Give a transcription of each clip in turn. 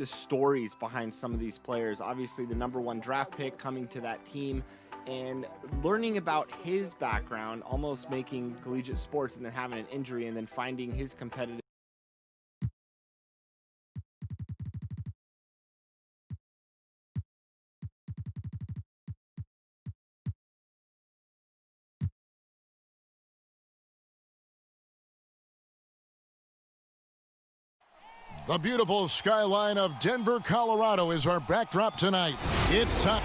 the stories behind some of these players. Obviously, the #1 draft pick coming to that team and learning about his background, almost making collegiate sports and then having an injury and then finding his competitive. The beautiful skyline of Denver, Colorado is our backdrop tonight. It's time.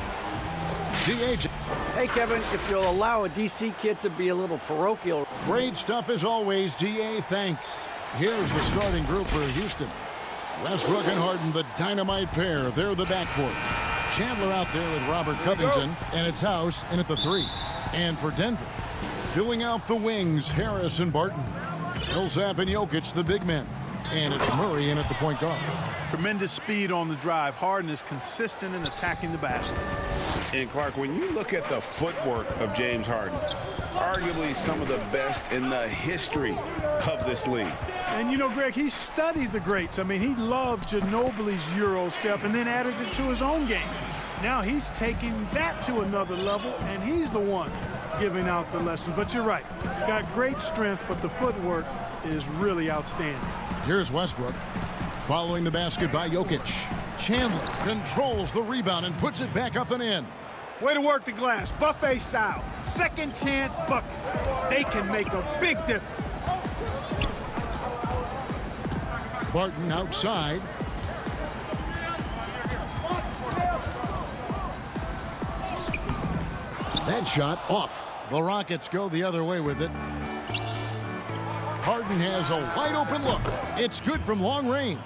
DH. Hey, Kevin, if you'll allow a DC kid to be a little parochial. Great stuff as always, DA. Thanks. Here's the starting group for Houston. Westbrook and Harden, the dynamite pair. They're the backcourt. Chandler out there with Robert Covington, and it's House in at the 3. And for Denver, filling out the wings, Harris and Barton. Millsap and Jokic, the big men. And it's Murray in at the point guard. Tremendous speed on the drive. Harden is consistent in attacking the basket. And Clark, when you look at the footwork of James Harden, arguably some of the best in the history of this league. And you know, Greg, he studied the greats. I mean, he loved Ginobili's Euro step and then added it to his own game. Now he's taking that to another level, and he's the one giving out the lesson. But you're right. Got great strength, but the footwork is really outstanding. Here's Westbrook. Following the basket by Jokic. Chandler controls the rebound and puts it back up and in. Way to work the glass, buffet style. Second chance buckets. They can make a big difference. Barton outside. That shot off. The Rockets go the other way with it. Harden has a wide open look. It's good from long range.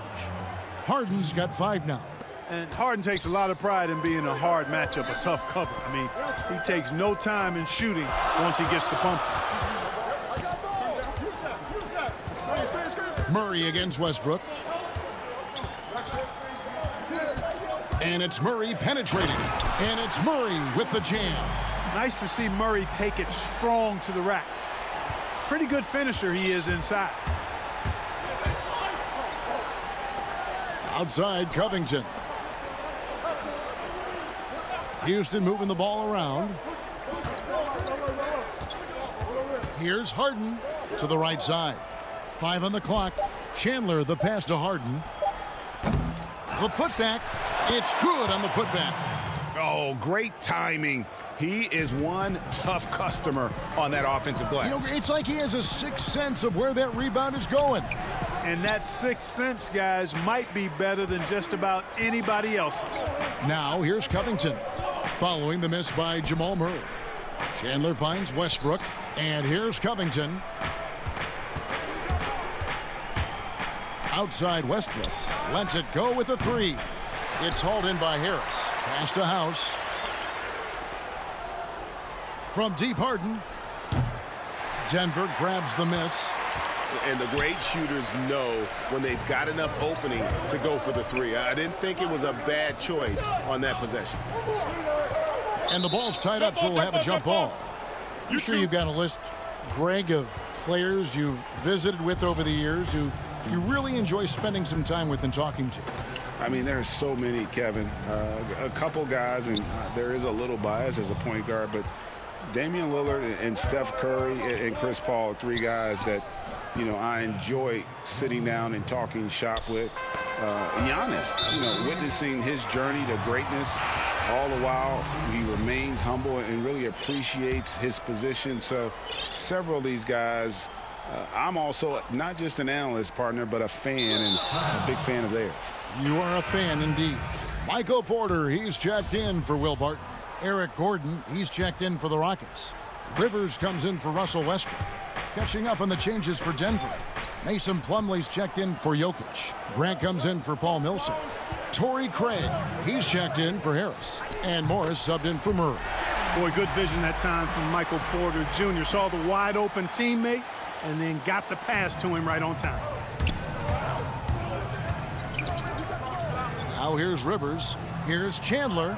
Harden's got 5 now. And Harden takes a lot of pride in being a hard matchup, a tough cover. I mean, he takes no time in shooting once he gets the pump. Murray against Westbrook. And it's Murray penetrating. And it's Murray with the jam. Nice to see Murray take it strong to the rack. Pretty good finisher he is inside. Outside, Covington. Houston moving the ball around. Here's Harden to the right side. 5 on the clock. Chandler, the pass to Harden. The putback. It's good on the putback. Oh, great timing. He is one tough customer on that offensive glass. You know, it's like he has a sixth sense of where that rebound is going. And that sixth sense, guys, might be better than just about anybody else's. Now, here's Covington. Following the miss by Jamal Murray. Chandler finds Westbrook. And here's Covington. Outside Westbrook. Lets it go with a 3. It's hauled in by Harris. Pass to House. From deep, Harden. Denver grabs the miss. And the great shooters know when they've got enough opening to go for the 3. I didn't think it was a bad choice on that possession. And the ball's tied up, so we'll have a jump ball. I'm sure you've got a list, Greg, of players you've visited with over the years who you really enjoy spending some time with and talking to. I mean, there's so many, Kevin. A couple guys, and there is a little bias as a point guard, but Damian Lillard and Steph Curry and Chris Paul, 3 guys that, you know, I enjoy sitting down and talking shop with. Giannis, you know, witnessing his journey to greatness. All the while, he remains humble and really appreciates his position. So several of these guys, I'm also not just an analyst, partner, but a fan and a big fan of theirs. You are a fan indeed. Michael Porter, he's checked in for Will Barton. Eric Gordon, he's checked in for the Rockets. Rivers comes in for Russell Westbrook. Catching up on the changes for Denver. Mason Plumlee's checked in for Jokic. Grant comes in for Paul Millsap. Torrey Craig, he's checked in for Harris. And Morris subbed in for Murray. Boy, good vision that time from Michael Porter Jr. Saw the wide open teammate and then got the pass to him right on time. Now here's Rivers. Here's Chandler.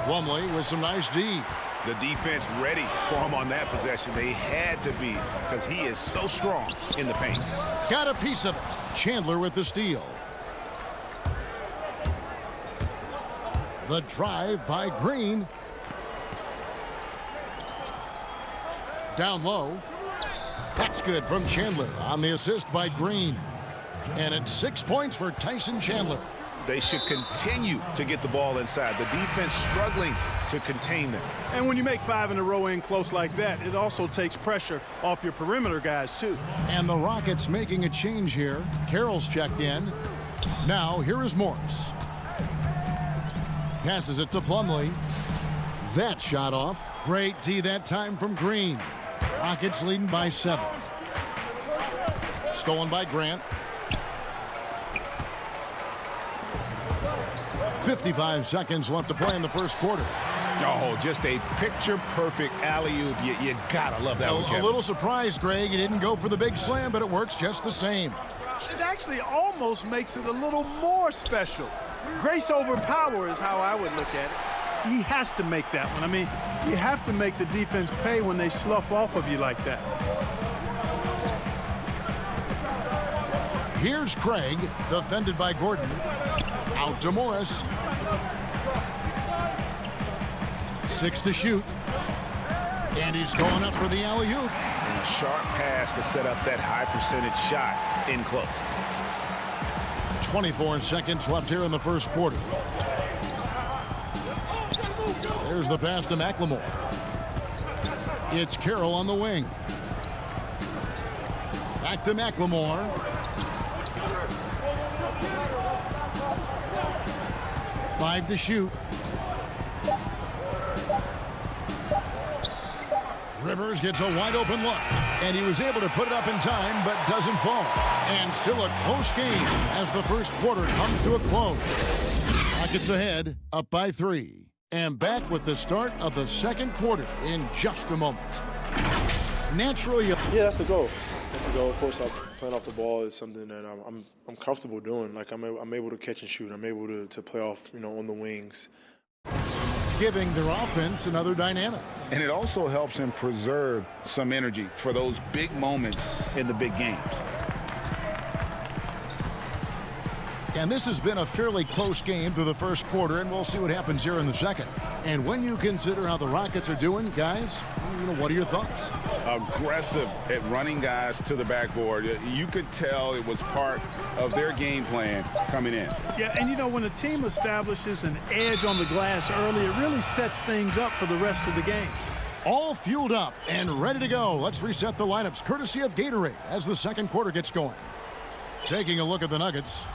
Plumlee with some nice D. The defense ready for him on that possession. They had to be because he is so strong in the paint. Got a piece of it. Chandler with the steal. The drive by Green. Down low. That's good from Chandler on the assist by Green. And it's 6 points for Tyson Chandler. They should continue to get the ball inside. The defense struggling to contain them. And when you make 5 in a row in close like that, it also takes pressure off your perimeter guys, too. And the Rockets making a change here. Carroll's checked in. Now, here is Morris. Passes it to Plumlee. That shot off. Great D that time from Green. Rockets leading by 7. Stolen by Grant. 55 seconds left to play in the first quarter. Oh, just a picture-perfect alley-oop. You gotta love that one, Kevin. A little surprised, Greg. He didn't go for the big slam, but it works just the same. It actually almost makes it a little more special. Grace over power is how I would look at it. He has to make that one. I mean, you have to make the defense pay when they slough off of you like that. Here's Craig, defended by Gordon. Out to Morris. 6 to shoot. And he's going up for the alley-oop. Sharp pass to set up that high percentage shot in close. 24 seconds left here in the first quarter. There's the pass to McLemore. It's Carroll on the wing. Back to McLemore. Five to shoot. Rivers gets a wide open look, and he was able to put it up in time, but doesn't fall. And still a close game as the first quarter comes to a close. Rockets ahead, up by 3. And back with the start of the second quarter in just a moment. Naturally, yeah, that's the goal. That's the goal. Of course, playing off the ball is something that I'm comfortable doing. Like I'm able to catch and shoot. I'm able to play off, on the wings. Giving their offense another dynamic. And it also helps him preserve some energy for those big moments in the big games. And this has been a fairly close game through the first quarter, and we'll see what happens here in the second. And when you consider how the Rockets are doing, guys, what are your thoughts? Aggressive at running guys to the backboard. You could tell it was part of their game plan coming in. Yeah, and when a team establishes an edge on the glass early, it really sets things up for the rest of the game. All fueled up and ready to go. Let's reset the lineups, courtesy of Gatorade, as the second quarter gets going. Taking a look at the Nuggets,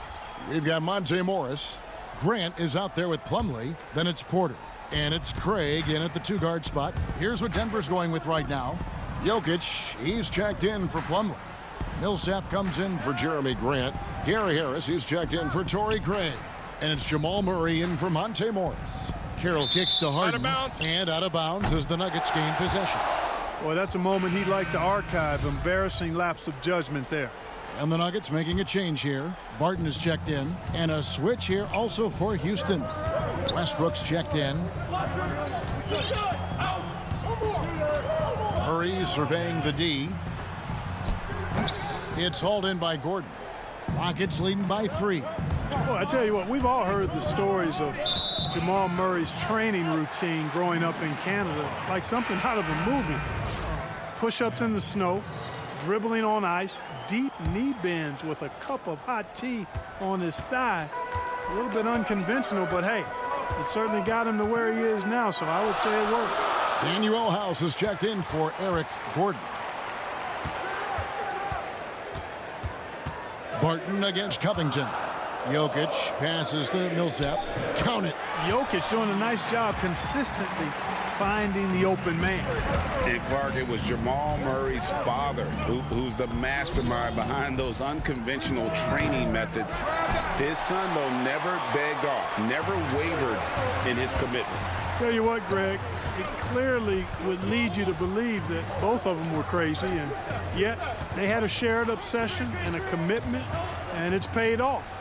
we've got Monte Morris. Grant is out there with Plumlee. Then it's Porter. And it's Craig in at the 2-guard spot. Here's what Denver's going with right now. Jokic, he's checked in for Plumlee. Millsap comes in for Jeremy Grant. Gary Harris, he's checked in for Torrey Craig. And it's Jamal Murray in for Monte Morris. Carroll kicks to Harden. And out of bounds as the Nuggets gain possession. Boy, that's a moment he'd like to archive. Embarrassing lapse of judgment there. And the Nuggets making a change here. Barton is checked in. And a switch here also for Houston. Westbrook's checked in. Murray surveying the D. It's hauled in by Gordon. Rockets leading by 3. Boy, I tell you what, we've all heard the stories of Jamal Murray's training routine growing up in Canada, like something out of a movie. Push-ups in the snow, dribbling on ice, deep knee bends with a cup of hot tea on his thigh. A little bit unconventional, but hey, it certainly got him to where he is now, so I would say it worked. Daniel House is checked in for Eric Gordon. Barton against Covington. Jokic passes to Millsap. Count it. Jokic doing a nice job consistently finding the open man. And Clark, it was Jamal Murray's father who's the mastermind behind those unconventional training methods. His son, though, never begged off, never wavered in his commitment. Tell you what, Greg, it clearly would lead you to believe that both of them were crazy, and yet they had a shared obsession and a commitment, and it's paid off.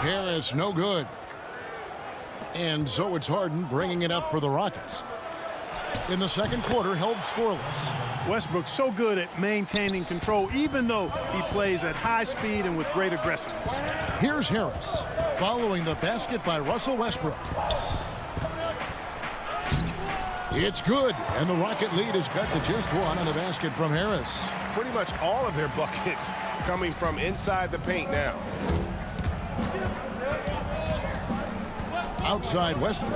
Harris, no good. And so it's Harden bringing it up for the Rockets. In the second quarter, held scoreless. Westbrook's so good at maintaining control, even though he plays at high speed and with great aggressiveness. Here's Harris. Following the basket by Russell Westbrook. It's good, and the Rocket lead is cut to just one on the basket from Harris. Pretty much all of their buckets coming from inside the paint now. Outside Westbrook.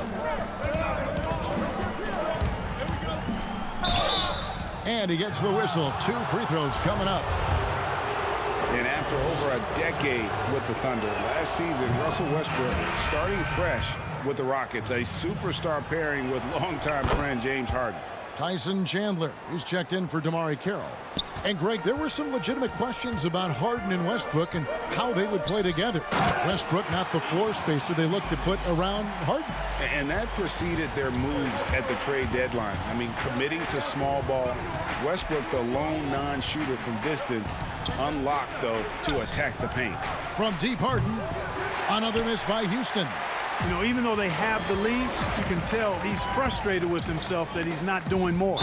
And he gets the whistle. 2 free throws coming up. And after over a decade with the Thunder, last season, Russell Westbrook starting fresh with the Rockets, a superstar pairing with longtime friend James Harden. Tyson Chandler is checked in for DeMarre Carroll. And Greg, there were some legitimate questions about Harden and Westbrook and how they would play together. Westbrook not the floor spacer they look to put around Harden. And that preceded their moves at the trade deadline. I mean, committing to small ball. Westbrook, the lone non-shooter from distance, unlocked, though, to attack the paint. From deep, Harden. Another miss by Houston. You know, even though they have the lead, you can tell he's frustrated with himself that he's not doing more.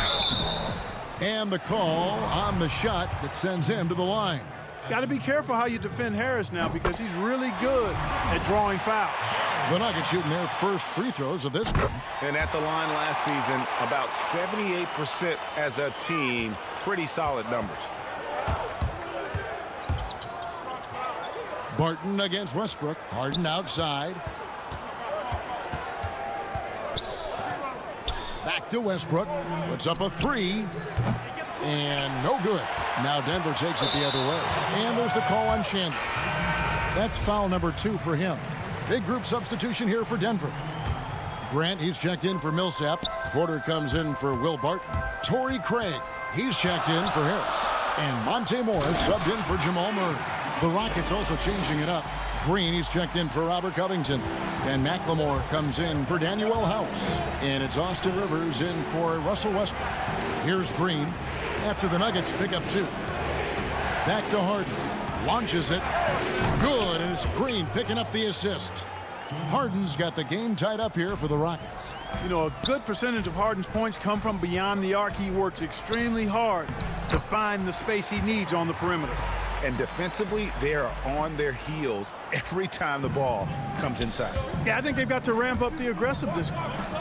And the call on the shot that sends him to the line. Got to be careful how you defend Harris now because he's really good at drawing fouls. The Nuggets shooting their first free throws of this one. And at the line last season, about 78% as a team. Pretty solid numbers. Barton against Westbrook. Harden outside. Back to Westbrook. Puts up a 3. And no good. Now Denver takes it the other way. And there's the call on Chandler. That's foul number 2 for him. Big group substitution here for Denver. Grant, he's checked in for Millsap. Porter comes in for Will Barton. Torrey Craig, he's checked in for Harris. And Monte Morris subbed in for Jamal Murray. The Rockets also changing it up. Green, he's checked in for Robert Covington. And McLemore comes in for Daniel House. And it's Austin Rivers in for Russell Westbrook. Here's Green after the Nuggets pick up 2. Back to Harden. Launches it. Good, and it's Green picking up the assist. Harden's got the game tied up here for the Rockets. You know, a good percentage of Harden's points come from beyond the arc. He works extremely hard to find the space he needs on the perimeter. And defensively, they are on their heels every time the ball comes inside. Yeah, I think they've got to ramp up the aggressiveness.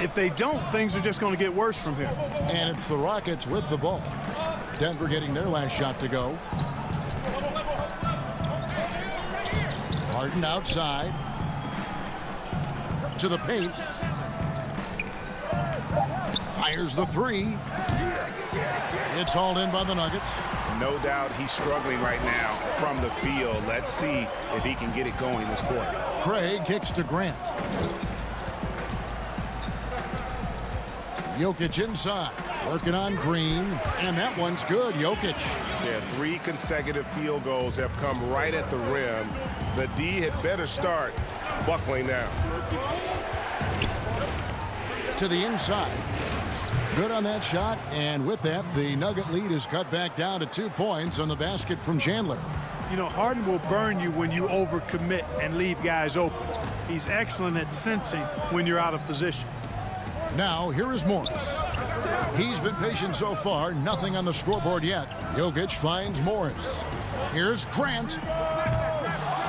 If they don't, things are just going to get worse from here. And it's the Rockets with the ball. Denver getting their last shot to go. Harden outside. To the paint. Fires the 3. It's hauled in by the Nuggets. No doubt he's struggling right now from the field. Let's see if he can get it going this quarter. Craig kicks to Grant. Jokic inside. Working on Green. And that one's good. Jokic. Yeah, 3 consecutive field goals have come right at the rim. The D had better start buckling down. To the inside. Good on that shot, and with that, the Nugget lead is cut back down to 2 points on the basket from Chandler. You know, Harden will burn you when you overcommit and leave guys open. He's excellent at sensing when you're out of position. Now, here is Morris. He's been patient so far, nothing on the scoreboard yet. Jokic finds Morris. Here's Grant.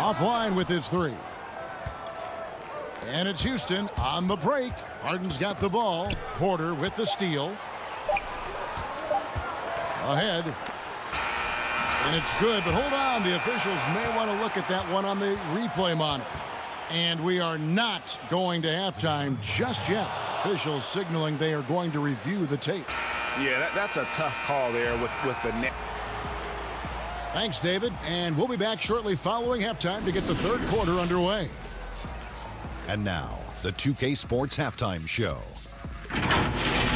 Offline with his 3. And it's Houston on the break. Harden's got the ball. Porter with the steal. Ahead. And it's good, but hold on. The officials may want to look at that one on the replay monitor. And we are not going to halftime just yet. Officials signaling they are going to review the tape. Yeah, that's a tough call there with the net. Thanks, David. And we'll be back shortly following halftime to get the third quarter underway. And now, the 2K Sports Halftime Show.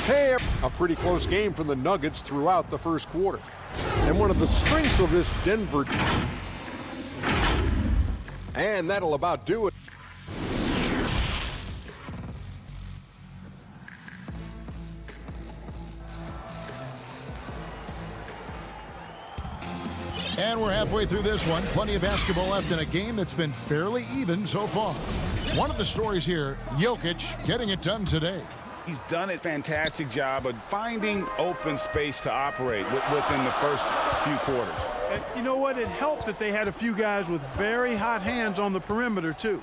Hey, a pretty close game for the Nuggets throughout the first quarter. And one of the strengths of this Denver. And that'll about do it. And we're halfway through this one. Plenty of basketball left in a game that's been fairly even so far. One of the stories here, Jokic getting it done today. He's done a fantastic job of finding open space to operate within the first few quarters. And you know what? It helped that they had a few guys with very hot hands on the perimeter, too.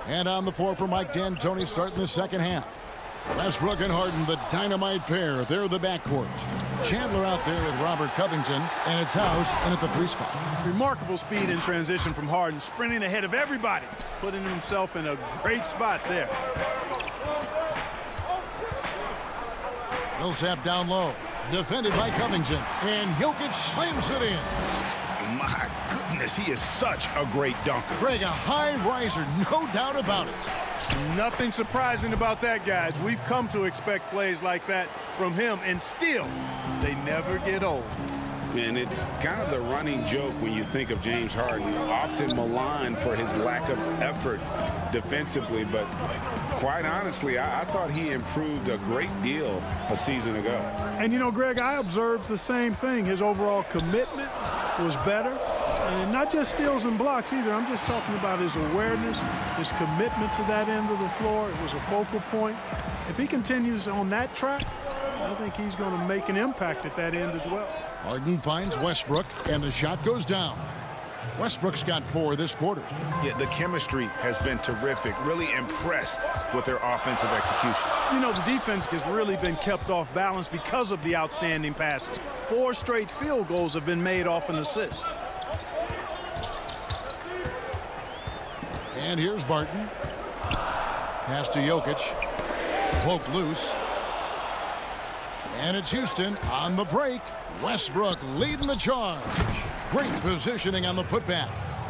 And on the floor for Mike D'Antoni starting the second half. Westbrook and Harden, the dynamite pair. They're the backcourt. Chandler out there with Robert Covington, and it's House in at the 3 spot. Remarkable speed in transition from Harden, sprinting ahead of everybody, putting himself in a great spot there. Millsap down low, defended by Covington, and Jokic slams it in. My goodness, he is such a great dunker. Greg, a high riser, no doubt about it. Nothing surprising about that, guys. We've come to expect plays like that from him, and still, they never get old. And it's kind of the running joke when you think of James Harden, often maligned for his lack of effort defensively, but quite honestly, I thought he improved a great deal a season ago. And you know, Greg, I observed the same thing. His overall commitment was better, and not just steals and blocks either. I'm just talking about his awareness, his commitment to that end of the floor. It was a focal point. If he continues on that track, I think he's going to make an impact at that end as well. Harden finds Westbrook, and the shot goes down. Westbrook's got 4 this quarter. Yeah, the chemistry has been terrific. Really impressed with their offensive execution. You know, the defense has really been kept off balance because of the outstanding passes. 4 straight field goals have been made off an assist. And here's Barton. Pass to Jokic. Poked loose. And it's Houston on the break. Westbrook leading the charge. Great positioning on the putback.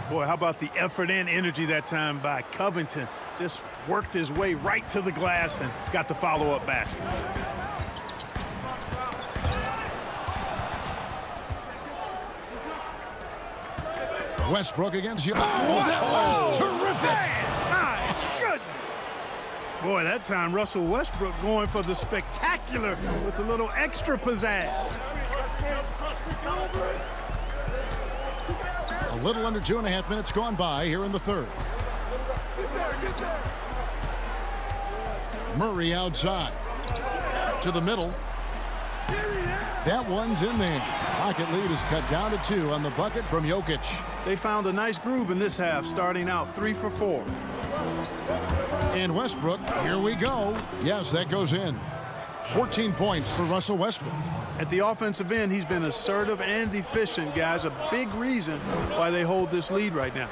Boy, how about the effort and energy that time by Covington. Just worked his way right to the glass and got the follow-up basket. Westbrook against you. Oh, that was terrific. My goodness. Boy, that time Russell Westbrook going for the spectacular with a little extra pizzazz. A little under 2.5 minutes gone by here in the third. Murray outside. To the middle. That one's in there. Pocket lead is cut down to 2 on the bucket from Jokic. They found a nice groove in this half, starting out 3 for 4. And Westbrook, here we go. Yes, that goes in. 14 points for Russell Westbrook. At the offensive end, he's been assertive and efficient, guys. A big reason why they hold this lead right now.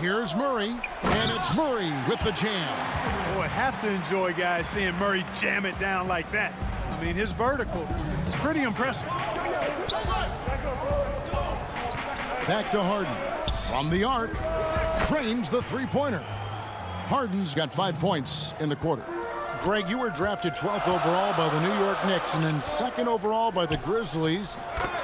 Here's Murray, and it's Murray with the jam. Boy, have to enjoy, guys, seeing Murray jam it down like that. I mean, his vertical is pretty impressive. Back to Harden. From the arc, drains the three-pointer. Harden's got 5 points in the quarter. Greg, you were drafted 12th overall by the New York Knicks and then 2nd overall by the Grizzlies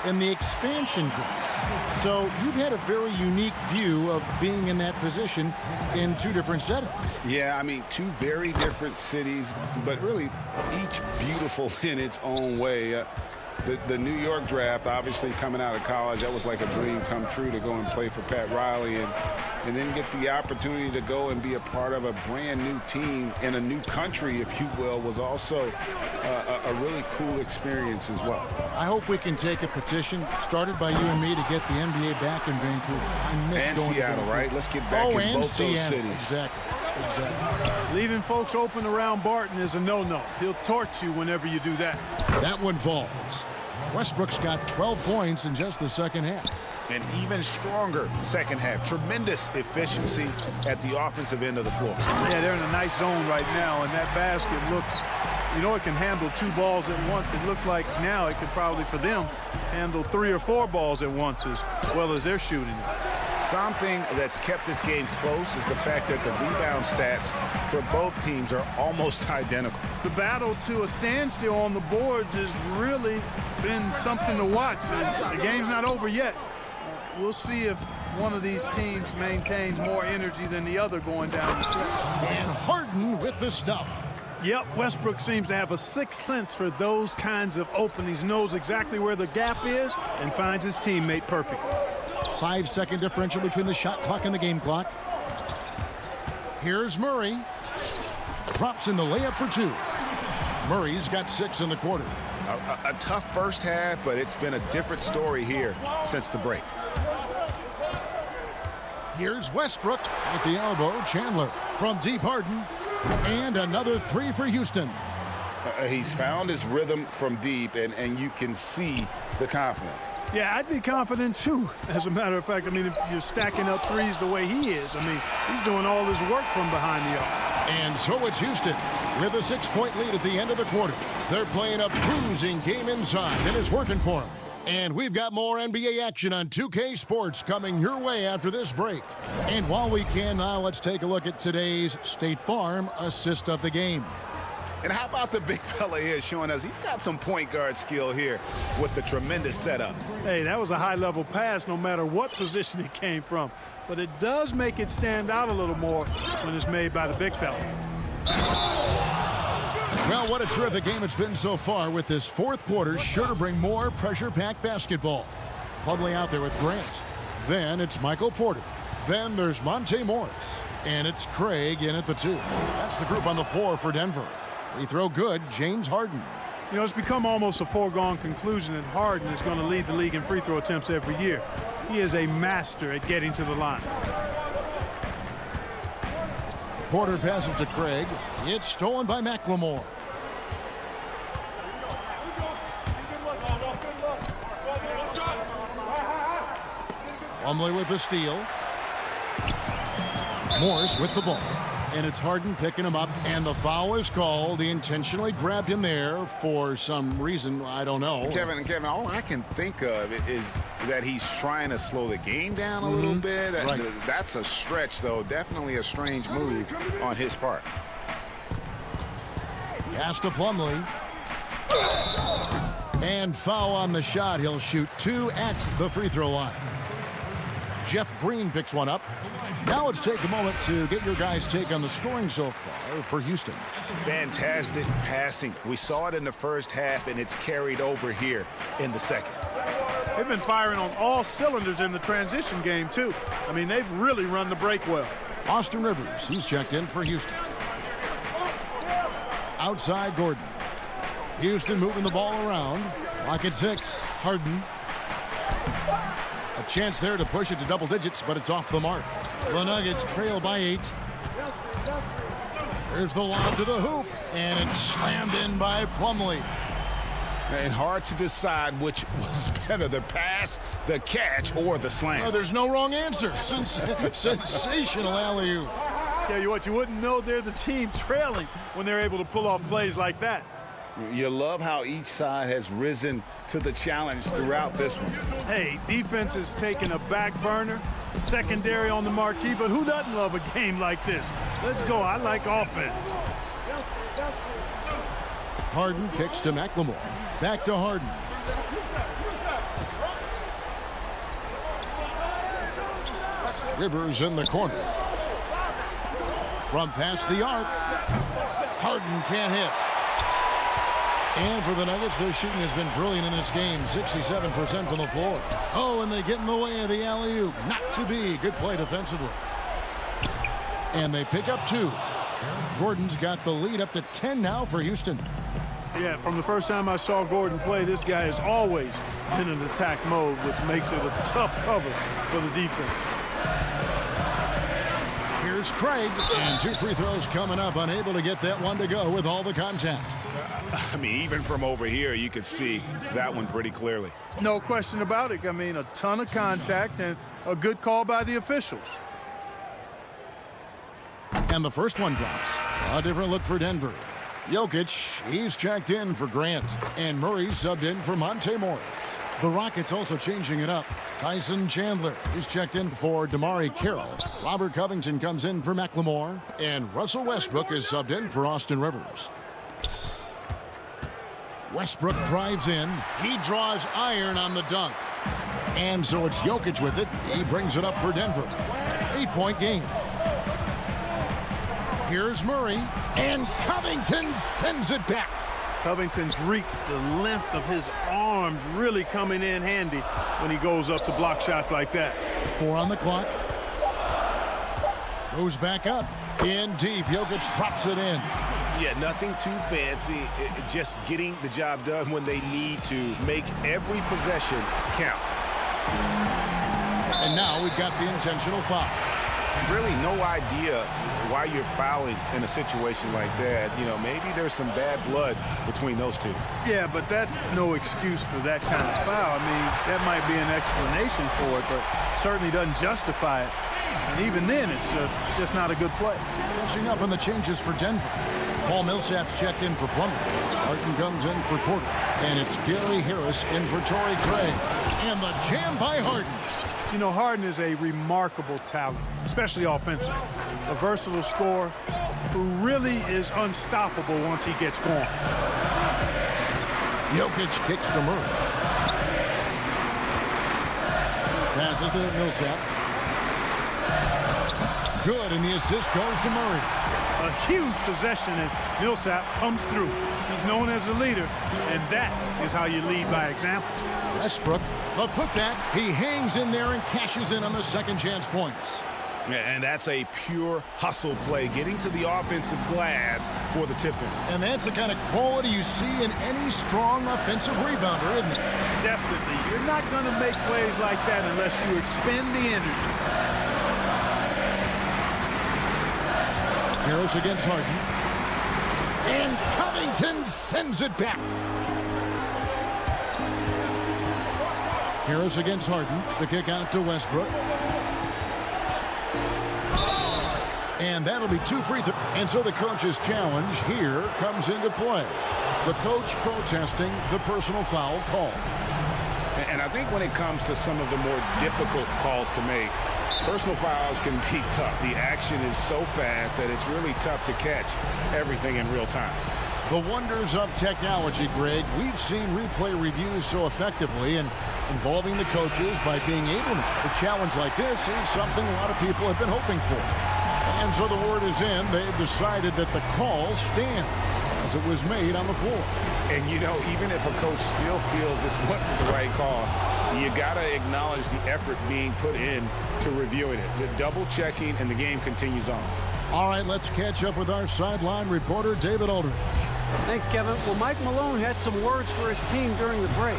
in the expansion draft. So you've had a very unique view of being in that position in 2 different settings. Yeah, I mean, 2 very different cities, but really each beautiful in its own way. The New York draft, obviously coming out of college, that was like a dream come true to go and play for Pat Riley and then get the opportunity to go and be a part of a brand new team in a new country, if you will, was also a really cool experience as well. I hope we can take a petition started by you and me to get the NBA back in Vancouver. I miss and going Seattle, to right? Let's get back in both those cities. Exactly. Leaving folks open around Barton is a no-no. He'll torch you whenever you do that. That one falls. Westbrook's got 12 points in just the second half. An even stronger second half. Tremendous efficiency at the offensive end of the floor. Yeah, they're in a nice zone right now, and that basket looks, you know, it can handle 2 balls at once. It looks like now it could probably, for them, handle 3 or 4 balls at once as well as they're shooting it. Something that's kept this game close is the fact that the rebound stats for both teams are almost identical. The battle to a standstill on the boards has really been something to watch. And the game's not over yet. We'll see if one of these teams maintains more energy than the other going down the stretch. And Harden with the stuff. Yep, Westbrook seems to have a sixth sense for those kinds of openings, knows exactly where the gap is, and finds his teammate perfectly. 5-second differential between the shot clock and the game clock. Here's Murray. Drops in the layup for 2. Murray's got 6 in the quarter. A tough first half, but it's been a different story here since the break. Here's Westbrook at the elbow. Chandler from deep. Harden. And another three for Houston. He's found his rhythm from deep, and you can see the confidence. Yeah, I'd be confident too. As a matter of fact, I mean, if you're stacking up threes the way he is, I mean, he's doing all his work from behind the arc. And so it's Houston with a 6-point lead at the end of the quarter. They're playing a bruising game inside, and it's working for them. And we've got more NBA action on 2K Sports coming your way after this break. And while we can now, let's take a look at today's State Farm assist of the game. And how about the big fella here showing us he's got some point guard skill here with the tremendous setup. Hey, that was a high-level pass no matter what position it came from. But it does make it stand out a little more when it's made by the big fella. Well, what a terrific game it's been so far, with this fourth quarter sure to bring more pressure-packed basketball. Plumlee out there with Grant. Then it's Michael Porter. Then there's Monte Morris. And it's Craig in at the 2. That's the group on the floor for Denver. Free throw good, James Harden. You know, it's become almost a foregone conclusion that Harden is going to lead the league in free throw attempts every year. He is a master at getting to the line. Porter passes to Craig. It's stolen by McLemore. Plumlee with the steal. Morris with the ball. And it's Harden picking him up, and the foul is called. He intentionally grabbed him there for some reason, I don't know. Kevin, all I can think of is that he's trying to slow the game down a little bit. Right. That's a stretch, though. Definitely a strange move on his part. Pass to Plumlee. And foul on the shot. He'll shoot 2 at the free throw line. Jeff Green picks one up. Now let's take a moment to get your guys' take on the scoring so far for Houston. Fantastic passing. We saw it in the first half, and it's carried over here in the second. They've been firing on all cylinders in the transition game, too. I mean, they've really run the break well. Austin Rivers, he's checked in for Houston. Outside Gordon. Houston moving the ball around. Clock at 6. Harden. A chance there to push it to double digits, but it's off the mark. The Nuggets trail by 8. Here's the lob to the hoop, and it's slammed in by Plumlee. And hard to decide which was better, the pass, the catch, or the slam. Oh, there's no wrong answer. Sensational alley-oop. Tell you what, you wouldn't know they're the team trailing when they're able to pull off plays like that. You love how each side has risen to the challenge throughout this one. Hey, defense is taking a back burner, secondary on the marquee, but who doesn't love a game like this? Let's go. I like offense. Harden kicks to McLemore. Back to Harden. Rivers in the corner. From past the arc. Harden can't hit. And for the Nuggets, their shooting has been brilliant in this game. 67% from the floor. Oh, and they get in the way of the alley-oop. Not to be. Good play defensively. And they pick up 2. Gordon's got the lead up to 10 now for Houston. Yeah, from the first time I saw Gordon play, this guy has always been in attack mode, which makes it a tough cover for the defense. Here's Craig, and 2 free throws coming up. Unable to get that one to go with all the contact. I mean, even from over here, you could see that one pretty clearly. No question about it. I mean, a ton of contact and a good call by the officials. And the first one drops. A different look for Denver. Jokic, he's checked in for Grant. And Murray subbed in for Monte Morris. The Rockets also changing it up. Tyson Chandler is checked in for Damari Carroll. Robert Covington comes in for McLemore. And Russell Westbrook is subbed in for Austin Rivers. Westbrook drives in. He draws iron on the dunk. And so it's Jokic with it. He brings it up for Denver. 8-point game. Here's Murray. And Covington sends it back. Covington's reach, the length of his arms really coming in handy when he goes up to block shots like that. 4 on the clock. Goes back up. In deep. Jokic drops it in. Yeah, nothing too fancy. Just getting the job done when they need to. Make every possession count. And now we've got the intentional foul. Really no idea why you're fouling in a situation like that. You know, maybe there's some bad blood between those two. Yeah, but that's no excuse for that kind of foul. I mean, that might be an explanation for it, but certainly doesn't justify it. And even then, it's just not a good play. Catching up on the changes for Denver. Paul Millsap's checked in for Plummer. Harden comes in for Porter. And it's Gary Harris in for Torrey Craig. And the jam by Harden. You know, Harden is a remarkable talent, especially offensively. A versatile scorer who really is unstoppable once he gets going. Jokic kicks to Murray. Passes to Millsap. Good, and the assist goes to Murray. A huge possession, and Millsap comes through. He's known as a leader, and that is how you lead by example. Westbrook, the putback. He hangs in there and cashes in on the second chance points. And that's a pure hustle play, getting to the offensive glass for the tip-in. And that's the kind of quality you see in any strong offensive rebounder, isn't it? Definitely. You're not going to make plays like that unless you expend the energy. Harris against Harden. And Covington sends it back. Harris against Harden. The kick out to Westbrook. And that'll be 2 free throws. And so the coach's challenge here comes into play. The coach protesting the personal foul call. And I think when it comes to some of the more difficult calls to make, personal fouls can be tough. The action is so fast that it's really tough to catch everything in real time. The wonders of technology, Greg. We've seen replay reviews so effectively, and involving the coaches by being able to. A challenge like this is something a lot of people have been hoping for. And so the word is in. They've decided that the call stands as it was made on the floor. And, you know, even if a coach still feels this wasn't the right call, you got to acknowledge the effort being put in to reviewing it. The double-checking, and the game continues on. All right, let's catch up with our sideline reporter, David Aldridge. Thanks, Kevin. Well, Mike Malone had some words for his team during the break.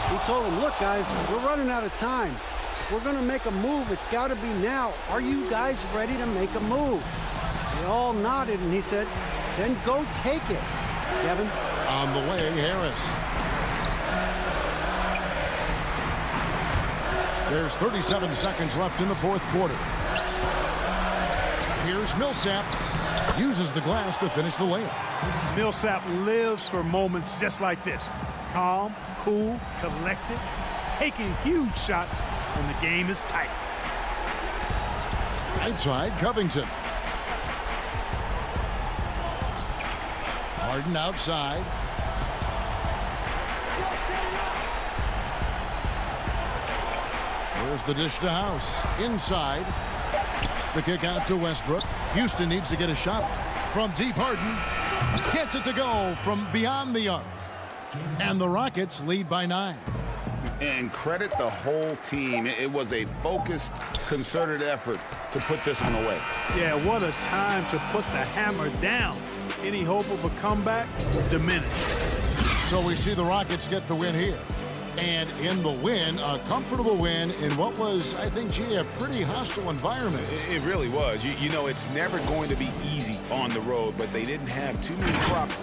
He told them, look, guys, we're running out of time. If we're going to make a move, it's got to be now. Are you guys ready to make a move? They all nodded, and he said, then go take it. Kevin? On the way, Harris. There's 37 seconds left in the fourth quarter. Here's Millsap. Uses the glass to finish the layup. Millsap lives for moments just like this. Calm, cool, collected, taking huge shots when the game is tight. Right side, Covington. Harden outside. There's the dish to House. Inside. The kick out to Westbrook. Houston needs to get a shot from deep. Harden gets it to go from beyond the arc. And the Rockets lead by 9. And credit the whole team. It was a focused, concerted effort to put this one away. Yeah, what a time to put the hammer down. Any hope of a comeback diminished. So we see the Rockets get the win here. And in the win, a comfortable win in what was, I think, gee, a pretty hostile environment. It really was. You know, it's never going to be easy on the road, but they didn't have too many problems.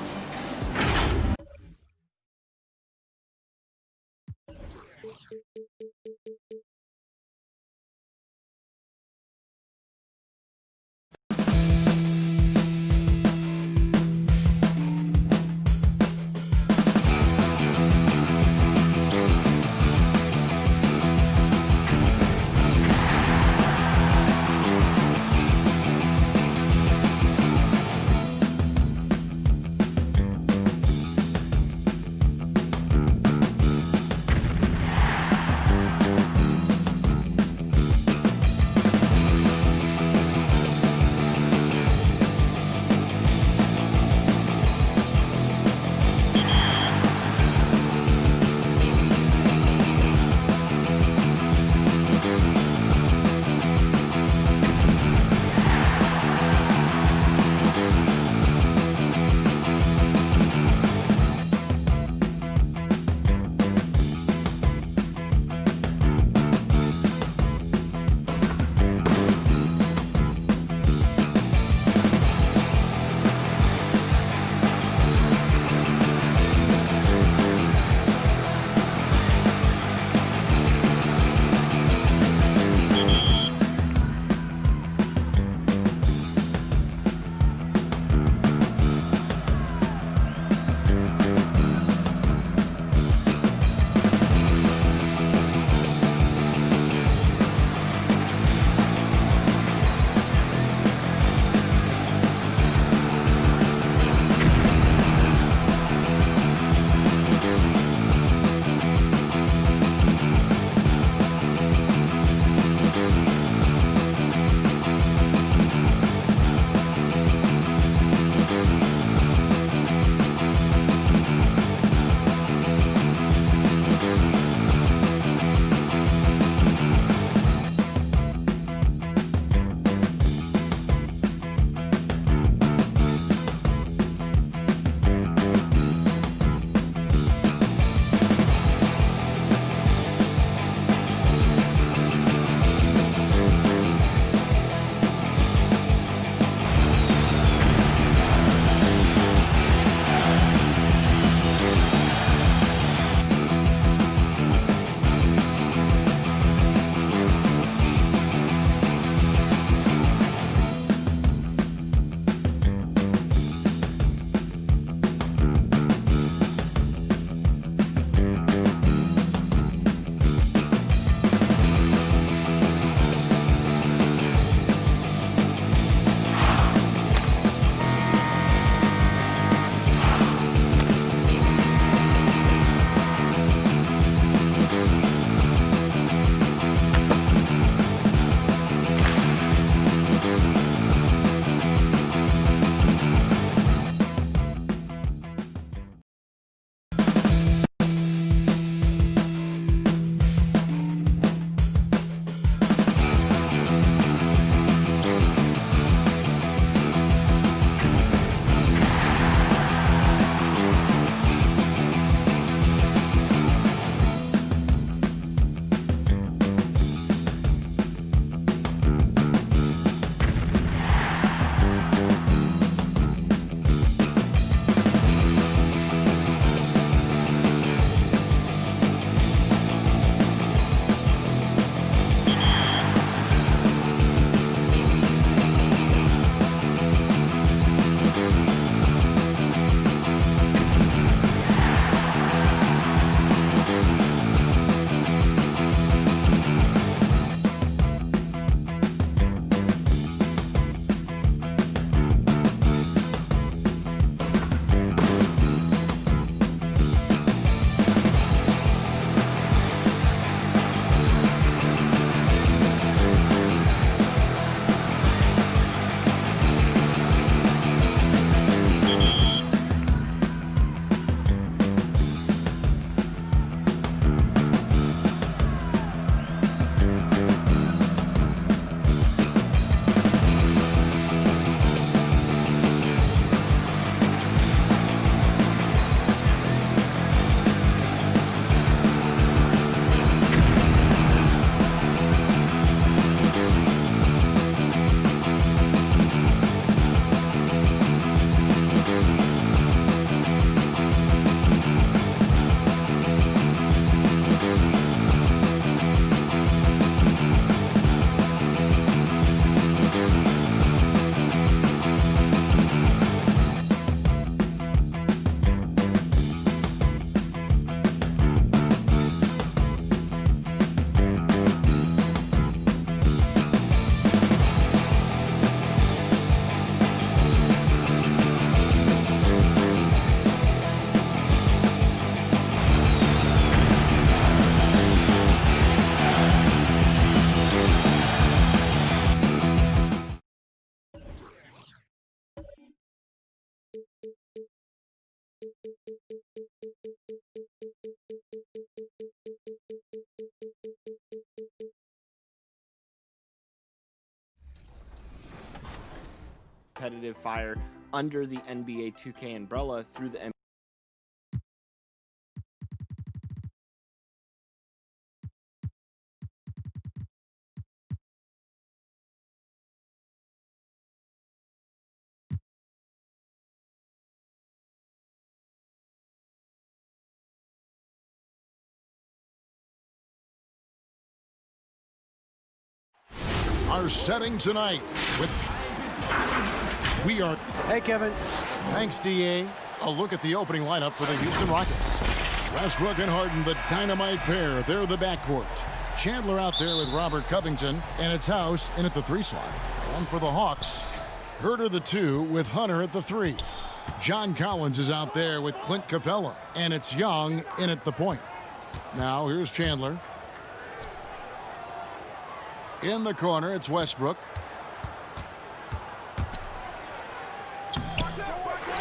competitive fire under the NBA 2K umbrella through the Are setting tonight with Hey, Kevin. thanks, DA. A look at the opening lineup for the Houston Rockets. Westbrook and Harden, the dynamite pair. They're the backcourt. Chandler out there with Robert Covington, and it's House in at the 3 slot. And for the Hawks, Herter the 2 with Hunter at the 3. John Collins is out there with Clint Capella, and it's Young in at the point. Now here's Chandler. In the corner, it's Westbrook.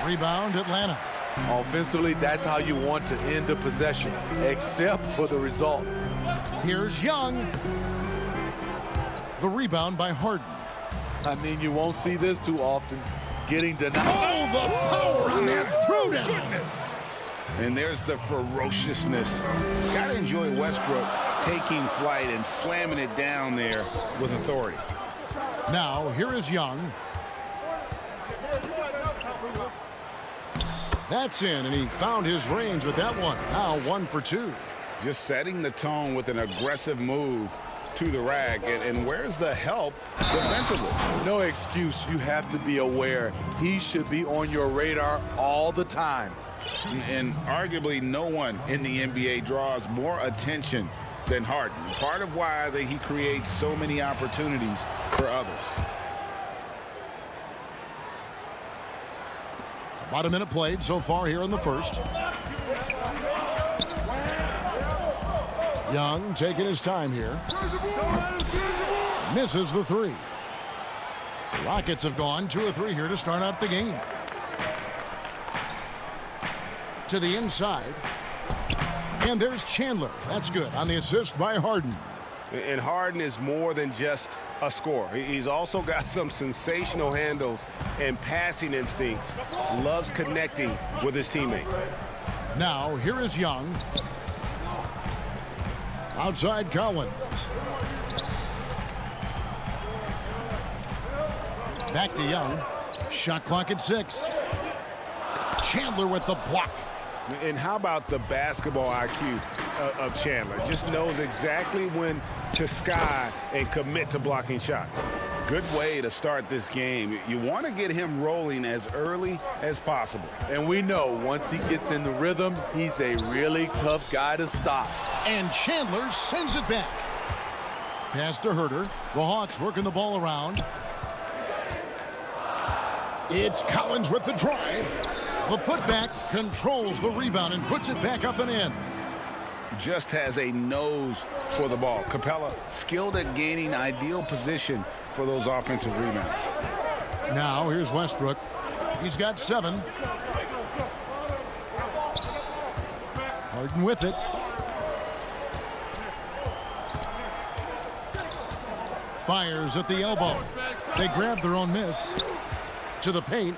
Rebound, Atlanta. Offensively, that's how you want to end the possession, except for the result. Here's Young. The rebound by Harden. I mean, you won't see this too often. Getting denied. Oh, the power on that throwdown. And there's the ferociousness. Gotta enjoy Westbrook taking flight and slamming it down there with authority. Now, here is Young. That's in, and he found his range with that one. Now 1 for 2. Just setting the tone with an aggressive move to the rack. And where's the help defensively? No excuse. You have to be aware. He should be on your radar all the time. And arguably no one in the NBA draws more attention than Harden. Part of why he creates so many opportunities for others. About a minute played so far here in the first. Young taking his time here. Misses the 3. The Rockets have gone 2 of 3 here to start out the game. To the inside. And there's Chandler. That's good on the assist by Harden. And Harden is more than just a scorer. He's also got some sensational handles and passing instincts. Loves connecting with his teammates. Now, here is Young. Outside Collins. Back to Young. Shot clock at 6. Chandler with the block. And how about the basketball IQ of Chandler? Just knows exactly when to sky and commit to blocking shots. Good way to start this game. You want to get him rolling as early as possible. And we know once he gets in the rhythm, he's a really tough guy to stop. And Chandler sends it back. Pass to Herter. The Hawks working the ball around. It's Collins with the drive. The putback controls the rebound and puts it back up and in. Just has a nose for the ball. Capella skilled at gaining ideal position for those offensive rebounds. Now here's Westbrook. He's got 7. Harden with it. Fires at the elbow. They grab their own miss. To the paint.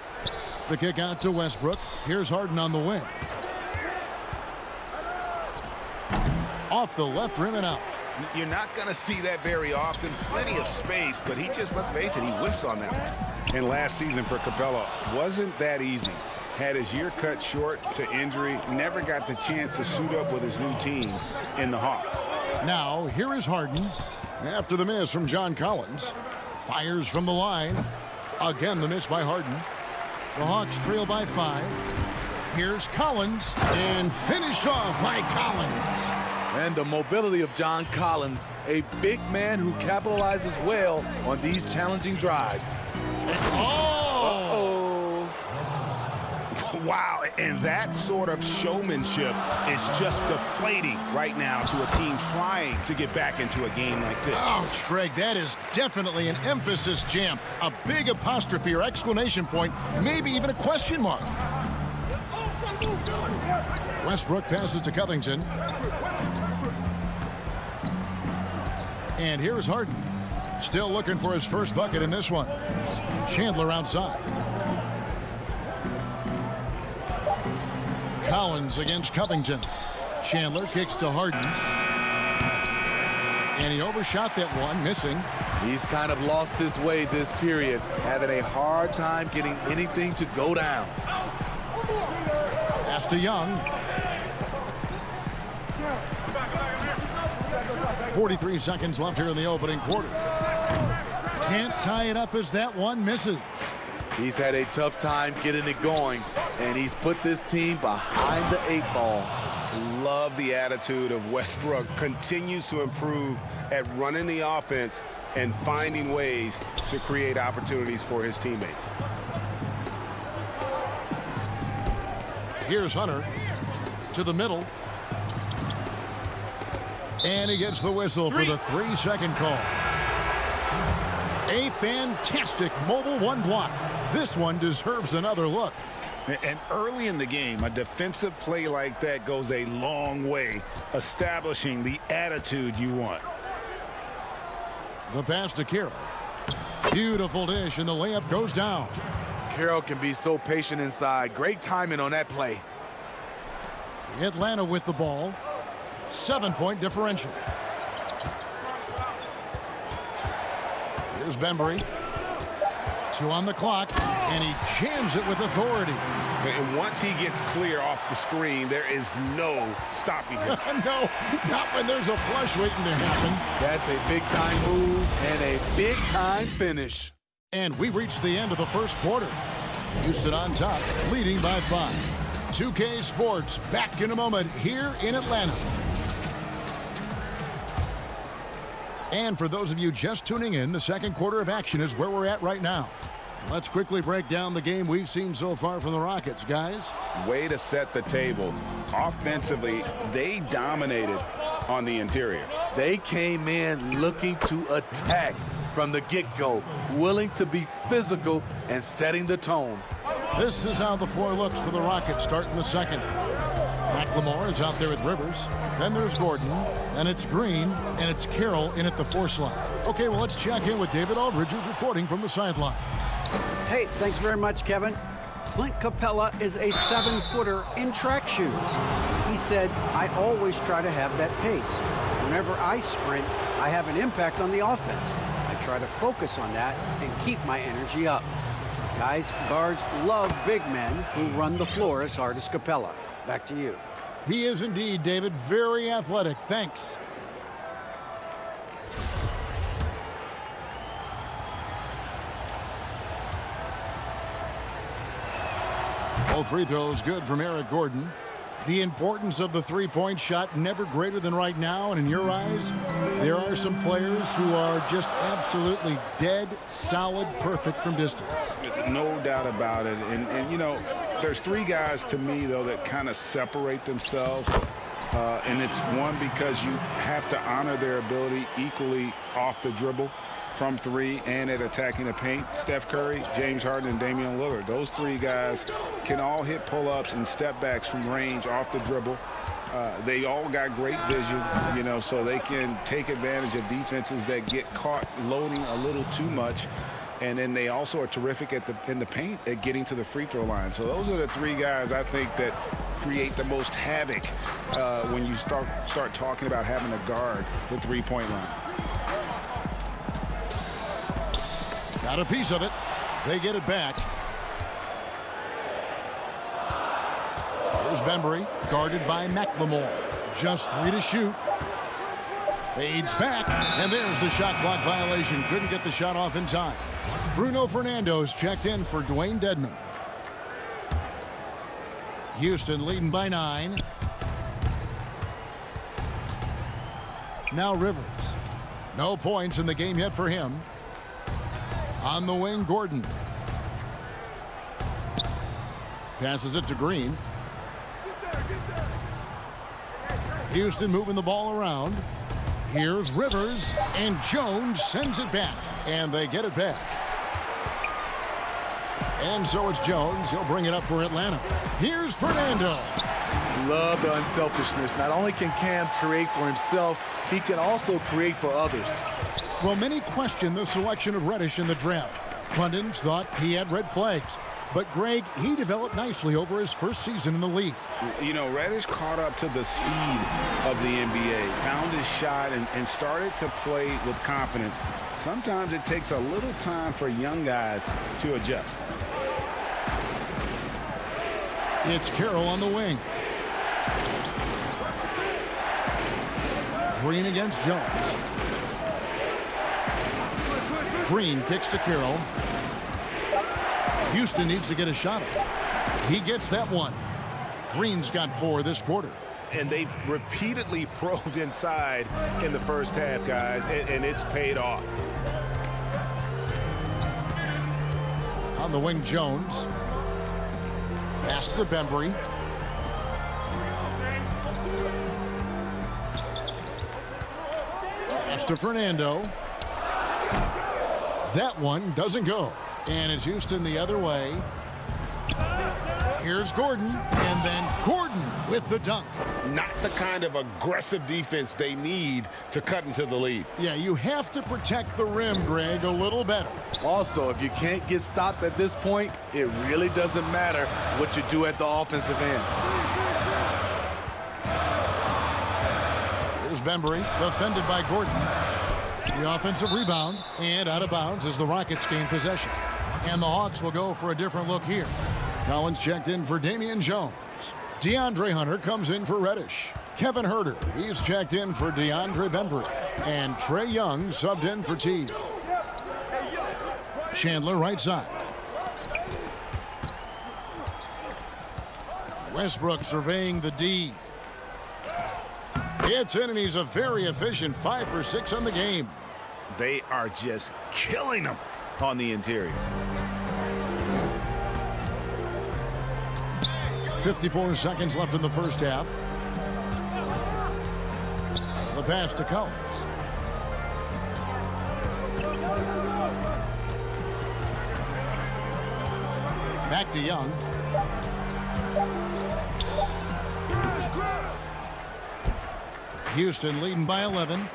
The kick out to Westbrook. Here's Harden on the wing. Off the left rim and out. You're not going to see that very often. Plenty of space, but he just, let's face it, he whiffs on that one. And last season for Capella wasn't that easy. Had his year cut short to injury. Never got the chance to suit up with his new team in the Hawks. Now, here is Harden. After the miss from John Collins. Fires from the line. Again, the miss by Harden. The Hawks trail by 5. Here's Collins, and finished off by Collins. And the mobility of John Collins, a big man who capitalizes well on these challenging drives. Oh! Wow, and that sort of showmanship is just deflating right now to a team trying to get back into a game like this. Oh, Craig, that is definitely an emphasis jam. A big apostrophe or exclamation point, maybe even a question mark. Westbrook passes to Covington. And here's Harden. Still looking for his first bucket in this one. Chandler outside. Collins against Covington. Chandler kicks to Harden. And he overshot that one, missing. He's kind of lost his way this period, having a hard time getting anything to go down. Pass to Young. 43 seconds left here in the opening quarter. Can't tie it up as that one misses. He's had a tough time getting it going, and he's put this team behind the 8 ball. Love the attitude of Westbrook. Continues to improve at running the offense and finding ways to create opportunities for his teammates. Here's Hunter to the middle. And he gets the whistle for the 3-second call. A fantastic mobile one block. This one deserves another look. And early in the game, a defensive play like that goes a long way, establishing the attitude you want. The pass to Carroll. Beautiful dish, and the layup goes down. Carroll can be so patient inside. Great timing on that play. Atlanta with the ball. 7-point differential. Here's Bembry. 2 on the clock, and he jams it with authority. And once he gets clear off the screen, there is no stopping him. No, not when there's a flush waiting to happen. That's a big-time move and a big-time finish. And we reach the end of the first quarter. Houston on top, leading by 5. 2K Sports back in a moment here in Atlanta. And for those of you just tuning in, the second quarter of action is where we're at right now. Let's quickly break down the game we've seen so far from the Rockets, guys. Way to set the table. Offensively, they dominated on the interior. They came in looking to attack from the get-go, willing to be physical and setting the tone. This is how the floor looks for the Rockets starting the second. McLemore is out there with Rivers. Then there's Gordon. Then it's Green. And it's Carroll in at the 4 slot. Okay, well, let's check in with David Aldridge, who's reporting from the sidelines. Hey, thanks very much, Kevin. Clint Capella is a 7-footer in track shoes. He said, I always try to have that pace. Whenever I sprint, I have an impact on the offense. I try to focus on that and keep my energy up. Guys, guards love big men who run the floor as hard as Capella. Back to you. He is indeed, David. Very athletic. Thanks. All free throws good from Eric Gordon. The importance of the three-point shot never greater than right now. And in your eyes, there are some players who are just absolutely dead, solid, perfect from distance. No doubt about it. And you know, there's 3 guys to me, though, that kind of separate themselves. And it's one, because you have to honor their ability equally off the dribble, from 3, and at attacking the paint. Steph Curry, James Harden, and Damian Lillard. Those 3 guys can all hit pull-ups and step-backs from range off the dribble. They all got great vision, you know, so they can take advantage of defenses that get caught loading a little too much. And then they also are terrific in the paint at getting to the free throw line. So those are the 3 guys I think that create the most havoc when you start talking about having to guard the three-point line. Got a piece of it. They get it back. Here's Bembry, guarded by McLemore. Just 3 to shoot. Fades back, and there's the shot clock violation. Couldn't get the shot off in time. Bruno Fernando's checked in for Dwayne Dedmon. Houston leading by 9. Now Rivers. No points in the game yet for him. On the wing, Gordon. Passes it to Green. Houston moving the ball around. Here's Rivers, and Jones sends it back, and they get it back. And so it's Jones. He'll bring it up for Atlanta. Here's Fernando. Love the unselfishness. Not only can Cam create for himself, he can also create for others. Well, many question the selection of Reddish in the draft. Pundits thought he had red flags. But Greg, he developed nicely over his first season in the league. You know, Reddish caught up to the speed of the NBA, found his shot, and started to play with confidence. Sometimes it takes a little time for young guys to adjust. It's Carroll on the wing. Green against Jones. Green kicks to Carroll. Houston needs to get a shot up. He gets that one. Green's got 4 this quarter. And they've repeatedly probed inside in the first half, guys, and it's paid off. On the wing, Jones. Pass to Bembry. Pass to Fernando. That one doesn't go. And it's Houston the other way. Here's Gordon, and then Gordon with the dunk. Not the kind of aggressive defense they need to cut into the lead. Yeah, you have to protect the rim, Greg, a little better. Also, if you can't get stops at this point, it really doesn't matter what you do at the offensive end. Here's Bembry, defended by Gordon. The offensive rebound, and out of bounds as the Rockets gain possession. And the Hawks will go for a different look here. Collins checked in for Damian Jones. DeAndre Hunter comes in for Reddish. Kevin Huerter, he's checked in for DeAndre Bembry. And Trae Young subbed in for T. Chandler right side. Westbrook surveying the D. It's in, and he's a very efficient 5 for 6 on the game. They are just killing them on the interior. 54 seconds left in the first half. The pass to Collins. Back to Young. Houston leading by 11.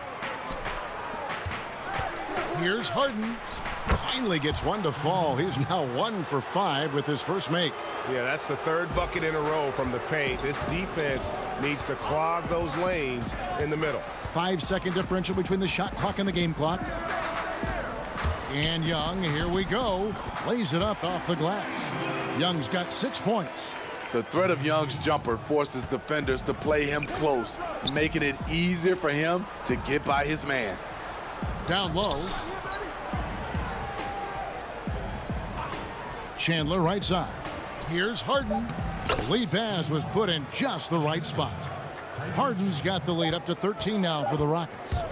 Here's Harden. Finally gets one to fall. He's now 1 for 5 with his first make. Yeah, that's the 3rd bucket in a row from the paint. This defense needs to clog those lanes in the middle. 5-second differential between the shot clock and the game clock. And Young, here we go, lays it up off the glass. Young's got 6 points. The threat of Young's jumper forces defenders to play him close, making it easier for him to get by his man. Down low. Chandler right side. Here's Harden. The lead pass was put in just the right spot. Harden's got the lead up to 13 now for the Rockets.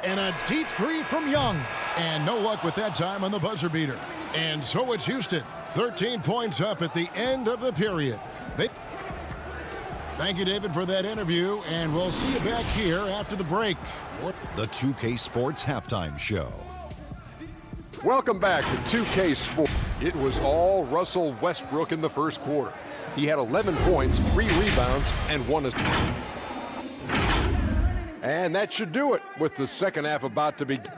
And a deep 3 from Young. And no luck with that time on the buzzer beater. And so it's Houston. 13 points up at the end of the period. Thank you, David, for that interview. And we'll see you back here after the break. The 2K Sports Halftime Show. Welcome back to 2K Sports. It was all Russell Westbrook in the first quarter. He had 11 points, 3 rebounds, and 1 assist. And that should do it with the second half about to begin.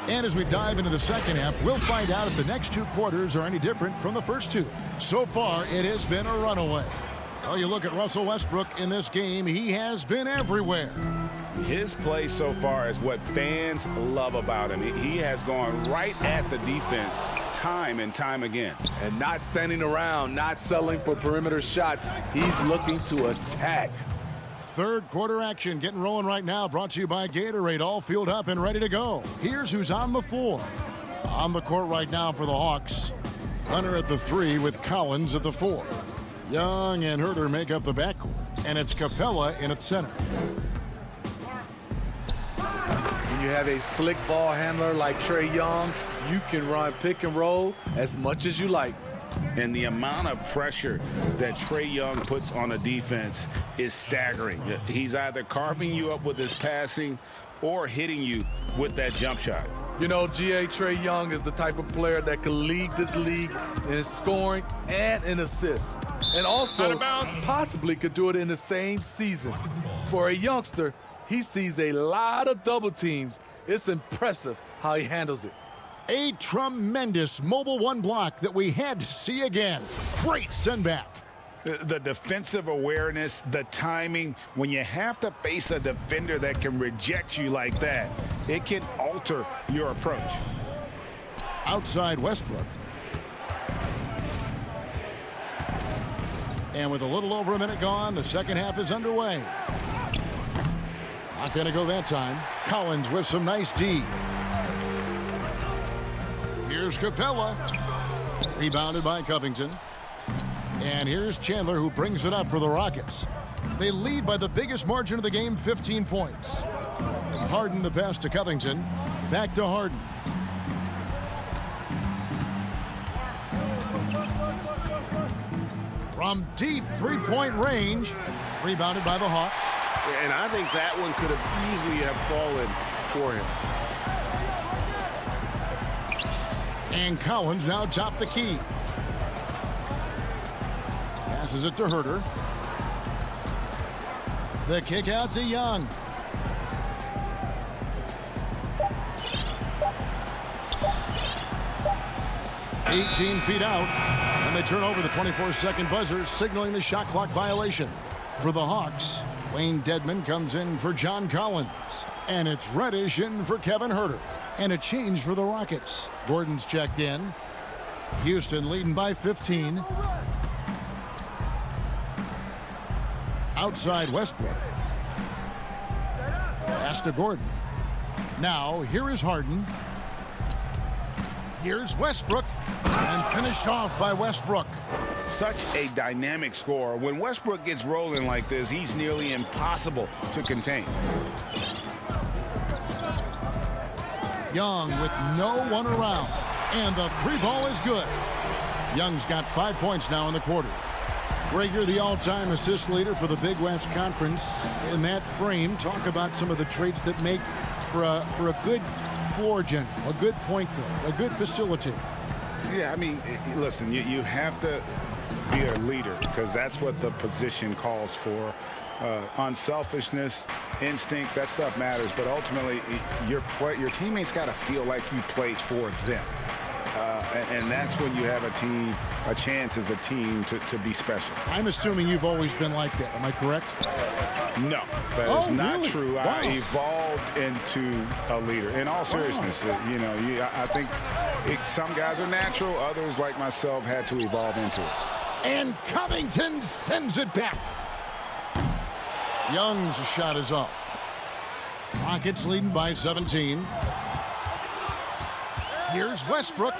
And as we dive into the second half, we'll find out if the next 2 quarters are any different from the first 2. So far, it has been a runaway. Well, you look at Russell Westbrook in this game, he has been everywhere. His play so far is what fans love about him. He has gone right at the defense time and time again. And not standing around, not settling for perimeter shots. He's looking to attack. Third quarter action getting rolling right now, brought to you by Gatorade, all fueled up and ready to go. Here's who's on the floor. On the court right now for the Hawks. Hunter at the 3 with Collins at the 4. Young and Huerter make up the backcourt, and it's Capella in at center. When you have a slick ball handler like Trae Young, you can run pick and roll as much as you like. And the amount of pressure that Trae Young puts on a defense is staggering. He's either carving you up with his passing or hitting you with that jump shot. You know, G.A. Trae Young is the type of player that can lead this league in scoring and in assists. And also possibly could do it in the same season. For a youngster, he sees a lot of double teams. It's impressive how he handles it. A tremendous mobile one block that we had to see again. Great send back. The defensive awareness, the timing, when you have to face a defender that can reject you like that, it can alter your approach. Outside Westbrook. And with a little over a minute gone, the second half is underway. Not going to go that time. Collins with some nice D. Here's Capella. Rebounded by Covington. And here's Chandler, who brings it up for the Rockets. They lead by the biggest margin of the game, 15 points. Harden the pass to Covington. Back to Harden. From deep three-point range. Rebounded by the Hawks. And I think that one could have easily have fallen for him. And Collins now top the key. Passes it to Herter. The kick out to Young. "18 feet out, and they turn over the 24-second buzzer, signaling the shot clock violation. For the Hawks, Wayne Dedmon comes in for John Collins, and it's Reddish in for Kevin Herter. And a change for the Rockets. Gordon's checked in. Houston leading by 15. Outside Westbrook. Pass to Gordon. Now, here is Harden. Here's Westbrook. And finished off by Westbrook. Such a dynamic scorer. When Westbrook gets rolling like this, he's nearly impossible to contain. Young with no one around. And the three ball is good. Young's got 5 points now in the quarter. Rager, the all-time assist leader for the Big West Conference. In that frame, talk about some of the traits that make for a good floor general, a good point guard, a good facilitator. Yeah, I mean, listen, you have to be a leader because that's what the position calls for. Unselfishness, instincts, that stuff matters. But ultimately, your teammates got to feel like you played for them. And that's when you have a chance as a team to be special. I'm assuming you've always been like that. Am I correct? No, that is not really? true. Wow. I evolved into a leader. In all seriousness, I think some guys are natural. Others, like myself, had to evolve into it. And Covington sends it back. Young's shot is off. Rockets leading by 17. Here's Westbrook.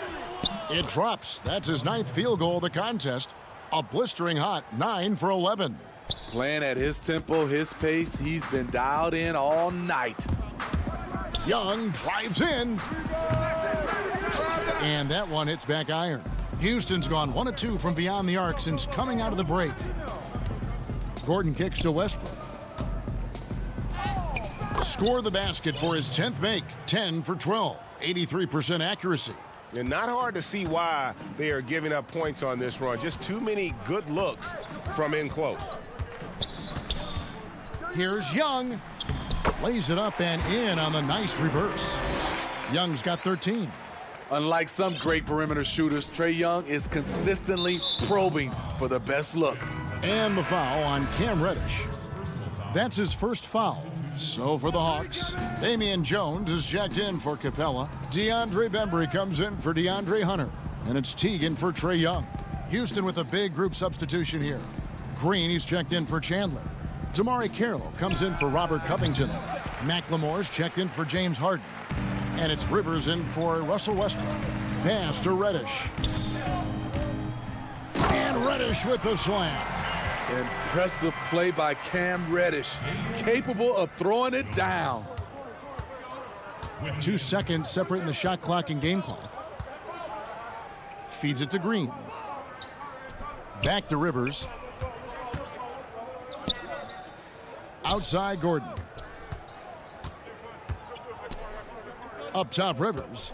It drops. That's his 9th field goal of the contest. A blistering hot 9 for 11. Playing at his tempo, his pace. He's been dialed in all night. Young drives in. And that one hits back iron. Houston's gone 1 of 2 from beyond the arc since coming out of the break. Gordon kicks to Westbrook. Score the basket for his 10th make. 10 for 12. 83% accuracy. And not hard to see why they are giving up points on this run. Just too many good looks from in close. Here's Young. Lays it up and in on the nice reverse. Young's got 13. Unlike some great perimeter shooters, Trae Young is consistently probing for the best look. And the foul on Cam Reddish. That's his first foul. So for the Hawks, Damian Jones is checked in for Capella. DeAndre Bembry comes in for DeAndre Hunter. And it's Teagan for Trae Young. Houston with a big group substitution here. Green, he's checked in for Chandler. Damari Carroll comes in for Robert Covington. McLemore's checked in for James Harden. And it's Rivers in for Russell Westbrook. Pass to Reddish. And Reddish with the slam. Impressive play by Cam Reddish, capable of throwing it down. 2 seconds separating the shot clock and game clock. Feeds it to Green. Back to Rivers. Outside Gordon. Up top, Rivers.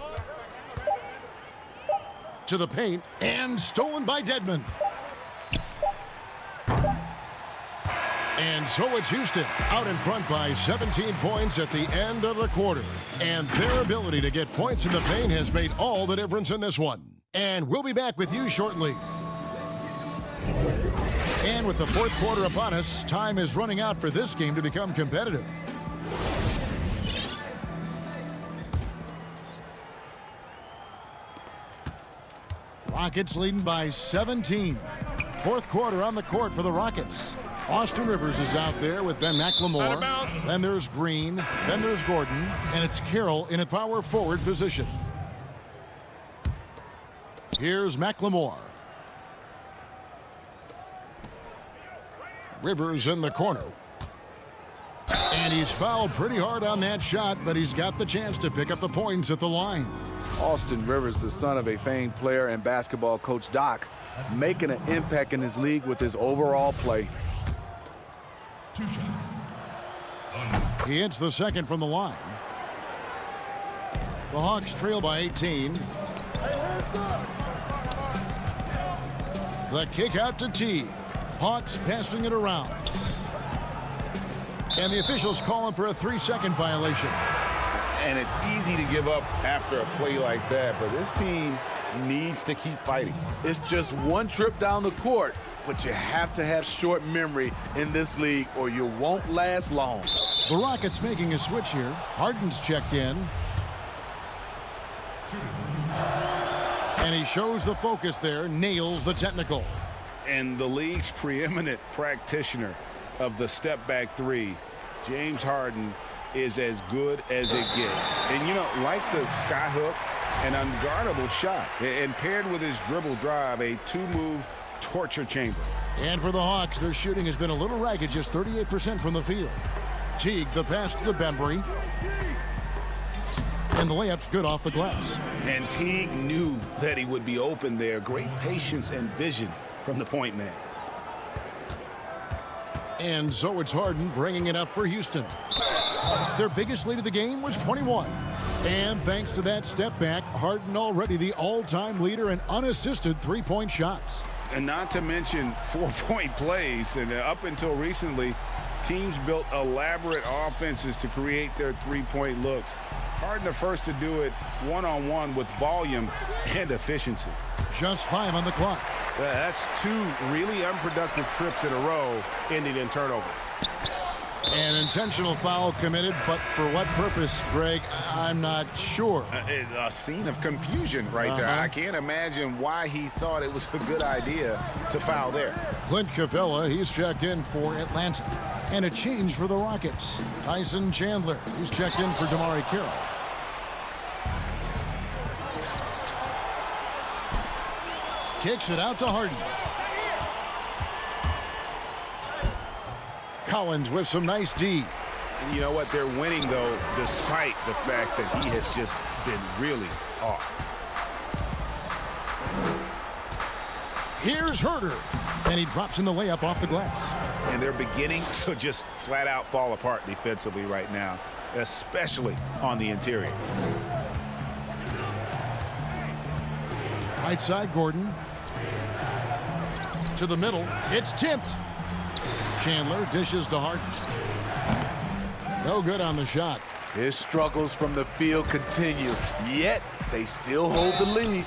To the paint, and stolen by Dedmon. And so it's Houston out in front by 17 points at the end of the quarter. And their ability to get points in the paint has made all the difference in this one. And we'll be back with you shortly. And with the fourth quarter upon us, time is running out for this game to become competitive. Rockets leading by 17. Fourth quarter on the court for the Rockets. Austin Rivers is out there with Ben McLemore. Then there's Green. Then there's Gordon. And it's Carroll in a power forward position. Here's McLemore. Rivers in the corner. And he's fouled pretty hard on that shot, but he's got the chance to pick up the points at the line. Austin Rivers, the son of a famed player and basketball coach Doc, making an impact in his league with his overall play. He hits the second from the line. The Hawks trail by 18. The kick out to T. Hawks passing it around. And the officials calling for a 3-second violation. And it's easy to give up after a play like that, but this team needs to keep fighting. It's just one trip down the court, but you have to have short memory in this league or you won't last long. The Rockets making a switch here. Harden's checked in. And he shows the focus there, nails the technical. And the league's preeminent practitioner of the step-back three, James Harden, is as good as it gets. And, you know, like the skyhook, an unguardable shot. And paired with his dribble drive, a two-move torture chamber. And for the Hawks, their shooting has been a little ragged, just 38% from the field. Teague, the pass to Bembry. And the layup's good off the glass. And Teague knew that he would be open there. Great patience and vision from the point man. And so it's Harden bringing it up for Houston. Their biggest lead of the game was 21. And thanks to that step back, Harden already the all-time leader in unassisted three-point shots. And not to mention 4-point plays. And up until recently, teams built elaborate offenses to create their three-point looks. Harden the first to do it one-on-one with volume and efficiency. Just 5 on the clock. That's 2 really unproductive trips in a row ending in turnover. An intentional foul committed, but for what purpose, Greg, I'm not sure. A scene of confusion right there. I can't imagine why he thought it was a good idea to foul there. Clint Capella, he's checked in for Atlanta. And a change for the Rockets. Tyson Chandler, he's checked in for Damari Carroll. Kicks it out to Harden. Collins with some nice D. And you know what? They're winning, though, despite the fact that he has just been really off. Here's Herter. And he drops in the layup off the glass. And they're beginning to just flat out fall apart defensively right now, especially on the interior. Right side, Gordon. To the middle. It's tipped. Chandler dishes to Harden. No good on the shot. His struggles from the field continue, yet they still hold the lead.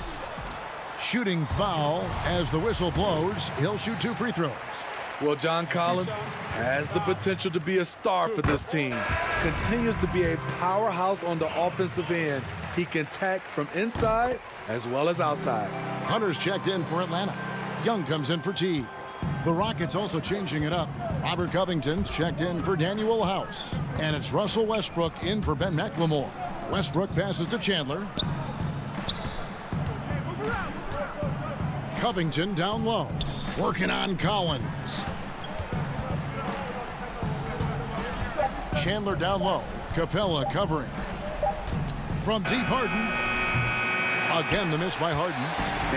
Shooting foul as the whistle blows. He'll shoot 2 free throws. Well, John Collins has the potential to be a star for this team. Continues to be a powerhouse on the offensive end. He can attack from inside as well as outside. Hunter's checked in for Atlanta. Young comes in for Teague. The Rockets also changing it up. Robert Covington's checked in for Daniel House. And it's Russell Westbrook in for Ben McLemore. Westbrook passes to Chandler. Covington down low. Working on Collins. Chandler down low. Capella covering. From deep, Harden. Again, the miss by Harden.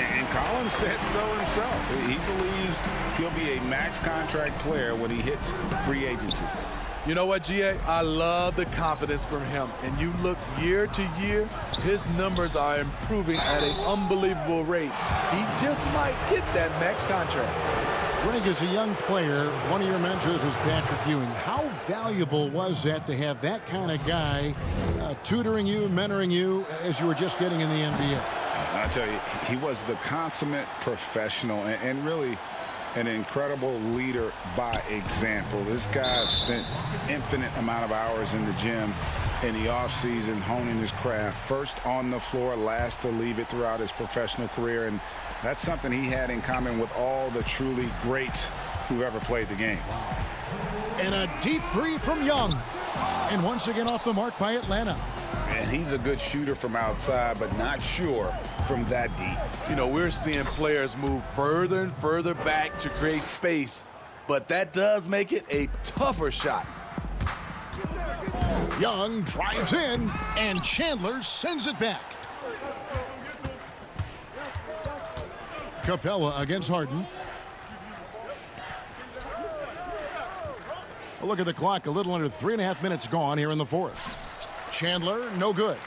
And Collins said so himself. He believes he'll be a max contract player when he hits free agency. You know what, GA? I love the confidence from him. And you look year to year, his numbers are improving at an unbelievable rate. He just might get that max contract. Greg, as a young player, one of your mentors was Patrick Ewing. How valuable was that to have that kind of guy tutoring you, mentoring you as you were just getting in the NBA? I tell you, he was the consummate professional and really an incredible leader by example. This guy spent infinite amount of hours in the gym in the offseason honing his craft, first on the floor, last to leave it throughout his professional career. And that's something he had in common with all the truly greats who've ever played the game. And a deep three from Young. And once again off the mark by Atlanta. And he's a good shooter from outside, but not sure from that deep. You know, we're seeing players move further and further back to create space, but that does make it a tougher shot. Young drives in, and Chandler sends it back. Capella against Harden. A look at the clock, a little under 3.5 minutes gone here in the fourth. Chandler, no good.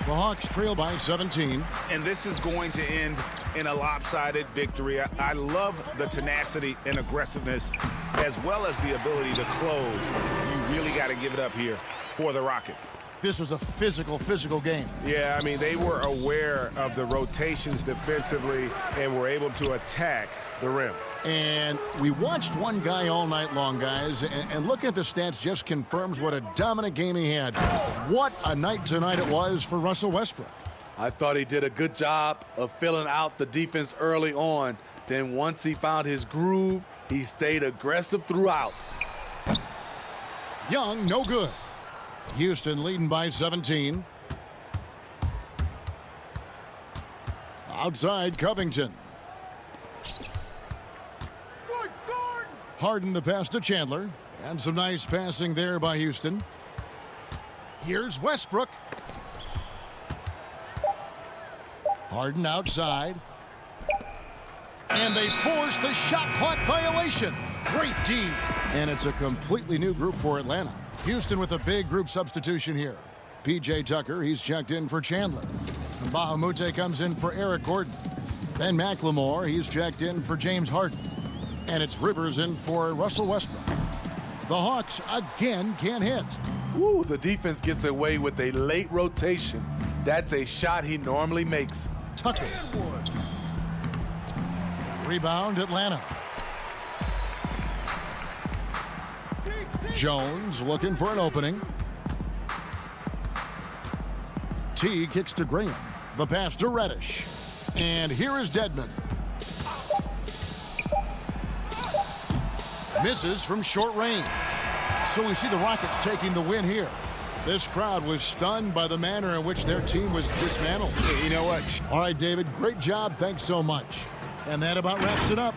The Hawks trail by 17. And this is going to end in a lopsided victory. I love the tenacity and aggressiveness as well as the ability to close. You really got to give it up here for the Rockets. This was a physical game. Yeah, I mean, they were aware of the rotations defensively and were able to attack the rim. And we watched one guy all night long, guys, and looking at the stats just confirms what a dominant game he had. What a night tonight it was for Russell Westbrook. I thought he did a good job of filling out the defense early on. Then once he found his groove, he stayed aggressive throughout. Young, no good. Houston leading by 17. Outside, Covington. Harden the pass to Chandler. And some nice passing there by Houston. Here's Westbrook. Harden outside. And they force the shot clock violation. Great D. And it's a completely new group for Atlanta. Houston with a big group substitution here. P.J. Tucker, he's checked in for Chandler. Bahamute comes in for Eric Gordon. Then McLemore, he's checked in for James Harden. And it's Rivers in for Russell Westbrook. The Hawks again can't hit. Ooh, the defense gets away with a late rotation. That's a shot he normally makes. Tucker. Rebound, Atlanta. Jones looking for an opening. T kicks to Graham. The pass to Reddish. And here is Dedmon. Misses from short range. So we see the Rockets taking the win here. This crowd was stunned by the manner in which their team was dismantled. You know what? All right, David, great job. Thanks so much. And that about wraps it up.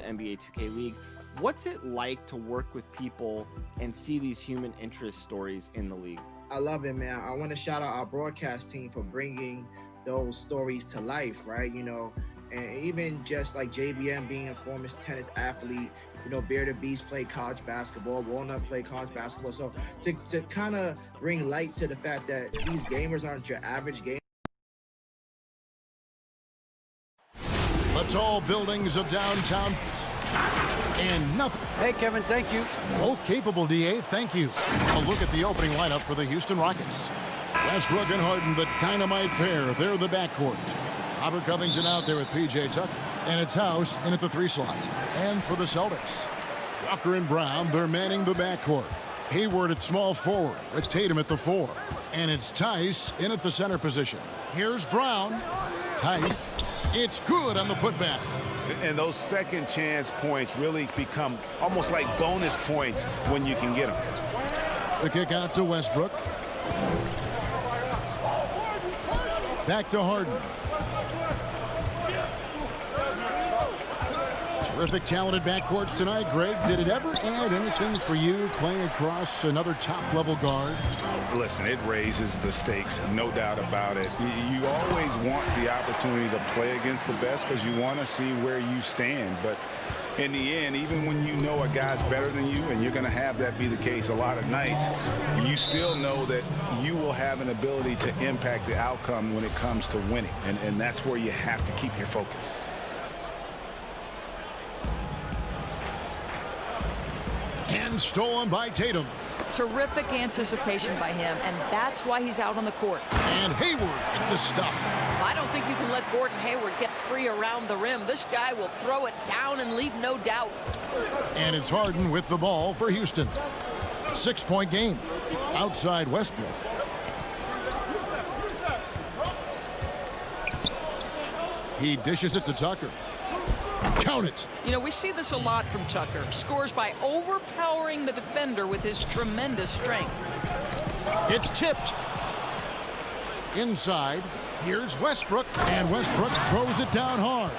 NBA 2K League. What's it like to work with people and see these human interest stories in the league? I love it, man. I want to shout out our broadcast team for bringing those stories to life, right? You know, and even just like JBM being a former tennis athlete, you know, Bear the Beast played college basketball, Walnut played college basketball. So to kind of bring light to the fact that these gamers aren't your average gamer. The tall buildings of downtown and nothing. Hey, Kevin, thank you. Both capable, DA, thank you. A look at the opening lineup for the Houston Rockets. Westbrook and Harden, the dynamite pair. They're the backcourt. Robert Covington out there with P.J. Tucker. And it's House in at the 3 slot. And for the Celtics, Walker and Brown, they're manning the backcourt. Hayward at small forward with Tatum at the 4. And it's Tice in at the center position. Here's Brown. Tice. It's good on the putback. And those second chance points really become almost like bonus points when you can get them. The kick out to Westbrook. Back to Harden. Terrific, talented backcourts tonight. Greg, did it ever add anything for you playing across another top-level guard? Listen, it raises the stakes, no doubt about it. You always want the opportunity to play against the best because you want to see where you stand. But in the end, even when you know a guy's better than you, and you're going to have that be the case a lot of nights, you still know that you will have an ability to impact the outcome when it comes to winning. And that's where you have to keep your focus. And stolen by Tatum. Terrific anticipation by him, and that's why he's out on the court. And Hayward at the stuff. I don't think you can let Gordon Hayward get free around the rim. This guy will throw it down and leave no doubt. And it's Harden with the ball for Houston. 6-point game. Outside Westbrook. He dishes it to Tucker. Count it. You know, we see this a lot from Tucker. Scores by overpowering the defender with his tremendous strength. It's tipped. Inside. Here's Westbrook. And Westbrook throws it down hard.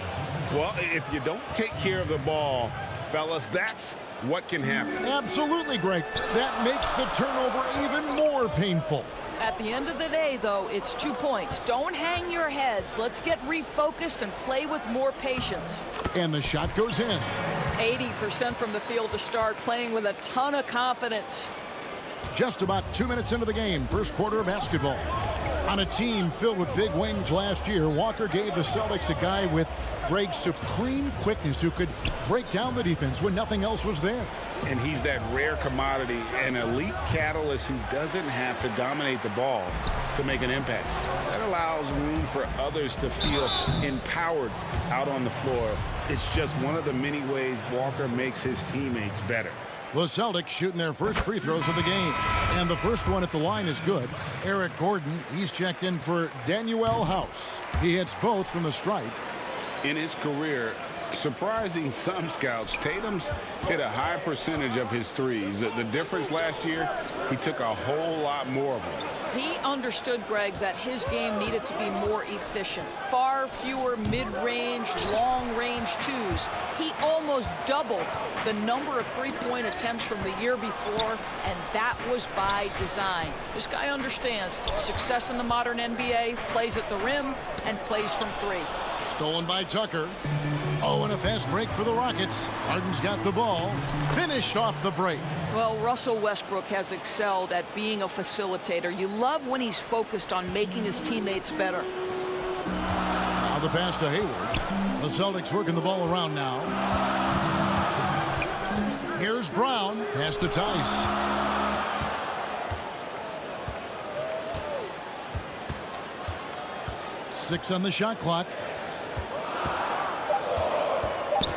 Well, if you don't take care of the ball, fellas, that's what can happen. Absolutely, Greg. That makes the turnover even more painful. At the end of the day, though, it's 2 points. Don't hang your heads. Let's get refocused and play with more patience. And the shot goes in. 80% from the field to start, playing with a ton of confidence. Just about 2 minutes into the game, first quarter of basketball. On a team filled with big wings last year, Walker gave the Celtics a guy with Greg's supreme quickness who could break down the defense when nothing else was there. And he's that rare commodity, an elite catalyst who doesn't have to dominate the ball to make an impact. That allows room for others to feel empowered out on the floor. It's just one of the many ways Walker makes his teammates better. The Celtics shooting their first free throws of the game. And the first one at the line is good. Eric Gordon, he's checked in for Daniel House. He hits both from the stripe. In his career, surprising some scouts, Tatum's hit a high percentage of his threes. The difference last year, he took a whole lot more of them. He understood, Greg, that his game needed to be more efficient. Far fewer mid-range, long-range twos. He almost doubled the number of three-point attempts from the year before, and that was by design. This guy understands success in the modern NBA, plays at the rim, and plays from 3. Stolen by Tucker. Oh, and a fast break for the Rockets. Harden's got the ball. Finished off the break. Well, Russell Westbrook has excelled at being a facilitator. You love when he's focused on making his teammates better. Now the pass to Hayward. The Celtics working the ball around now. Here's Brown. Pass to Tice. Six on the shot clock.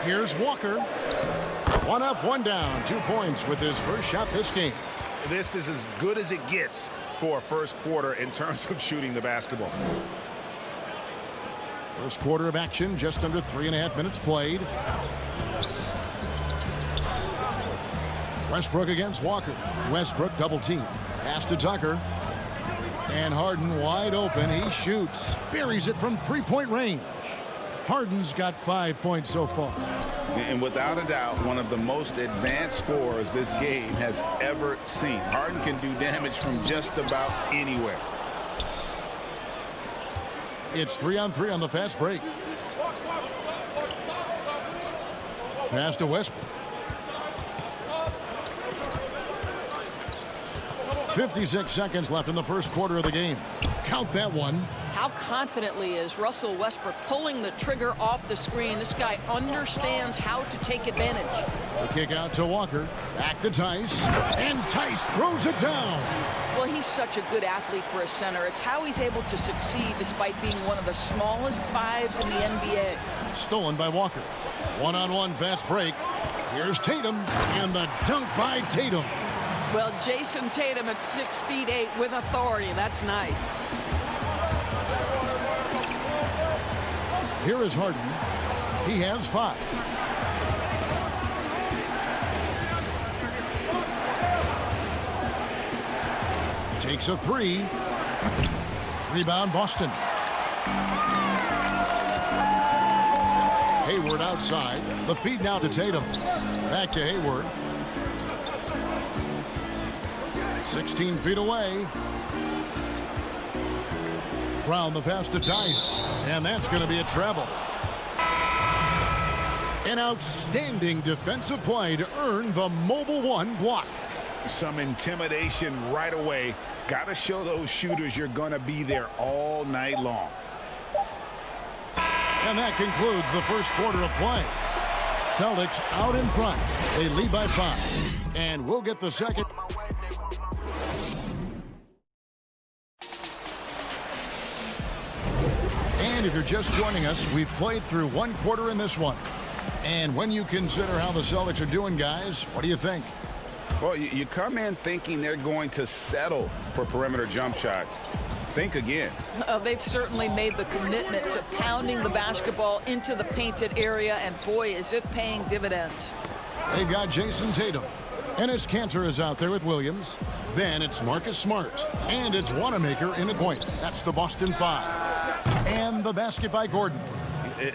Here's Walker. One up, one down. 2 points with his first shot this game. This is as good as it gets for a first quarter in terms of shooting the basketball. First quarter of action, just under 3.5 minutes played. Westbrook against Walker. Westbrook double team. Pass to Tucker. And Harden wide open. He shoots. Buries it from 3-point range. Harden's got 5 points so far. And without a doubt, one of the most advanced scorers this game has ever seen. Harden can do damage from just about anywhere. It's 3-on-3 on the fast break. Pass to Westbrook. 56 seconds left in the first quarter of the game. Count that one. How confidently is Russell Westbrook pulling the trigger off the screen? This guy understands how to take advantage. The kick out to Walker. Back to Tice. And Tice throws it down. Well, he's such a good athlete for a center. It's how he's able to succeed despite being one of the smallest fives in the NBA. Stolen by Walker. One-on-one fast break. Here's Tatum. And the dunk by Tatum. Well, Jason Tatum at 6'8" with authority. That's nice. Here is Harden. He has 5. Takes a 3. Rebound Boston. Hayward outside. The feed now to Tatum. Back to Hayward. 16 feet away. Brown the pass to Tice. And that's going to be a treble. An outstanding defensive play to earn the Mobile One block. Some intimidation right away. Got to show those shooters you're going to be there all night long. And that concludes the first quarter of play. Celtics out in front. They lead by 5. And we'll get the second. And if you're just joining us, we've played through one quarter in this one. And when you consider how the Celtics are doing, guys, what do you think? Well, you come in thinking they're going to settle for perimeter jump shots. Think again. They've certainly made the commitment to pounding the basketball into the painted area, and boy, is it paying dividends. They've got Jason Tatum. Enes Kanter is out there with Williams. Then it's Marcus Smart. And it's Wanamaker in the point. That's the Boston 5. And the basket by Gordon.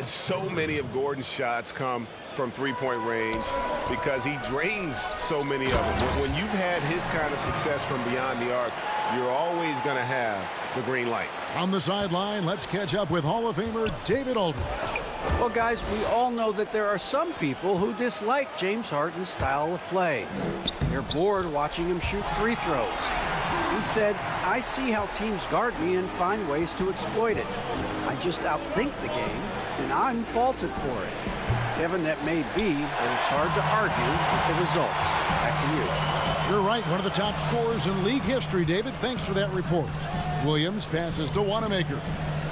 So many of Gordon's shots come from three-point range because he drains so many of them. When you've had his kind of success from beyond the arc, you're always going to have the green light. On the sideline, let's catch up with Hall of Famer David Aldridge. Well, guys, we all know that there are some people who dislike James Harden's style of play. They're bored watching him shoot free throws. He said, I see how teams guard me and find ways to exploit it. I just outthink the game, and I'm faulted for it. Kevin, that may be, but it's hard to argue with the results. Back to you. You're right, one of the top scorers in league history, David. Thanks for that report. Williams passes to Wanamaker.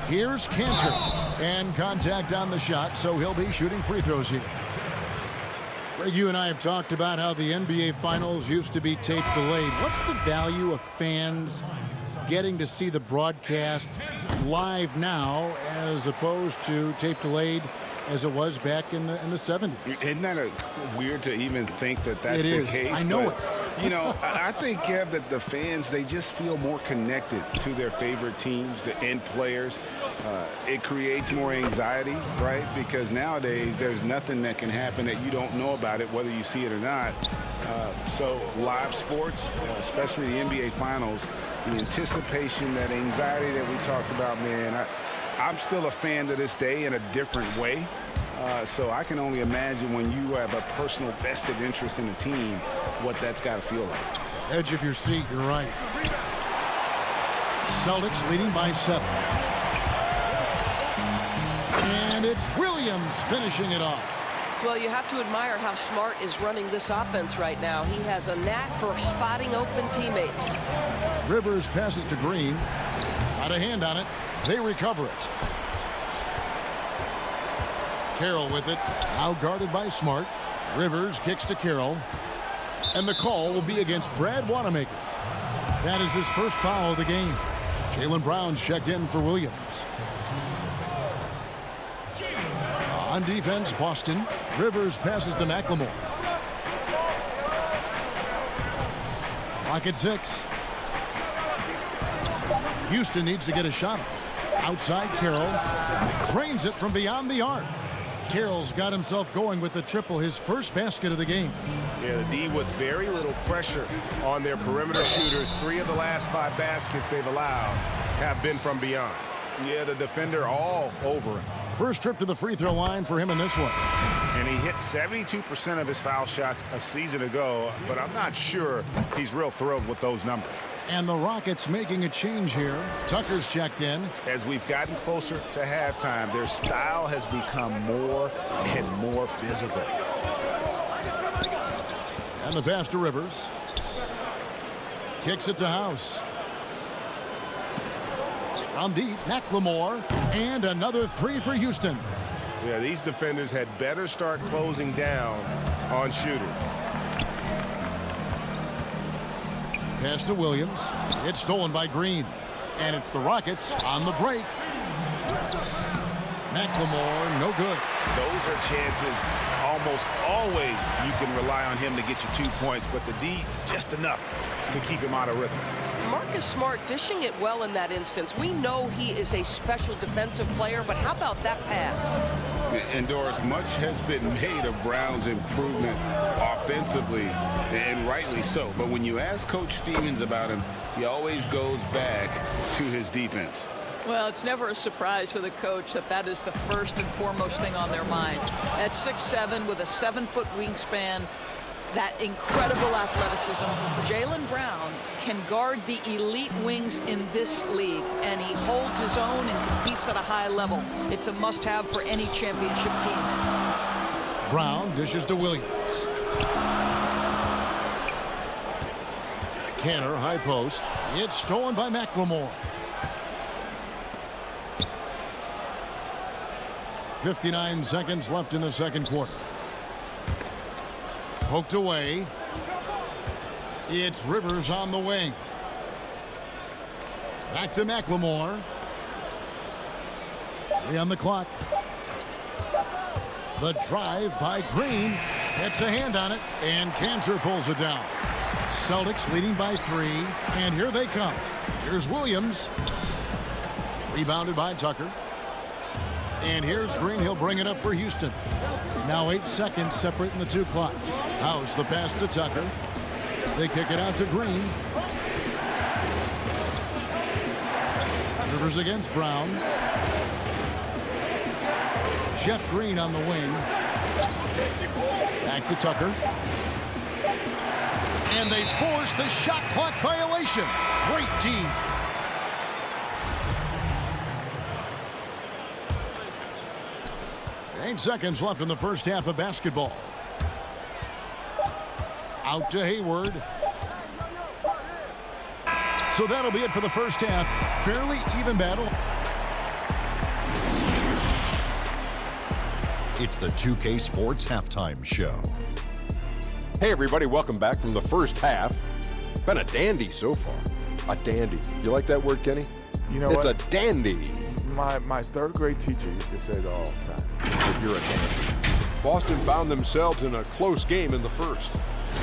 Here's Kanter. And contact on the shot, so he'll be shooting free throws here. Greg, you and I have talked about how the NBA Finals used to be tape delayed. What's the value of fans getting to see the broadcast live now as opposed to tape delayed as it was back in the 70s? Isn't that weird to even think that that's the case? I know but, it. You know, I think, Kev, that the fans, they just feel more connected to their favorite teams and players. It creates more anxiety, right? Because nowadays there's nothing that can happen that you don't know about it, whether you see it or not. So live sports, especially the NBA Finals, the anticipation, that anxiety that we talked about, man, I'm still a fan to this day in a different way. So I can only imagine when you have a personal vested interest in a team, what that's got to feel like. Edge of your seat, you're right. Celtics leading by 7. And it's Williams finishing it off. Well, you have to admire how Smart is running this offense right now. He has a knack for spotting open teammates. Rivers passes to Green. Got a hand on it. They recover it. Carroll with it. Now guarded by Smart. Rivers kicks to Carroll. And the call will be against Brad Wanamaker. That is his first foul of the game. Jaylen Brown's checked in for Williams. On defense, Boston. Rivers passes to McLemore. Clock at 6. Houston needs to get a shot off. Outside Carroll. Drains it from beyond the arc. Carroll's got himself going with the triple, his first basket of the game. Yeah, the D with very little pressure on their perimeter shooters. 3 of the last 5 baskets they've allowed have been from beyond. Yeah, the defender all over him. First trip to the free throw line for him in this one. And he hit 72% of his foul shots a season ago, but I'm not sure he's real thrilled with those numbers. And the Rockets making a change here. Tucker's checked in. As we've gotten closer to halftime, their style has become more and more physical. And the pass to Rivers. Kicks it to House. From deep, McLemore. And another 3 for Houston. Yeah, these defenders had better start closing down on shooters. Pass to Williams. It's stolen by Green. And it's the Rockets on the break. McLemore, no good. Those are chances almost always you can rely on him to get you 2 points, but the D just enough to keep him out of rhythm. Marcus Smart dishing it well in that instance. We know he is a special defensive player, but how about that pass? And Doris, much has been made of Brown's improvement offensively, and rightly so. But when you ask Coach Stevens about him, he always goes back to his defense. Well, it's never a surprise for the coach that is the first and foremost thing on their mind. At 6'7" with a 7-foot wingspan, that incredible athleticism, Jaylen Brown can guard the elite wings in this league, and he holds his own and competes at a high level. It's a must-have for any championship team. Brown dishes to Williams. Canner, high post. It's stolen by McLemore. 59 seconds left in the second quarter. Poked away. It's Rivers on the wing. Back to McLemore. 3 on the clock. The drive by Green. Gets a hand on it, and Cantor pulls it down. Celtics leading by 3, and here they come. Here's Williams. Rebounded by Tucker. And here's Green. He'll bring it up for Houston. Now 8 seconds separating the 2 clocks. House the pass to Tucker. They kick it out to Green. Rivers against Brown. Jeff Green on the wing. Back to Tucker. And they force the shot clock violation. Great team. Eight seconds left in the first half of basketball. Out to Hayward. So that'll be it for the first half. Fairly even battle. It's the 2K Sports Halftime Show. Hey, everybody, welcome back from the first half. Been a dandy so far. A dandy. You like that word, Kenny? You know it's what? a dandy. My third grade teacher used to say that all the time. That you're a dandy. Boston found themselves in a close game in the first.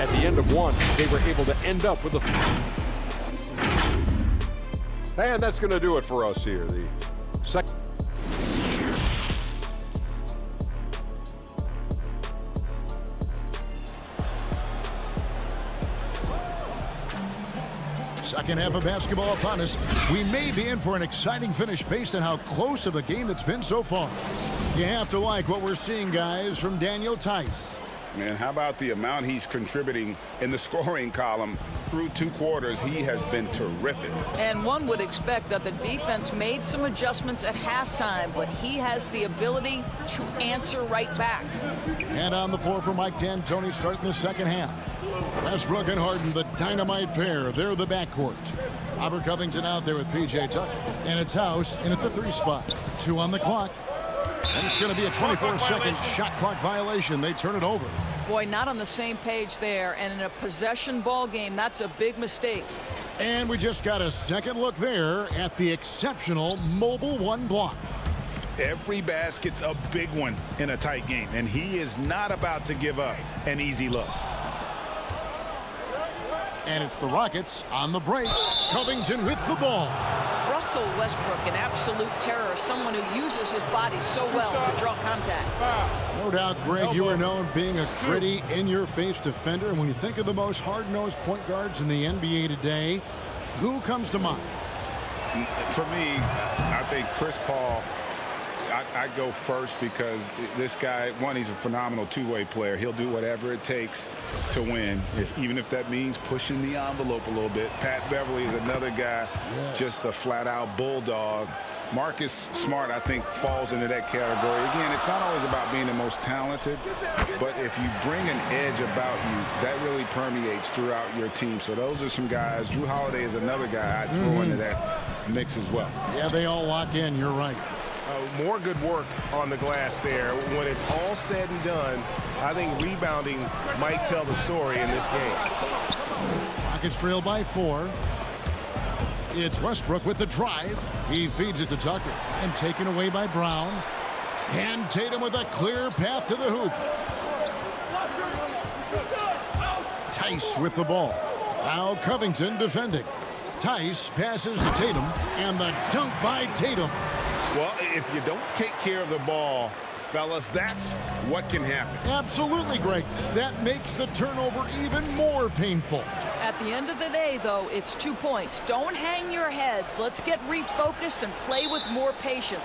At the end of one, they were able to end up with a... And that's going to do it for us here. The second... Second half of basketball upon us. We may be in for an exciting finish based on how close of a game it's been so far. You have to like what we're seeing, guys, from Daniel Tice. And how about the amount he's contributing in the scoring column through 2 quarters? He has been terrific. And one would expect that the defense made some adjustments at halftime, but he has the ability to answer right back. And on the floor for Mike D'Antoni starting the second half. Westbrook and Harden, the dynamite pair. They're the backcourt. Robert Covington out there with P.J. Tucker. And it's House in at the 3 spot. 2 on the clock. And it's going to be a 24-second shot clock violation. They turn it over. Boy, not on the same page there. And in a possession ball game, that's a big mistake. And we just got a second look there at the exceptional mobile 1 block. Every basket's a big one in a tight game, and he is not about to give up an easy look. And it's the Rockets on the break. Covington with the ball. Russell Westbrook, an absolute terror, someone who uses his body so well to draw contact. No doubt, Greg, you are known being a gritty, in-your-face defender. And when you think of the most hard-nosed point guards in the NBA today, who comes to mind? For me, I think Chris Paul. I go first because this guy, one, he's a phenomenal two-way player. He'll do whatever it takes to win, even if that means pushing the envelope a little bit. Pat Beverly is another guy, just a flat-out bulldog. Marcus Smart, I think, falls into that category. Again, it's not always about being the most talented, but if you bring an edge about you, that really permeates throughout your team. So those are some guys. Drew Holiday is another guy I'd throw into that mix as well. Yeah, they all lock in. You're right. More good work on the glass there. When it's all said and done, I think rebounding might tell the story in this game. Rockets trail by 4. It's Westbrook with the drive. He feeds it to Tucker and taken away by Brown. And Tatum with a clear path to the hoop. Tice with the ball. Now Covington defending. Tice passes to Tatum, and the dunk by Tatum. Well, if you don't take care of the ball, fellas, that's what can happen. Absolutely, Greg. That makes the turnover even more painful. At the end of the day, though, it's 2 points. Don't hang your heads. Let's get refocused and play with more patience.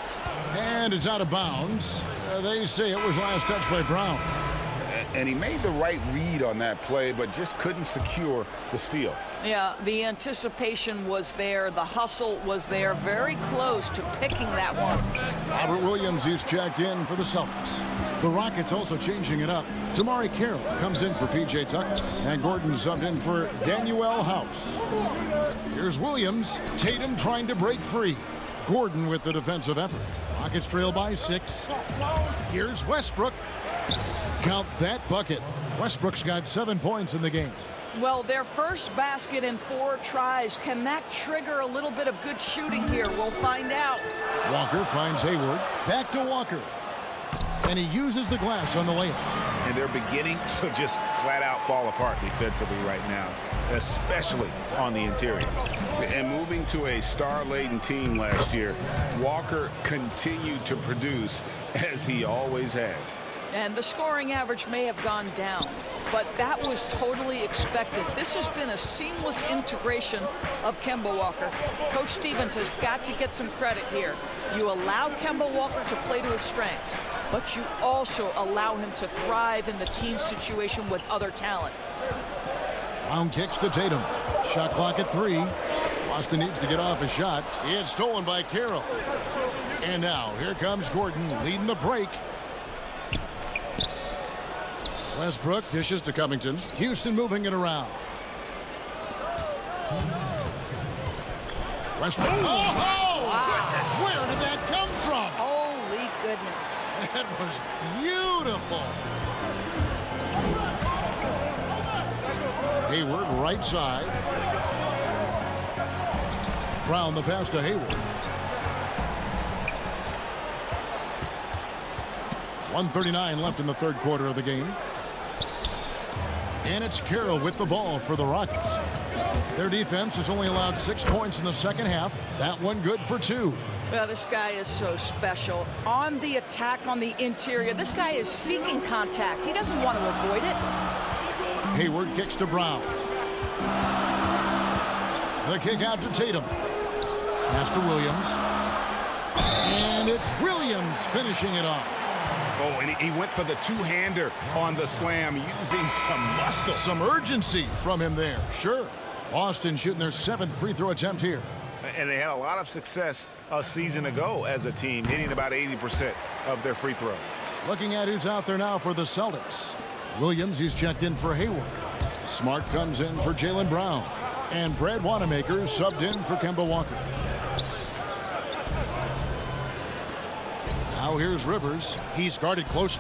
And it's out of bounds. They say it was last touched by Brown. And he made the right read on that play, but just couldn't secure the steal. Yeah, the anticipation was there. The hustle was there. Very close to picking that one. Robert Williams is checked in for the Celtics. The Rockets also changing it up. Tamari Carroll comes in for P.J. Tucker. And Gordon subbed in for Danuel House. Here's Williams. Tatum trying to break free. Gordon with the defensive effort. Rockets trail by 6. Here's Westbrook. Count that bucket. Westbrook's got 7 points in the game. Well, their first basket in 4 tries. Can that trigger a little bit of good shooting here? We'll find out. Walker finds Hayward. Back to Walker. And he uses the glass on the layup. And they're beginning to just flat out fall apart defensively right now, especially on the interior. And moving to a star-laden team last year, Walker continued to produce as he always has. And the scoring average may have gone down, but that was totally expected. This has been a seamless integration of Kemba Walker. Coach Stevens has got to get some credit here. You allow Kemba Walker to play to his strengths, but you also allow him to thrive in the team situation with other talent. Brown kicks to Tatum. Shot clock at 3. Boston needs to get off a shot. It's stolen by Carroll. And now here comes Gordon leading the break. Westbrook dishes to Covington. Houston moving it around. Westbrook. Oh! Wow. Where did that come from? Holy goodness. That was beautiful. Hayward right side. Brown the pass to Hayward. 1:39 left in the third quarter of the game. And it's Carroll with the ball for the Rockets. Their defense has only allowed 6 points in the second half. That one good for 2. Well, this guy is so special. On the attack on the interior, this guy is seeking contact. He doesn't want to avoid it. Hayward kicks to Brown. The kick out to Tatum. Pass to Williams. And it's Williams finishing it off. Oh, and he went for the two-hander on the slam, using some muscle. Some urgency from him there, sure. Boston shooting their 7th free throw attempt here. And they had a lot of success a season ago as a team, hitting about 80% of their free throws. Looking at who's out there now for the Celtics. Williams, he's checked in for Hayward. Smart comes in for Jaylen Brown. And Brad Wanamaker subbed in for Kemba Walker. Now here's Rivers. He's guarded close.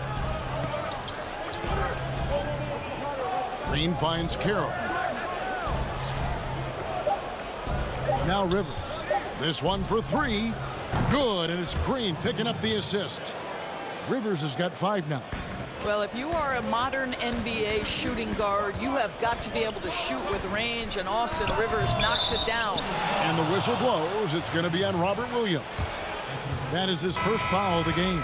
Green finds Carroll. Now Rivers. This one for 3. Good, and it's Green picking up the assist. Rivers has got 5 now. Well, if you are a modern NBA shooting guard, you have got to be able to shoot with range, and Austin Rivers knocks it down. And the whistle blows. It's going to be on Robert Williams. That is his first foul of the game.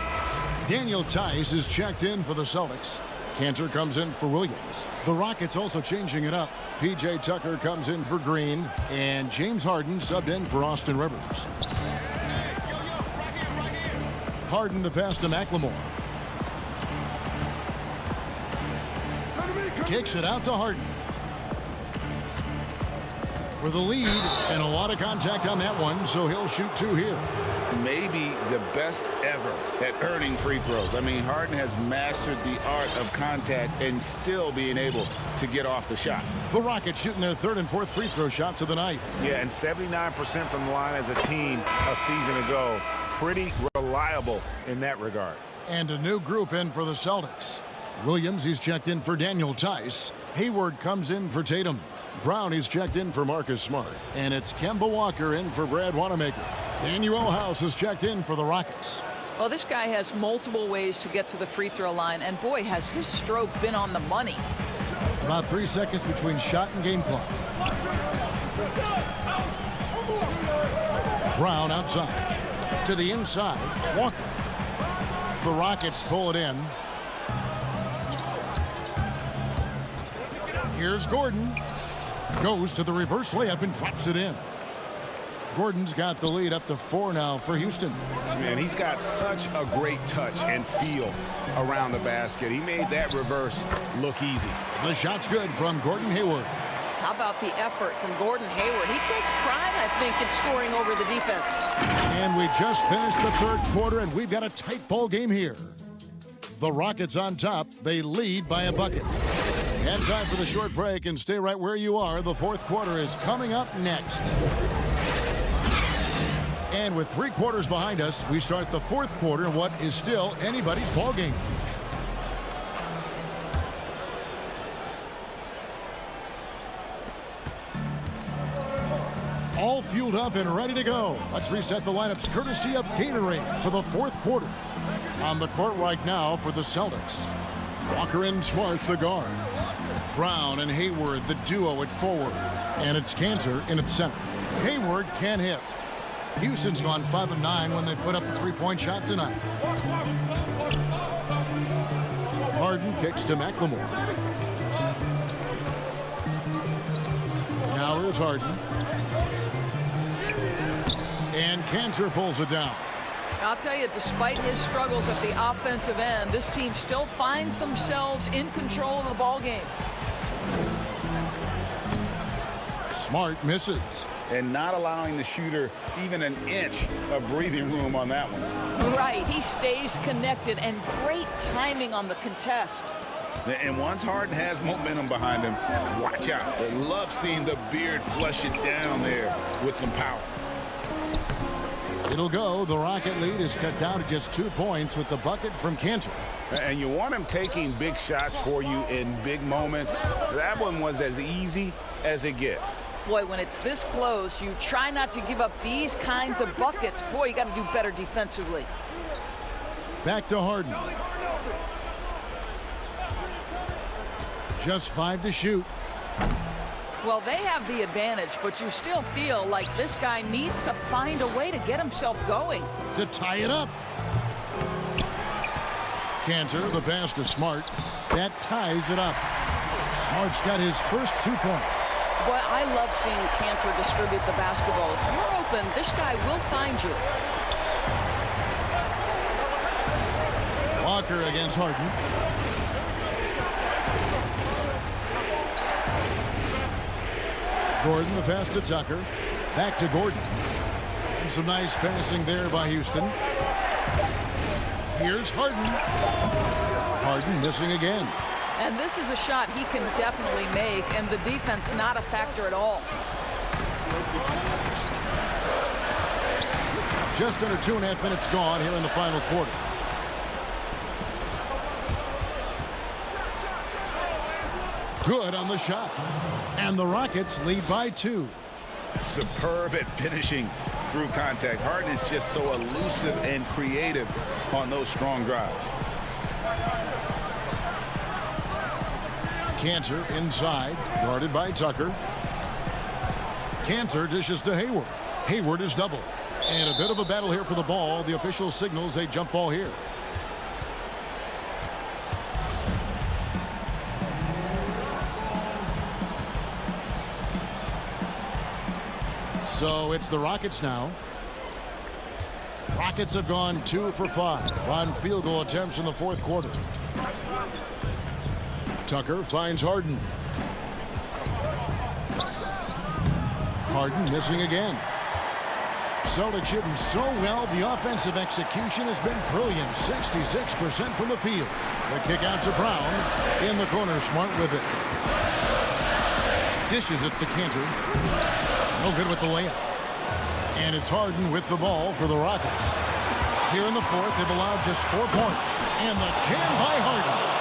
Daniel Tice is checked in for the Celtics. Cantor comes in for Williams. The Rockets also changing it up. P.J. Tucker comes in for Green, and James Harden subbed in for Austin Rivers. Harden the pass to McLemore. Kicks it out to Harden. For the lead, and a lot of contact on that one, so he'll shoot 2 here. Maybe the best ever at earning free throws. I mean, Harden has mastered the art of contact and still being able to get off the shot. The Rockets shooting their 3rd and 4th free throw shots of the night. Yeah, and 79% from the line as a team a season ago. Pretty reliable in that regard. And a new group in for the Celtics. Williams, he's checked in for Daniel Tice. Hayward comes in for Tatum. Brown, he's checked in for Marcus Smart. And it's Kemba Walker in for Brad Wanamaker. Daniel House is checked in for the Rockets. Well, this guy has multiple ways to get to the free throw line, and boy, has his stroke been on the money. About 3 seconds between shot and game clock. Brown outside. To the inside, Walker. The Rockets pull it in. Here's Gordon. Goes to the reverse layup and drops it in. Gordon's got the lead up to 4 now for Houston. Man, he's got such a great touch and feel around the basket. He made that reverse look easy. The shot's good from Gordon Hayward. How about the effort from Gordon Hayward? He takes pride, I think, in scoring over the defense. And we just finished the 3rd quarter, and we've got a tight ball game here. The Rockets on top. They lead by a bucket. And time for the short break, and stay right where you are. The 4th quarter is coming up next. And with 3 quarters behind us, we start the 4th quarter in what is still anybody's ball game. All fueled up and ready to go. Let's reset the lineups courtesy of Gatorade for the 4th quarter. On the court right now for the Celtics. Walker and Smart, the guards. Brown and Hayward, the duo at forward. And it's Cantor in at center. Hayward can't hit. Houston's gone 5 of 9 when they put up the 3-point shot tonight. Harden kicks to McLemore. Now here's Harden. And Cantor pulls it down. I'll tell you, despite his struggles at the offensive end, this team still finds themselves in control of the ball game. Smart misses. And not allowing the shooter even an inch of breathing room on that one. Right, he stays connected, and great timing on the contest. And once Harden has momentum behind him, watch out. I love seeing the beard flush it down there with some power. It'll go. The Rocket lead is cut down to just 2 points with the bucket from Cantor. And you want him taking big shots for you in big moments. That one was as easy as it gets. Boy, when it's this close, you try not to give up these kinds of buckets. Boy, you got to do better defensively. Back to Harden. Just 5 to shoot. Well, they have the advantage, but you still feel like this guy needs to find a way to get himself going. To tie it up. Cantor, the pass to Smart. That ties it up. Smart's got his first 2 points. Boy, I love seeing Cantor distribute the basketball. If you're open, this guy will find you. Walker against Harden. Gordon, the pass to Tucker. Back to Gordon. And some nice passing there by Houston. Here's Harden. Harden missing again. And this is a shot he can definitely make, and the defense not a factor at all. Just under 2.5 minutes gone here in the final quarter. Good on the shot. And the Rockets lead by 2. Superb at finishing through contact. Harden is just so elusive and creative on those strong drives. Cantor inside, guarded by Tucker. Cantor dishes to Hayward. Hayward is doubled. And a bit of a battle here for the ball. The official signals a jump ball here. So it's the Rockets now. Rockets have gone 2 for 5 on field goal attempts in the fourth quarter. Tucker finds Harden. Harden missing again. Celtics shooting so well. The offensive execution has been brilliant. 66% from the field. The kick out to Brown. In the corner, Smart with it. Dishes it to Cantor. No good with the layup. And it's Harden with the ball for the Rockets. Here in the fourth, they've allowed just 4 points. And the jam by Harden.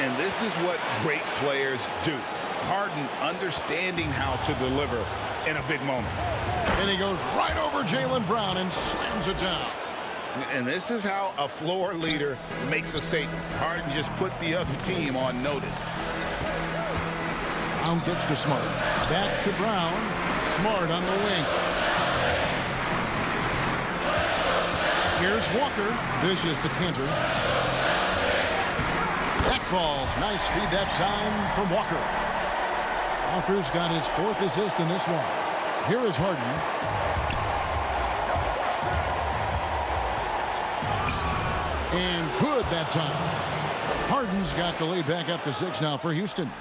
And this is what great players do. Harden understanding how to deliver in a big moment. And he goes right over Jaylen Brown and slams it down. And this is how a floor leader makes a statement. Harden just put the other team on notice. Brown gets to Smart. Back to Brown. Smart on the wing. Here's Walker. Dishes to Cantor. That falls. Nice feed that time from Walker. Walker's got his 4th assist in this one. Here is Harden. And good that time. Harden's got the lead back up to 6 now for Houston.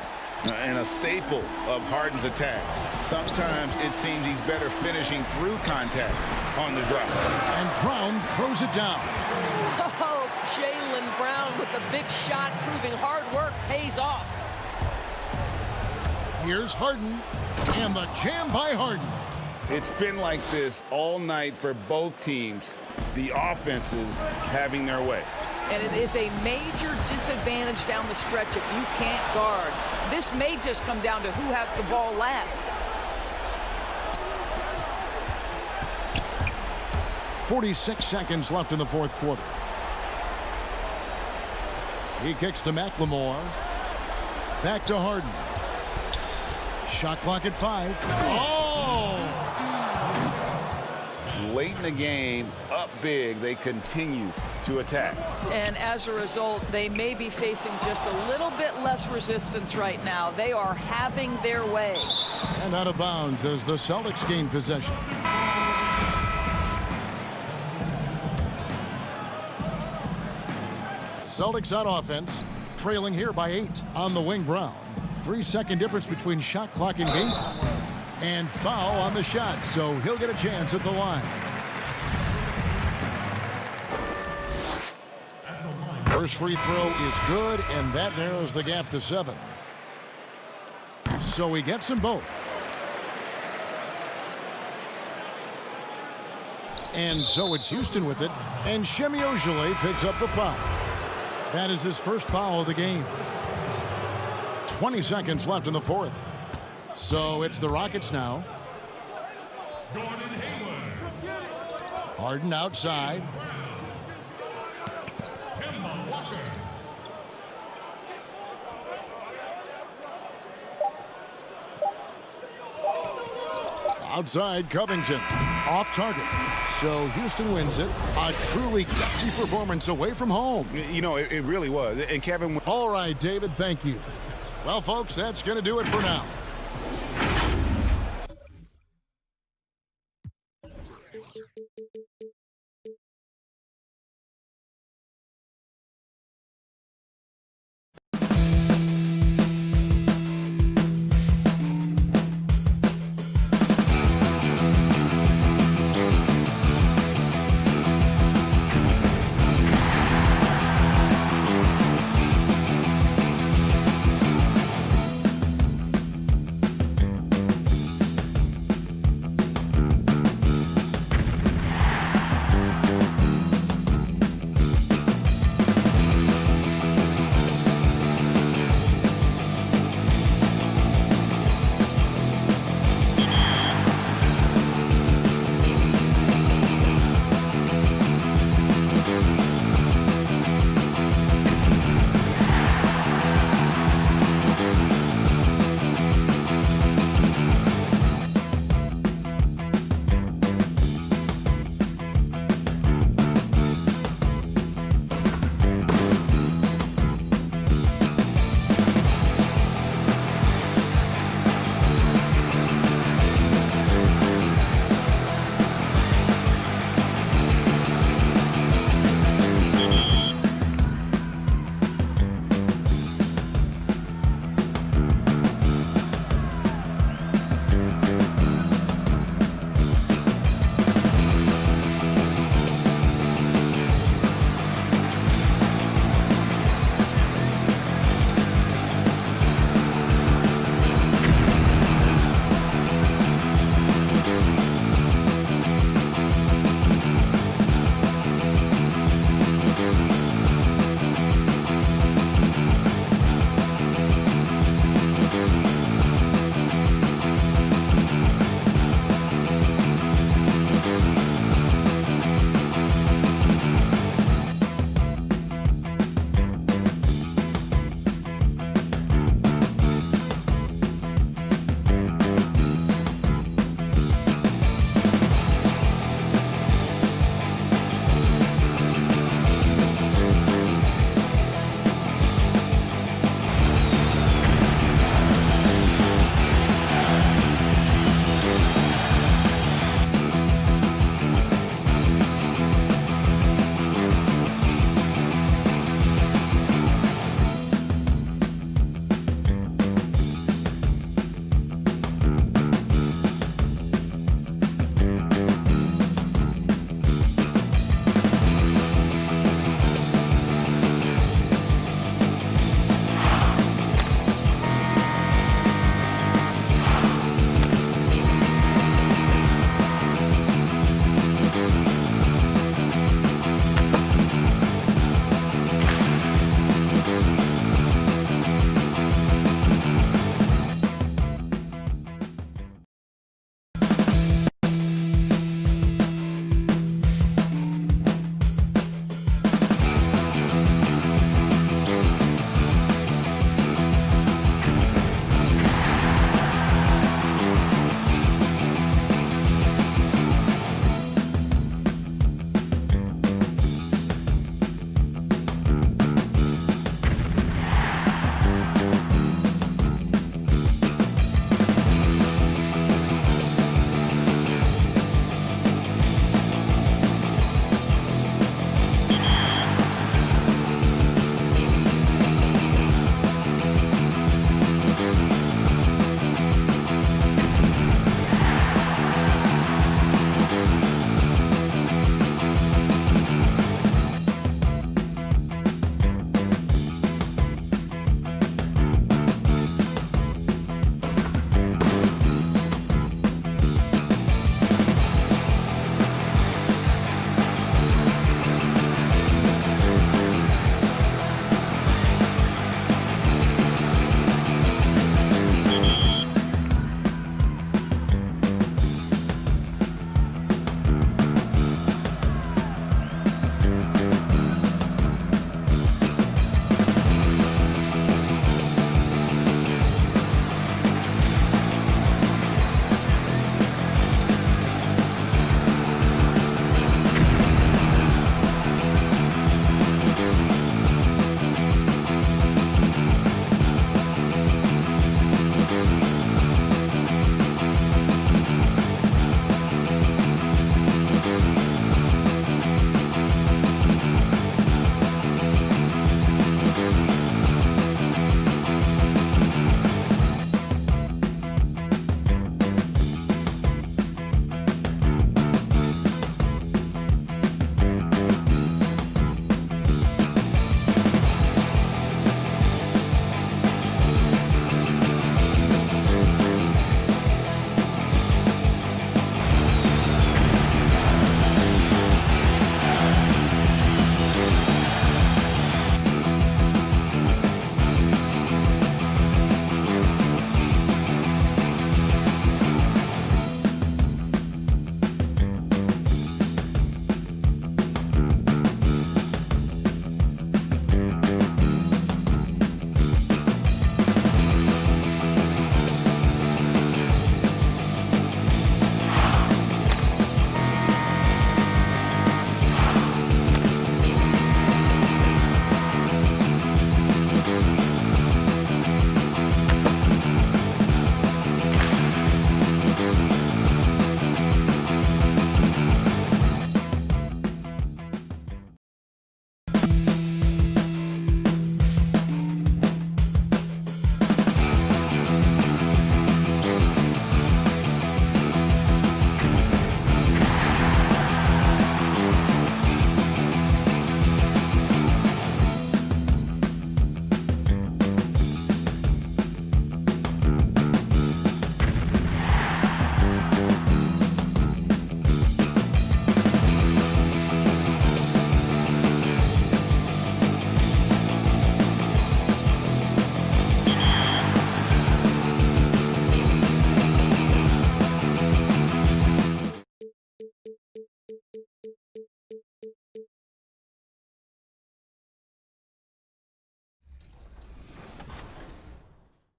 And a staple of Harden's attack. Sometimes it seems he's better finishing through contact on the drop. And Brown throws it down. Oh, Jaylen Brown with the big shot, proving hard work pays off. Here's Harden, and the jam by Harden. It's been like this all night for both teams. The offenses having their way. And it is a major disadvantage down the stretch if you can't guard. This may just come down to who has the ball last. 46 seconds left in the fourth quarter. He kicks to McLemore. Back to Harden. Shot clock at 5. Oh! Late in the game, up big, they continue to attack. And as a result, they may be facing just a little bit less resistance right now. They are having their way. And out of bounds as the Celtics gain possession. Celtics on offense, trailing here by 8 on the wing. Brown. 3-second difference between shot clock and game clock. And foul on the shot, so he'll get a chance at the line. First free throw is good, and that narrows the gap to 7. So he gets them both. And so it's Houston with it, and Semi Ojeleye picks up the foul. That is his first foul of the game. 20 seconds left in the fourth. So it's the Rockets now. Harden outside. Outside Covington. Off target. So Houston wins it. A truly gutsy performance away from home. You know, it really was. And Kevin... All right, David, thank you. Well, folks, that's going to do it for now.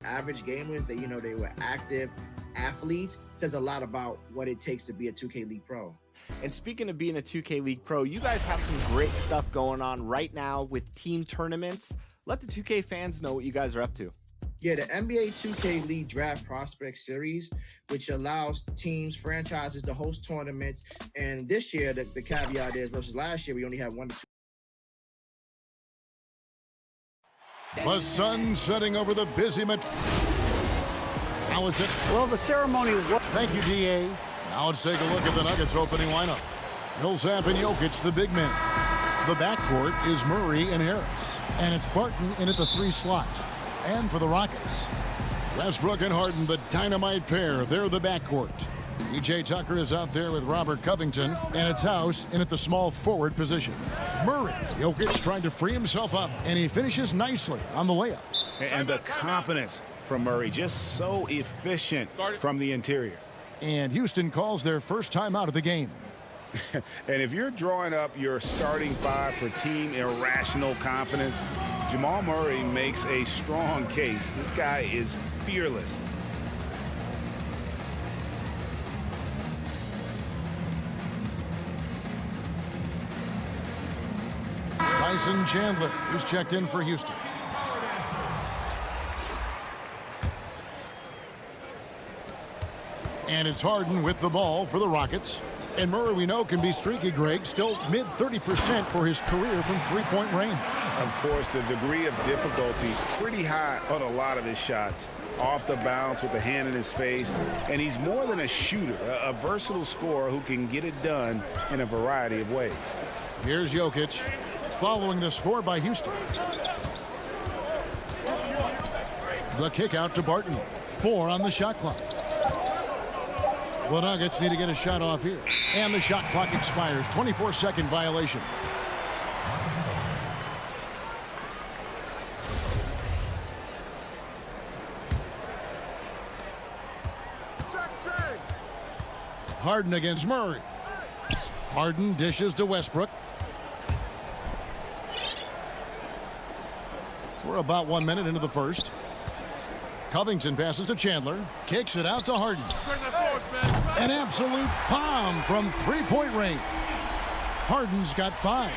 average gamers. They, they were active athletes. Says a lot about what it takes to be a 2K League Pro. And speaking of being a 2K League Pro, you guys have some great stuff going on right now with team tournaments. Let the 2K fans know what you guys are up to. Yeah, the NBA 2K League Draft Prospect Series, which allows teams, franchises to host tournaments. And this year, the caveat is versus last year, we only had 1 to 2. The sun setting over the busy Now it's it. Well, the ceremony. Thank you, DA. Now let's take a look at the Nuggets opening lineup. Millsap and Jokic, the big men. The backcourt is Murray and Harris. And it's Barton in at the 3 slot. And for the Rockets, Westbrook and Harden, the dynamite pair. They're the backcourt. PJ Tucker is out there with Robert Covington. And it's House in at the small forward position. Murray. Jokic trying to free himself up. And he finishes nicely on the layup. And the confidence from Murray, just so efficient from the interior. And Houston calls their first time out of the game. And if you're drawing up your starting 5 for team irrational confidence, Jamal Murray makes a strong case. This guy is fearless. Tyson Chandler is checked in for Houston. And it's Harden with the ball for the Rockets. And Murray, we know, can be streaky, Greg. Still mid-30% for his career from three-point range. Of course, the degree of difficulty is pretty high on a lot of his shots. Off the bounce with a hand in his face. And he's more than a shooter, a versatile scorer who can get it done in a variety of ways. Here's Jokic following the score by Houston. The kick out to Barton. 4 on the shot clock. The Nuggets need to get a shot off here. And the shot clock expires. 24-second violation. Harden against Murray. Harden dishes to Westbrook. We're about 1 minute into the first. Covington passes to Chandler. Kicks it out to Harden. An absolute bomb from three-point range. Harden's got 5.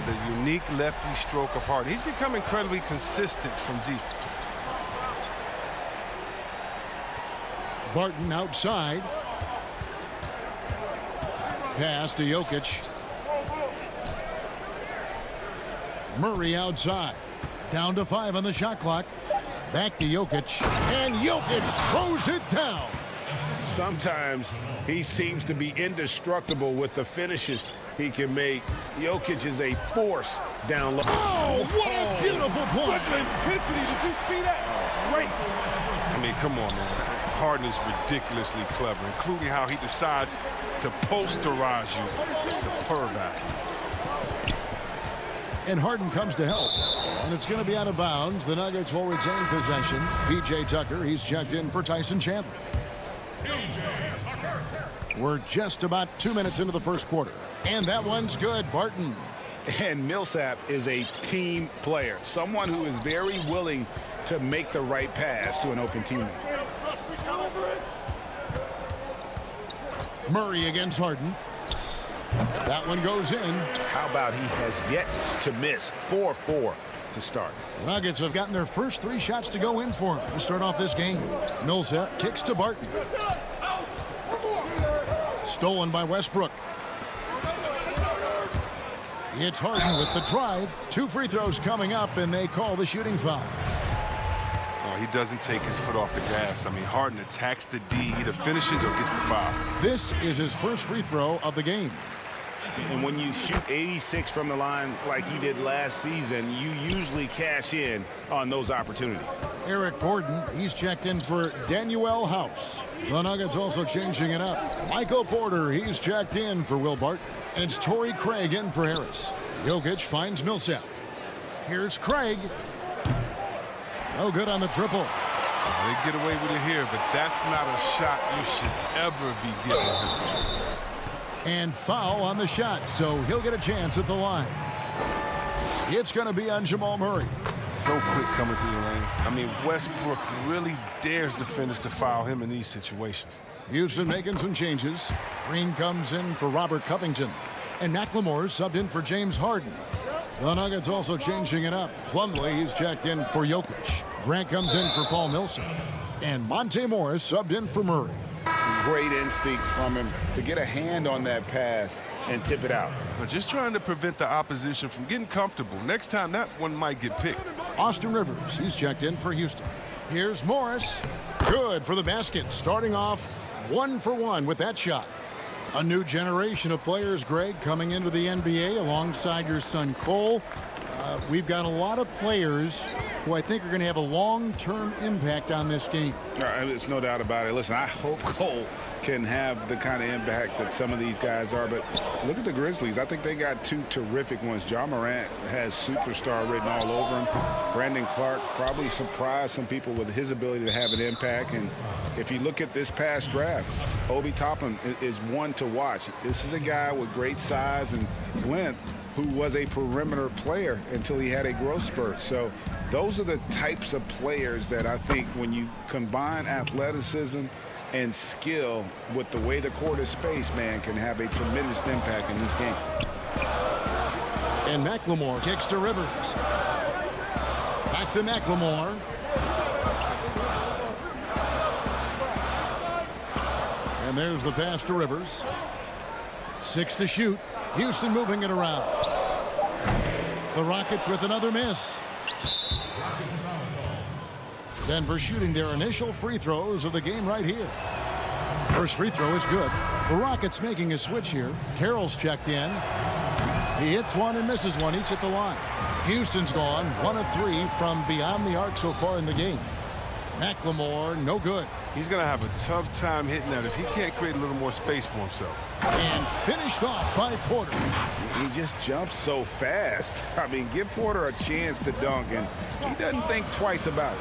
The unique lefty stroke of Harden. He's become incredibly consistent from deep. Barton outside. Pass to Jokic. Murray outside. Down to 5 on the shot clock. Back to Jokic. And Jokic throws it down. Sometimes he seems to be indestructible with the finishes he can make. Jokic is a force down low. Oh, what a beautiful point. What intensity. Did you see that? Great. I mean, come on, man. Harden is ridiculously clever, including how he decides to posterize you. A superb athlete. And Harden comes to help. And it's going to be out of bounds. The Nuggets will retain possession. PJ Tucker, he's checked in for Tyson Chandler. We're just about 2 minutes into the first quarter. And that one's good, Barton. And Millsap is a team player, someone who is very willing to make the right pass to an open teammate. Murray against Harden. That one goes in. How about he has yet to miss? 4-4 to start. The Nuggets have gotten their first 3 shots to go in for him to start off this game. Millsap kicks to Barton. Stolen by Westbrook. It's Harden with the drive. 2 free throws coming up, and they call the shooting foul. He doesn't take his foot off the gas. I mean, Harden attacks the D, either finishes or gets the foul. This is his first free throw of the game. And when you shoot 86 from the line like he did last season, you usually cash in on those opportunities. Eric Gordon, he's checked in for Daniel House. The Nuggets also changing it up. Michael Porter, he's checked in for Will Barton. And it's Torrey Craig in for Harris. Jokic finds Millsap. Here's Craig. No good on the triple. They get away with it here, but that's not a shot you should ever be getting. And foul on the shot, so he'll get a chance at the line. It's going to be on Jamal Murray. So quick coming through the lane. I mean, Westbrook really dares defenders to foul him in these situations. Houston making some changes. Green comes in for Robert Covington. And McLemore subbed in for James Harden. The Nuggets also changing it up. Plumlee, he's checked in for Jokic. Grant comes in for Paul Millsap. And Monte Morris subbed in for Murray. Great instincts from him to get a hand on that pass and tip it out. But just trying to prevent the opposition from getting comfortable. Next time, that one might get picked. Austin Rivers, he's checked in for Houston. Here's Morris. Good for the basket. Starting off 1 for 1 with that shot. A new generation of players, Greg, coming into the NBA alongside your son Cole. We've got a lot of players who I think are going to have a long-term impact on this game. There's no doubt about it. Listen, I hope Cole can have the kind of impact that some of these guys are. But look at the Grizzlies. I think they got 2 terrific ones. Ja Morant has superstar written all over him. Brandon Clark probably surprised some people with his ability to have an impact. And if you look at this past draft, Obi Toppin is one to watch. This is a guy with great size and length who was a perimeter player until he had a growth spurt. So those are the types of players that I think when you combine athleticism and skill with the way the court is spaced, man, can have a tremendous impact in this game. And McLemore kicks to Rivers. Back to McLemore. And there's the pass to Rivers. 6 to shoot. Houston moving it around. The Rockets with another miss. Denver shooting their initial free throws of the game right here. First free throw is good. The Rockets making a switch here. Carroll's checked in. He hits one and misses one, each at the line. Houston's gone 1 of 3 from beyond the arc so far in the game. McLemore, no good. He's going to have a tough time hitting that if he can't create a little more space for himself. And finished off by Porter. He just jumps so fast. I mean, give Porter a chance to dunk, and he doesn't think twice about it.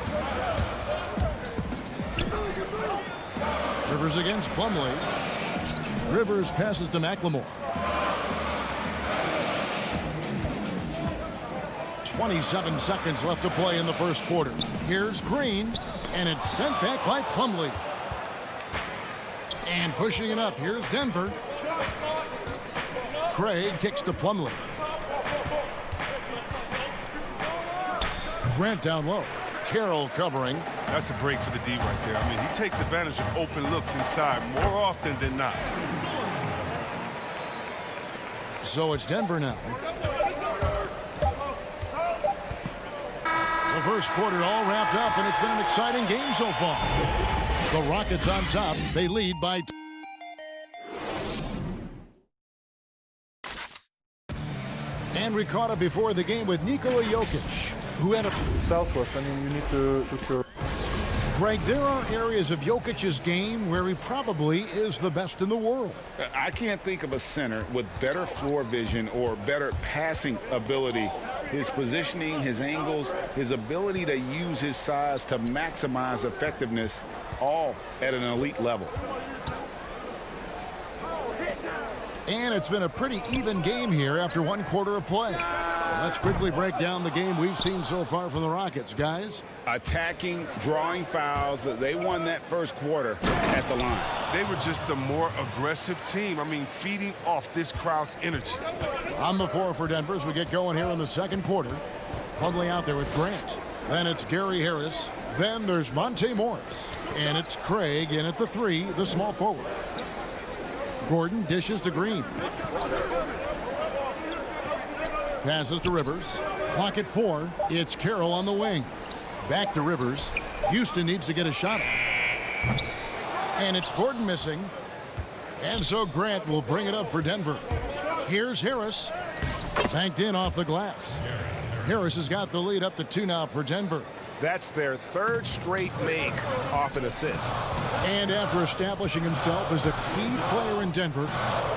Rivers against Plumlee. Rivers passes to McLemore. 27 seconds left to play in the first quarter. Here's Green, and it's sent back by Plumlee. And pushing it up, here's Denver. Craig kicks to Plumlee. Grant down low. Carroll covering. That's a break for the D right there. I mean, he takes advantage of open looks inside more often than not. So it's Denver now. The first quarter all wrapped up, and it's been an exciting game so far. The Rockets on top. They lead by and we caught up before the game with Nikola Jokic, who had a Southwest. I mean, you need to cure. Greg, there are areas of Jokic's game where he probably is the best in the world. I can't think of a center with better floor vision or better passing ability. His positioning, his angles, his ability to use his size to maximize effectiveness, all at an elite level. And it's been a pretty even game here after 1 quarter of play. Let's quickly break down the game we've seen so far from the Rockets, guys. Attacking, drawing fouls. They won that first quarter at the line. They were just the more aggressive team. I mean, feeding off this crowd's energy. On the floor for Denver as we get going here in the second quarter. Plumlee out there with Grant. Then it's Gary Harris. Then there's Monte Morris. And it's Craig in at the 3, the small forward. Gordon dishes to Green. Passes to Rivers. Clock at 4. It's Carroll on the wing. Back to Rivers. Houston needs to get a shot off. And it's Gordon missing. And so Grant will bring it up for Denver. Here's Harris. Banked in off the glass. Harris has got the lead up to 2 now for Denver. That's their 3rd straight make off an assist. And after establishing himself as a key player in Denver,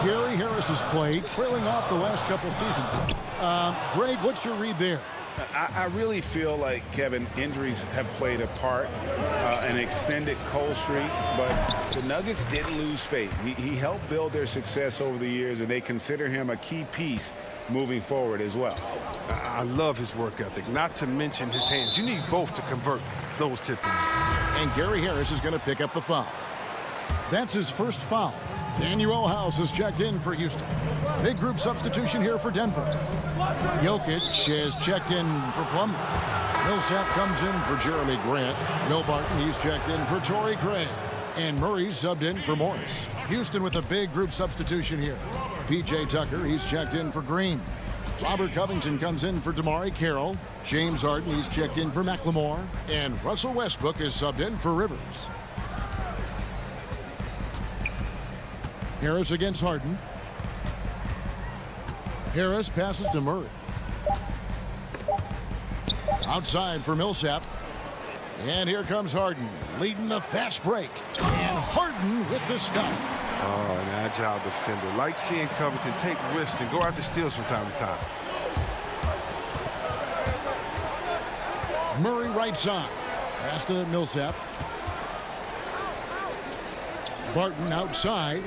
Gary Harris has played, trailing off the last couple seasons. Greg, what's your read there? I really feel like, Kevin, injuries have played a part, an extended cold streak, but the Nuggets didn't lose faith. He helped build their success over the years, and they consider him a key piece moving forward as well. I love his work ethic, not to mention his hands. You need both to convert those tip-ins. And Gary Harris is going to pick up the foul. That's his first foul. Daniel House has checked in for Houston. Big group substitution here for Denver. Jokic has checked in for Plumlee. Millsap comes in for Jeremy Grant. Will Barton, he's checked in for Torrey Craig. And Murray's subbed in for Morris. Houston with a big group substitution here. P.J. Tucker, he's checked in for Green. Robert Covington comes in for DeMarre Carroll. James Harden, he's checked in for McLemore. And Russell Westbrook is subbed in for Rivers. Harris against Harden. Harris passes to Murray. Outside for Millsap. And here comes Harden, leading the fast break. And Harden with the stuff. Oh, an agile defender. Like seeing Covington take risks and go after steals from time to time. Murray right side. Pass to Millsap. Barton outside.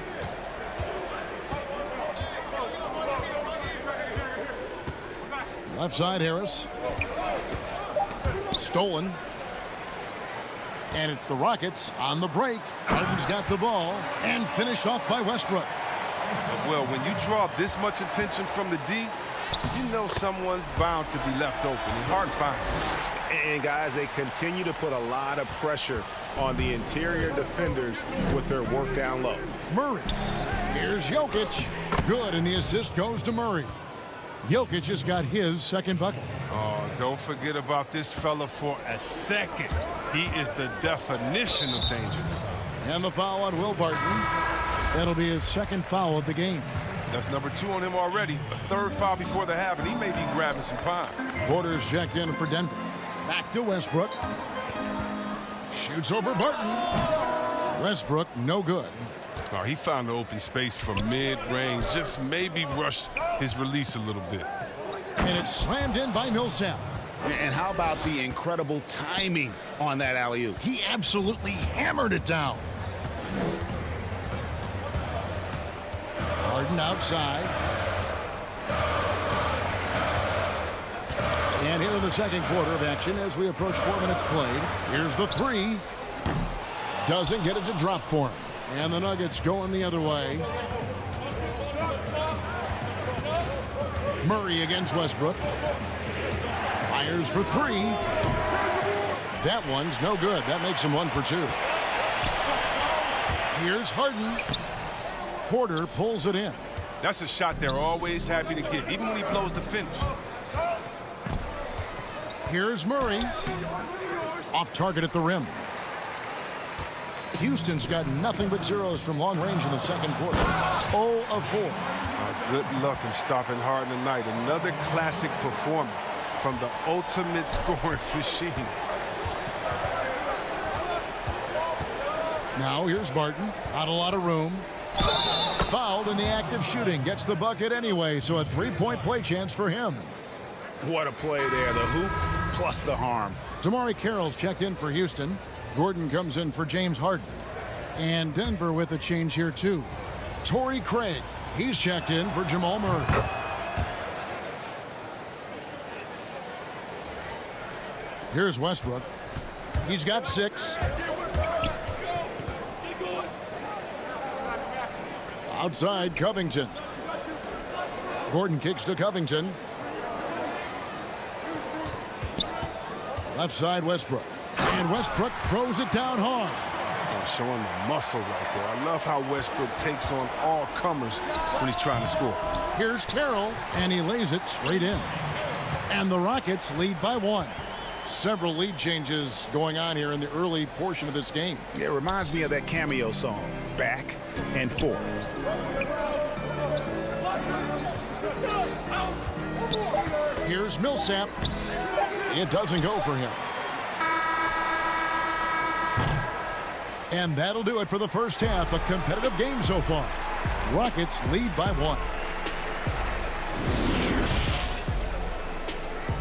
Left side, Harris. Stolen. And it's the Rockets on the break. Harden's got the ball and finished off by Westbrook. Well, when you draw this much attention from the D, you know someone's bound to be left open. And Harden finds it. And, guys, they continue to put a lot of pressure on the interior defenders with their work down low. Murray. Here's Jokic. Good, and the assist goes to Murray. Jokic just got his second bucket. Oh, don't forget about this fella for a second. He is the definition of dangerous. And the foul on Will Barton. That'll be his second foul of the game. That's number 2 on him already. A third foul before the half, and he may be grabbing some pine. Porter's checked in for Denver. Back to Westbrook. Shoots over Barton. Westbrook, no good. Oh, he found the open space from mid-range. Just maybe rushed his release a little bit. And it's slammed in by Millsap. And how about the incredible timing on that alley-oop? He absolutely hammered it down. Harden outside. And here in the second quarter of action as we approach 4 minutes played. Here's the three. Doesn't get it to drop for him. And the Nuggets going the other way. Murray against Westbrook. Fires for three. That one's no good. That makes him 1 for 2. Here's Harden. Porter pulls it in. That's a shot they're always happy to get, even when he blows the finish. Here's Murray. Off target at the rim. Houston's got nothing but zeros from long range in the second quarter. 0 of 4. Good luck in stopping Harden tonight. Another classic performance from the ultimate scoring machine. Now here's Barton. Not a lot of room. Fouled in the act of shooting. Gets the bucket anyway, so a three-point play chance for him. What a play there. The hoop plus the harm. DeMarre Carroll's checked in for Houston. Gordon comes in for James Harden. And Denver with a change here, too. Torrey Craig. He's checked in for Jamal Murray. Here's Westbrook. He's got 6. Outside, Covington. Gordon kicks to Covington. Left side, Westbrook. And Westbrook throws it down hard. Oh, showing the muscle right there. I love how Westbrook takes on all comers when he's trying to score. Here's Carroll, and he lays it straight in. And the Rockets lead by 1. Several lead changes going on here in the early portion of this game. It reminds me of that cameo song, Back and Forth. Here's Millsap. It doesn't go for him. And that'll do it for the first half. A competitive game so far. Rockets lead by 1.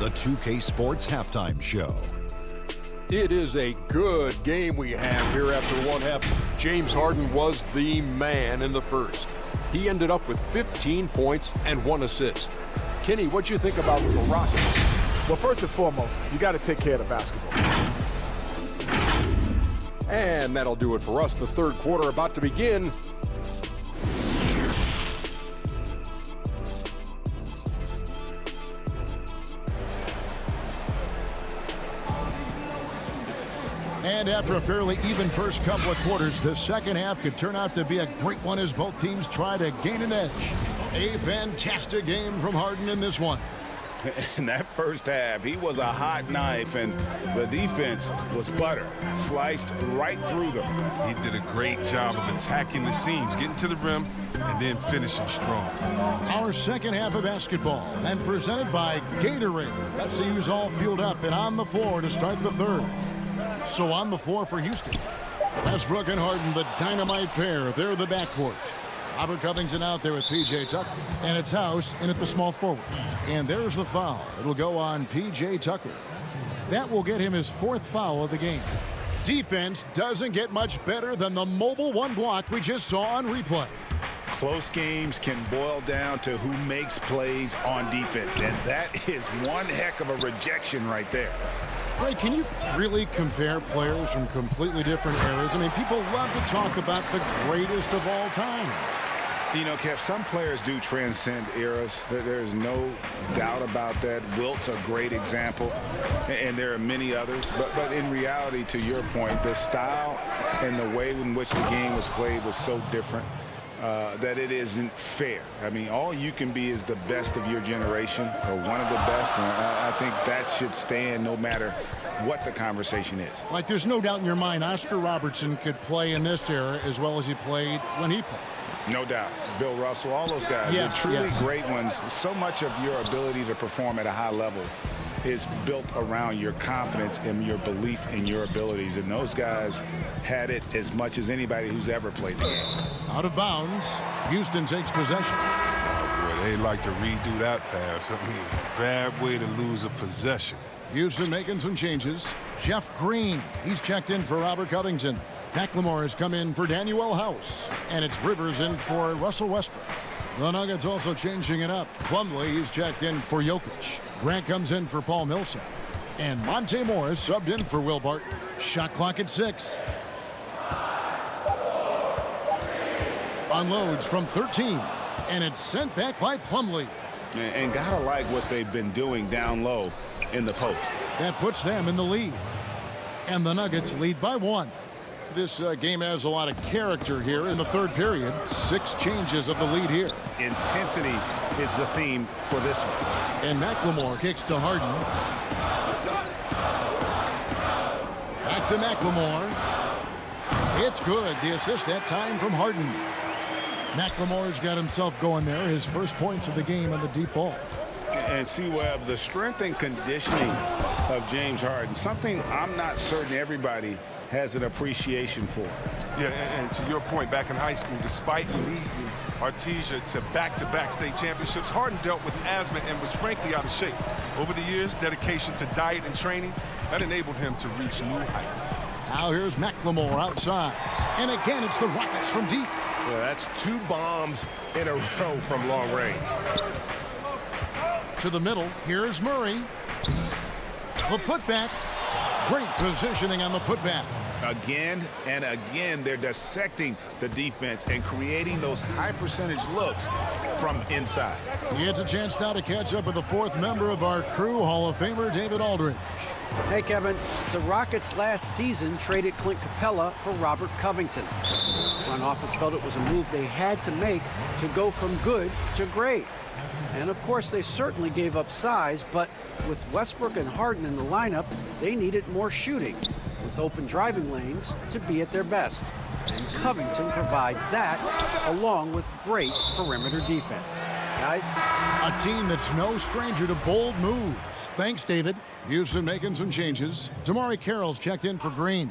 the 2K Sports Halftime Show. It is a good game we have here after one half. James Harden was the man in the first. He ended up with 15 points and 1 assist. Kenny, what'd you think about the Rockets? Well, first and foremost, you got to take care of the basketball. And that'll do it for us. The third quarter about to begin. And after a fairly even first couple of quarters, the second half could turn out to be a great one as both teams try to gain an edge. A fantastic game from Harden in this one. In that first half, he was a hot knife, and the defense was butter, sliced right through them. He did a great job of attacking the seams, getting to the rim, and then finishing strong. Our second half of basketball, and presented by Gatorade. Let's see who's all fueled up and on the floor to start the third. So on the floor for Houston, Westbrook and Harden, the dynamite pair. They're the backcourt. Robert Covington out there with P.J. Tucker. And it's House in at the small forward. And there's the foul. It'll go on P.J. Tucker. That will get him his 4th foul of the game. Defense doesn't get much better than the mobile one block we just saw on replay. Close games can boil down to who makes plays on defense. And that is one heck of a rejection right there. Ray, can you really compare players from completely different eras? I mean, people love to talk about the greatest of all time. You know, Kev, some players do transcend eras. There's no doubt about that. Wilt's a great example, and there are many others. But in reality, to your point, the style and the way in which the game was played was so different that it isn't fair. I mean, all you can be is the best of your generation, or one of the best, and I think that should stand no matter what the conversation is. Like, there's no doubt in your mind Oscar Robertson could play in this era as well as he played when he played. No doubt. Bill Russell, all those guys. Yes, They're truly great ones. So much of your ability to perform at a high level is built around your confidence and your belief in your abilities. And those guys had it as much as anybody who's ever played the game. Out of bounds. Houston takes possession. Oh, boy, they like to redo that pass. I mean, bad way to lose a possession. Houston making some changes. Jeff Green, he's checked in for Robert Covington. McLemore has come in for Daniel House. And it's Rivers in for Russell Westbrook. The Nuggets also changing it up. Plumlee, he's checked in for Jokic. Grant comes in for Paul Millsap. And Monte Morris subbed in for Will Barton. Shot clock at 6. Unloads from 13. And it's sent back by Plumlee. And gotta like what they've been doing down low in the post. That puts them in the lead. And the Nuggets lead by 1. This game has a lot of character here in the third period. 6 changes of the lead here. Intensity is the theme for this one. And McLemore kicks to Harden. Back to McLemore. It's good. The assist that time from Harden. McLemore's got himself going there. His first points of the game on the deep ball. And see, Webb, the strength and conditioning of James Harden, something I'm not certain everybody has an appreciation for. Yeah, and to your point, back in high school, despite leading Artesia to back-to-back state championships, Harden dealt with asthma and was frankly out of shape. Over the years, dedication to diet and training, that enabled him to reach new heights. Now here's McLemore outside. And again, it's the Rockets from deep. Yeah, that's 2 bombs in a row from long range. To the middle, here's Murray. The putback. Great positioning on the putback. Again and again, they're dissecting the defense and creating those high-percentage looks from inside. He gets a chance now to catch up with the 4th member of our crew, Hall of Famer David Aldridge. Hey, Kevin, the Rockets last season traded Clint Capella for Robert Covington. The front office felt it was a move they had to make to go from good to great. And of course, they certainly gave up size, but with Westbrook and Harden in the lineup, they needed more shooting, with open driving lanes to be at their best. And Covington provides that, along with great perimeter defense. Guys? A team that's no stranger to bold moves. Thanks, David. Houston making some changes. Damari Carroll's checked in for Green.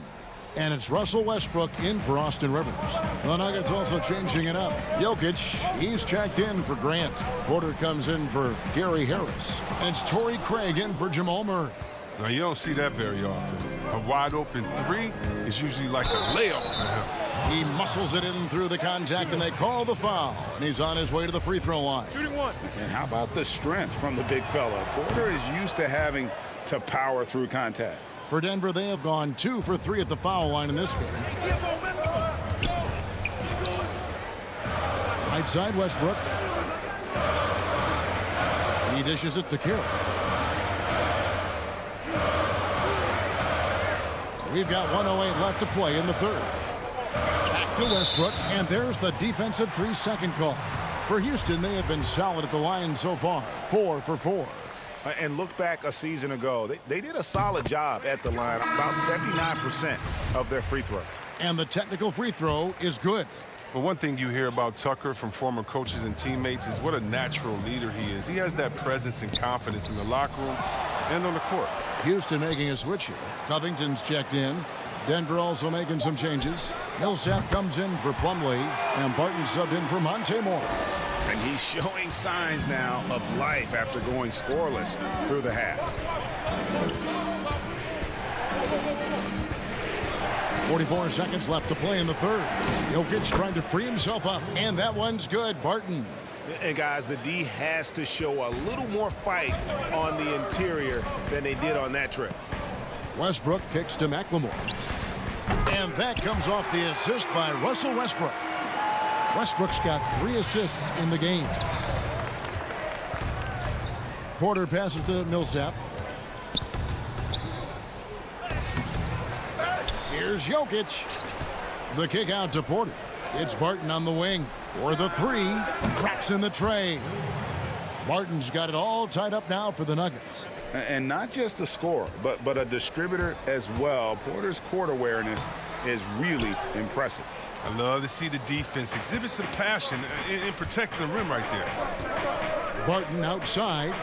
And it's Russell Westbrook in for Austin Rivers. The Nuggets also changing it up. Jokic, he's checked in for Grant. Porter comes in for Gary Harris. And it's Torrey Craig in for Jamal Murray. Now, you don't see that very often. A wide-open three is usually like a layup for him. He muscles it in through the contact, and they call the foul. And he's on his way to the free throw line. Shooting one. And how about the strength from the big fella? Porter is used to having to power through contact. For Denver, they have gone 2 for 3 at the foul line in this game. Right side, Westbrook. He dishes it to Carroll. We've got 1:08 left to play in the third. Back to Westbrook, and there's the defensive 3-second call. For Houston, they have been solid at the line so far, 4 for 4. And look back a season ago, they did a solid job at the line, about 79% of their free throws. And the technical free throw is good. But one thing you hear about Tucker from former coaches and teammates is what a natural leader he is. He has that presence and confidence in the locker room and on the court. Houston making a switch here. Covington's checked in. Denver also making some changes. Millsap comes in for Plumlee, and Barton subbed in for Monte Morris. And he's showing signs now of life after going scoreless through the half. 44 seconds left to play in the third. Jokic trying to free himself up, and that one's good. Barton. And guys, the D has to show a little more fight on the interior than they did on that trip. Westbrook kicks to McLemore. And that comes off the assist by Russell Westbrook. Westbrook's got 3 assists in the game. Porter passes to Millsap. Here's Jokic. The kick out to Porter. It's Barton on the wing for the 3. Drops in the tray. Barton's got it all tied up now for the Nuggets. And not just a scorer, but a distributor as well. Porter's court awareness is really impressive. I love to see the defense exhibit some passion in protecting the rim right there. Barton outside.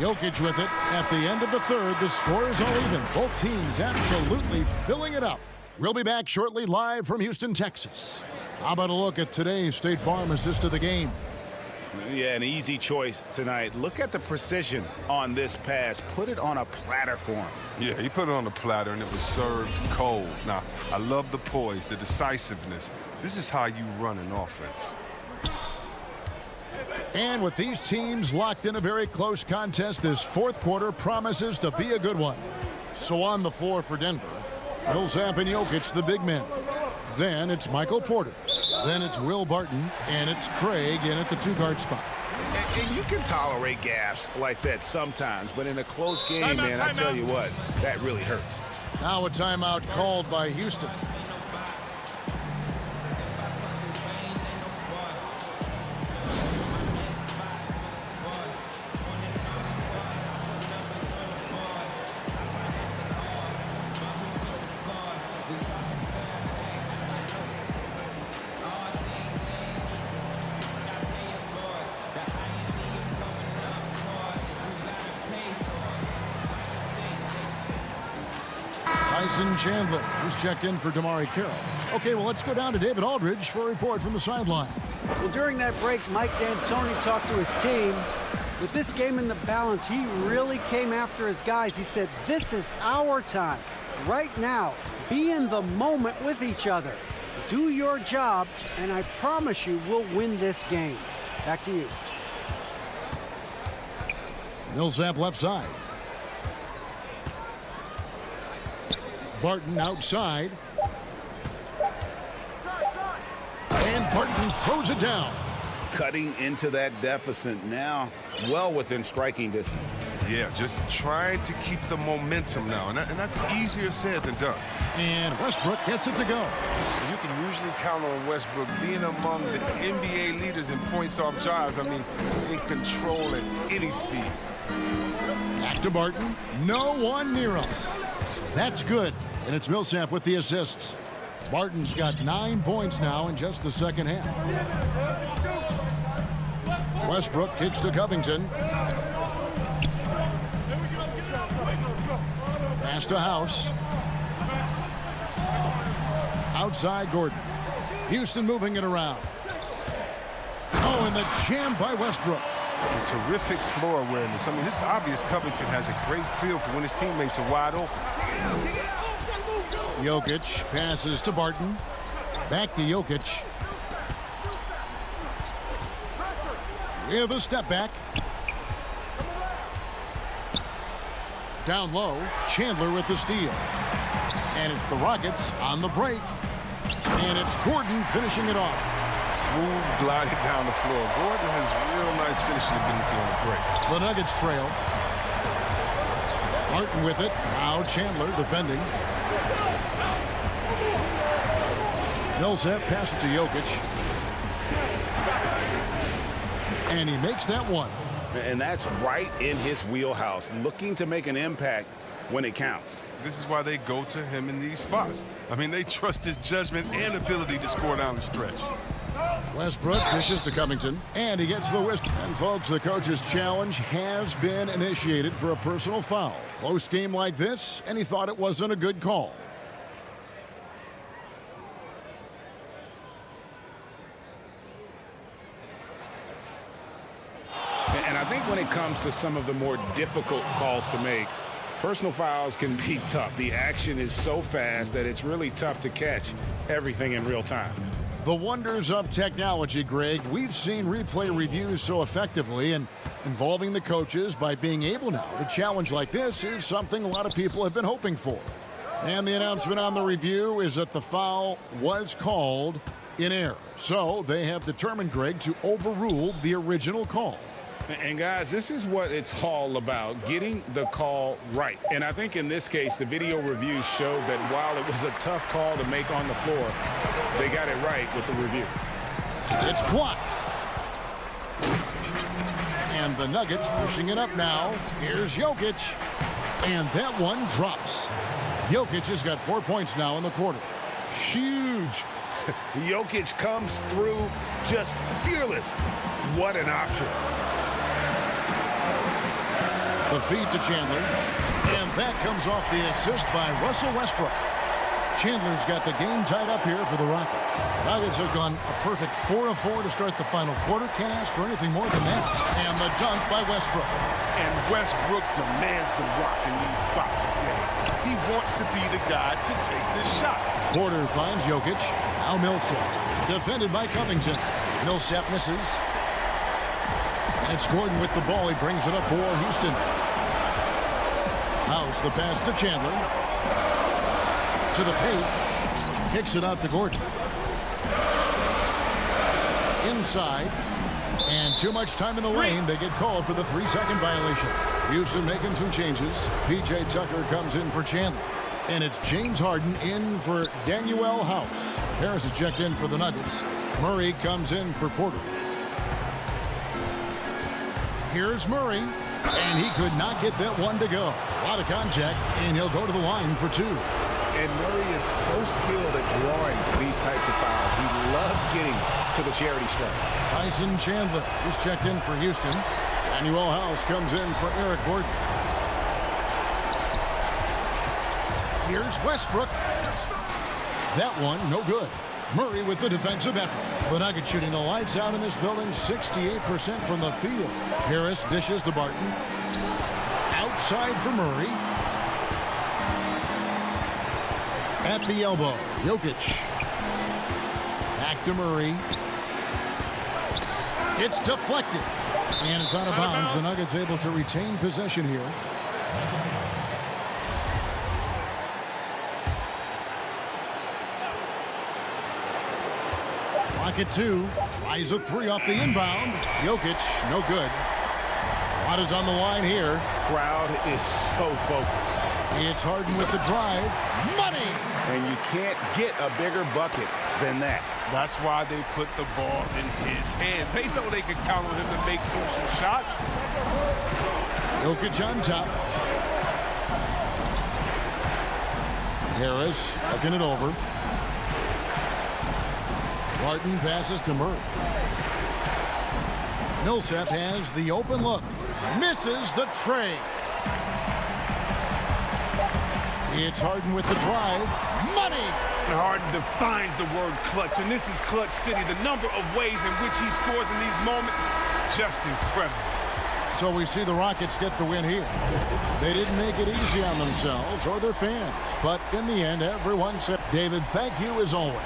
Jokic with it. At the end of the third, the score is all even. Both teams absolutely filling it up. We'll be back shortly live from Houston, Texas. How about a look at today's State Farm assist of the game? Yeah, an easy choice tonight. Look at the precision on this pass. Put it on a platter for him. Yeah, he put it on a platter, and it was served cold. Now, I love the poise, the decisiveness. This is how you run an offense. And with these teams locked in a very close contest, this fourth quarter promises to be a good one. So on the floor for Denver, Millsap and Jokic, the big men. Then it's Michael Porter. Then it's Will Barton, and it's Craig in at the 2-guard spot. And you can tolerate gaffes like that sometimes, but in a close game, man, I tell you what, that really hurts. Now a timeout called by Houston. Chandler, who's checked in for Damari Carroll. Okay, well, let's go down to David Aldridge for a report from the sideline. Well, during that break, Mike D'Antoni talked to his team. With this game in the balance, he really came after his guys. He said, this is our time. Right now, be in the moment with each other. Do your job, and I promise you we'll win this game. Back to you. Millsap left side. Barton outside. And Barton throws it down. Cutting into that deficit now, well within striking distance. Yeah, just trying to keep the momentum now, and that's easier said than done. And Westbrook gets it to go. You can usually count on Westbrook being among the NBA leaders in points off drives. I mean, in control at any speed. Back to Barton. No one near him. That's good. And it's Millsap with the assists. Barton's got 9 points now in just the second half. Westbrook kicks to Covington. Pass to House. Outside Gordon. Houston moving it around. Oh, and the jam by Westbrook. And terrific floor awareness. I mean, it's obvious Covington has a great feel for when his teammates are wide open. Jokic passes to Barton. Back to Jokic. With a step back. Down low, Chandler with the steal. And it's the Rockets on the break. And it's Gordon finishing it off. Smooth glided down the floor. Gordon has real nice finishing ability on the break. The Nuggets trail. Martin with it. Now Chandler defending. Millsap passes to Jokic. And he makes that one. And that's right in his wheelhouse, looking to make an impact when it counts. This is why they go to him in these spots. I mean, they trust his judgment and ability to score down the stretch. Westbrook dishes to Covington, and he gets the whistle. And folks, the coach's challenge has been initiated for a personal foul. Close game like this, and he thought it wasn't a good call. And I think when it comes to some of the more difficult calls to make, personal fouls can be tough. The action is so fast that it's really tough to catch everything in real time. The wonders of technology, Greg. We've seen replay reviews so effectively, and involving the coaches by being able now to challenge like this is something a lot of people have been hoping for. And the announcement on the review is that the foul was called in error. So they have determined, Greg, to overrule the original call. And guys, this is what it's all about, getting the call right. And I think in this case, the video review showed that while it was a tough call to make on the floor, they got it right with the review. It's blocked. And the Nuggets pushing it up now. Here's Jokic. And that one drops. Jokic has got 4 points now in the quarter. Huge. Jokic comes through just fearless. What an option. The feed to Chandler. And that comes off the assist by Russell Westbrook. Chandler's got the game tied up here for the Rockets. Nuggets have gone a perfect 4 of 4 to start the final quarter. Can't ask for anything more than that. And the dunk by Westbrook. And Westbrook demands the rock in these spots again. He wants to be the guy to take the shot. Porter finds Jokic. Now Millsap. Defended by Covington. Millsap misses. And it's Gordon with the ball. He brings it up for Houston. House the pass to Chandler. To the paint. Kicks it out to Gordon. Inside. And too much time in the lane. They get called for the 3-second violation. Houston making some changes. P.J. Tucker comes in for Chandler. And it's James Harden in for Danuel House. Harris is checked in for the Nuggets. Murray comes in for Porter. Here's Murray. And he could not get that one to go. A lot of contact, and he'll go to the line for 2. And Murray is so skilled at drawing these types of fouls. He loves getting to the charity stripe. Tyson Chandler is checked in for Houston. Danuel House comes in for Eric Gordon. Here's Westbrook. That one, no good. Murray with the defensive effort. The Nuggets shooting the lights out in this building, 68% from the field. Harris dishes to Barton. Outside for Murray. At the elbow, Jokic. Back to Murray. It's deflected. And it's out of bounds. The Nuggets able to retain possession here. Rocket 2 tries a 3 off the inbound. Jokic, no good. What is on the line here? Crowd is so focused. It's Harden with the drive. Money! And you can't get a bigger bucket than that. That's why they put the ball in his hands. They know they can count on him to make crucial shots. Jokic on top. Harris looking it over. Barton passes to Murray. Millsap has the open look. Misses the tray. It's Harden with the drive. Money! Harden defines the word clutch, and this is Clutch City. The number of ways in which he scores in these moments, just incredible. So we see the Rockets get the win here. They didn't make it easy on themselves or their fans, but in the end, everyone said, David, thank you as always.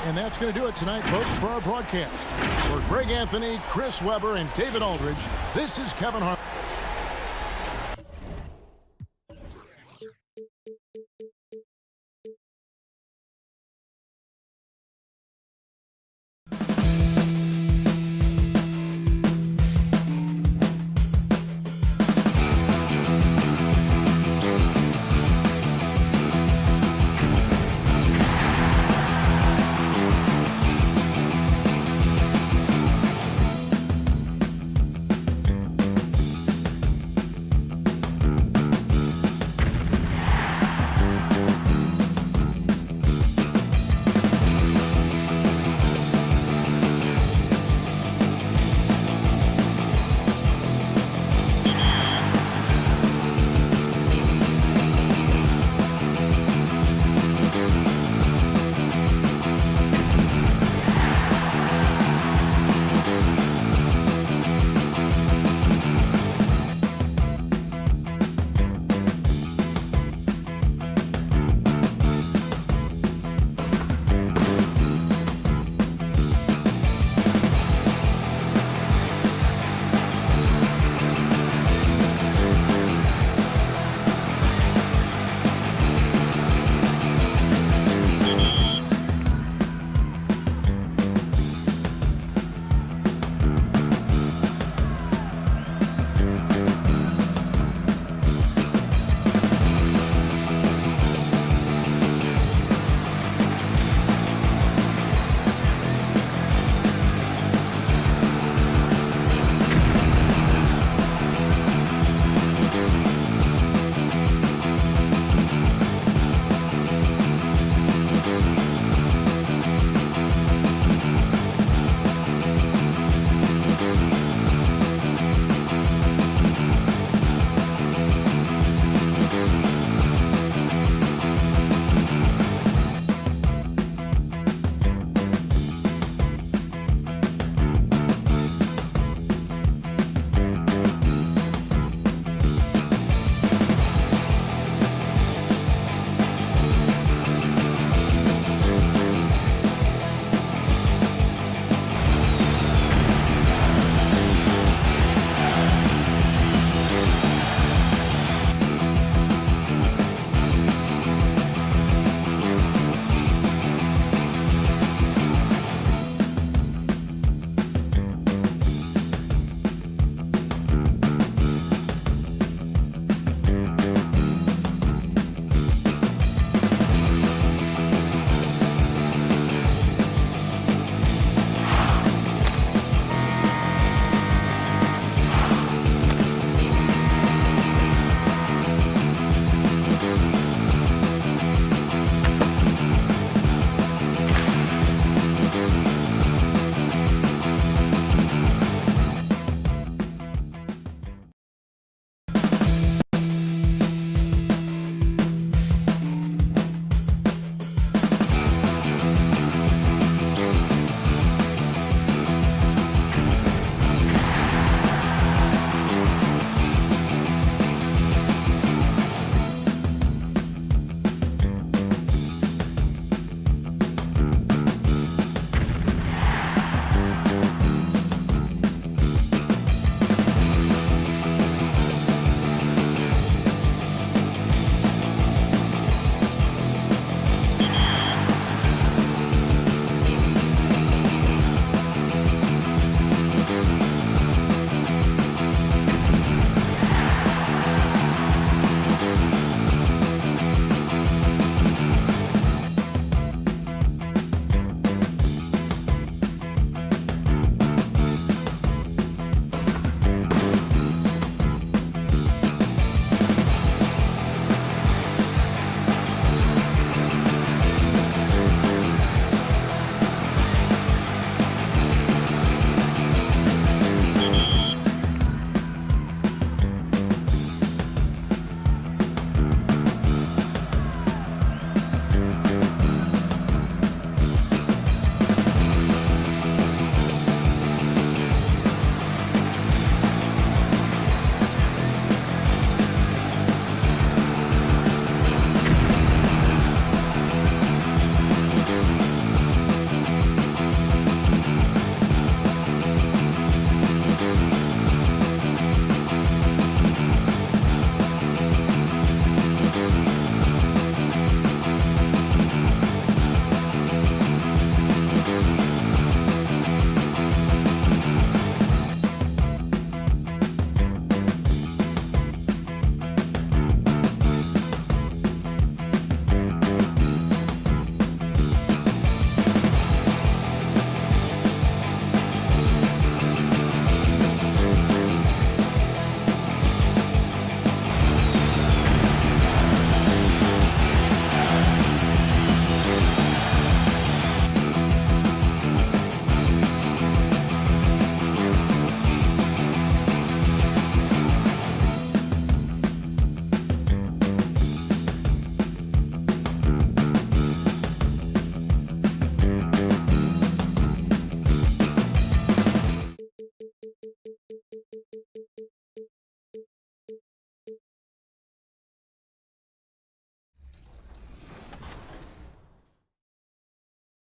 And that's going to do it tonight, folks, for our broadcast. For Greg Anthony, Chris Webber, and David Aldridge, this is Kevin Harlan.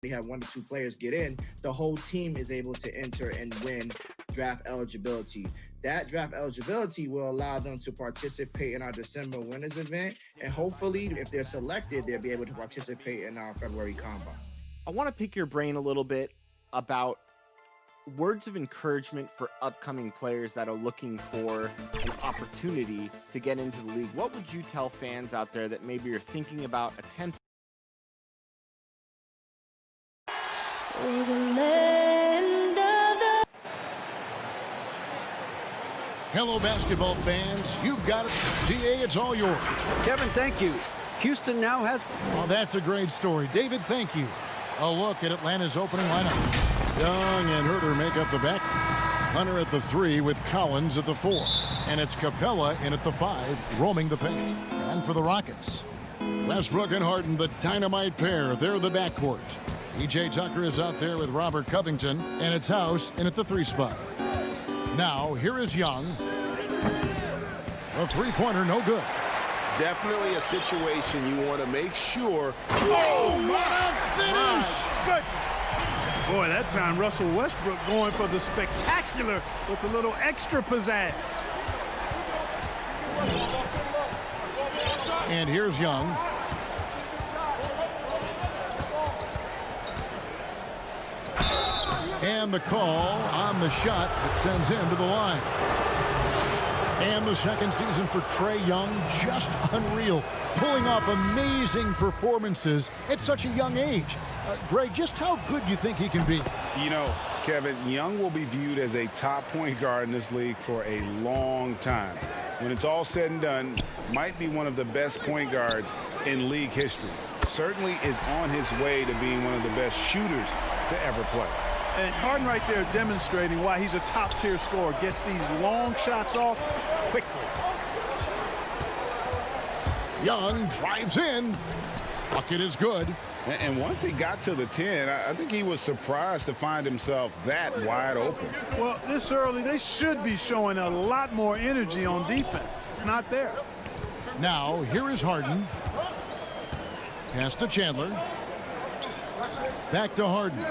they have 1 or 2 players get in, the whole team is able to enter and win draft eligibility. That draft eligibility will allow them to participate in our December winners event, and hopefully, if they're selected, they'll be able to participate in our February combine. I want to pick your brain a little bit about words of encouragement for upcoming players that are looking for an opportunity to get into the league. What would you tell fans out there that maybe are thinking about attempting? Hello, basketball fans. You've got it. DA, it's all yours. Kevin, thank you. Houston now has... Oh, that's a great story. David, thank you. A look at Atlanta's opening lineup. Young and Herter make up the back. Hunter at the 3 with Collins at the 4. And it's Capella in at the 5, roaming the paint. And for the Rockets, Westbrook and Harden, the dynamite pair. They're the backcourt. E.J. Tucker is out there with Robert Covington. And it's House in at the 3 spot. Now, here is Young. The three-pointer, no good. Definitely a situation you want to make sure. Oh, what a finish! Good. Boy, that time Russell Westbrook going for the spectacular with a little extra pizzazz. And here's Young. And the call on the shot that sends him to the line. And the second season for Trae Young, just unreal. Pulling off amazing performances at such a young age. Greg, just how good do you think he can be? You know, Kevin, Young will be viewed as a top point guard in this league for a long time. When it's all said and done, might be one of the best point guards in league history. Certainly is on his way to being one of the best shooters to ever play. And Harden right there demonstrating why he's a top-tier scorer. Gets these long shots off quickly. Young drives in. Bucket is good. And once he got to the 10, I think he was surprised to find himself that wide open. Well, this early, they should be showing a lot more energy on defense. It's not there. Now, here is Harden. Pass to Chandler. Back to Harden.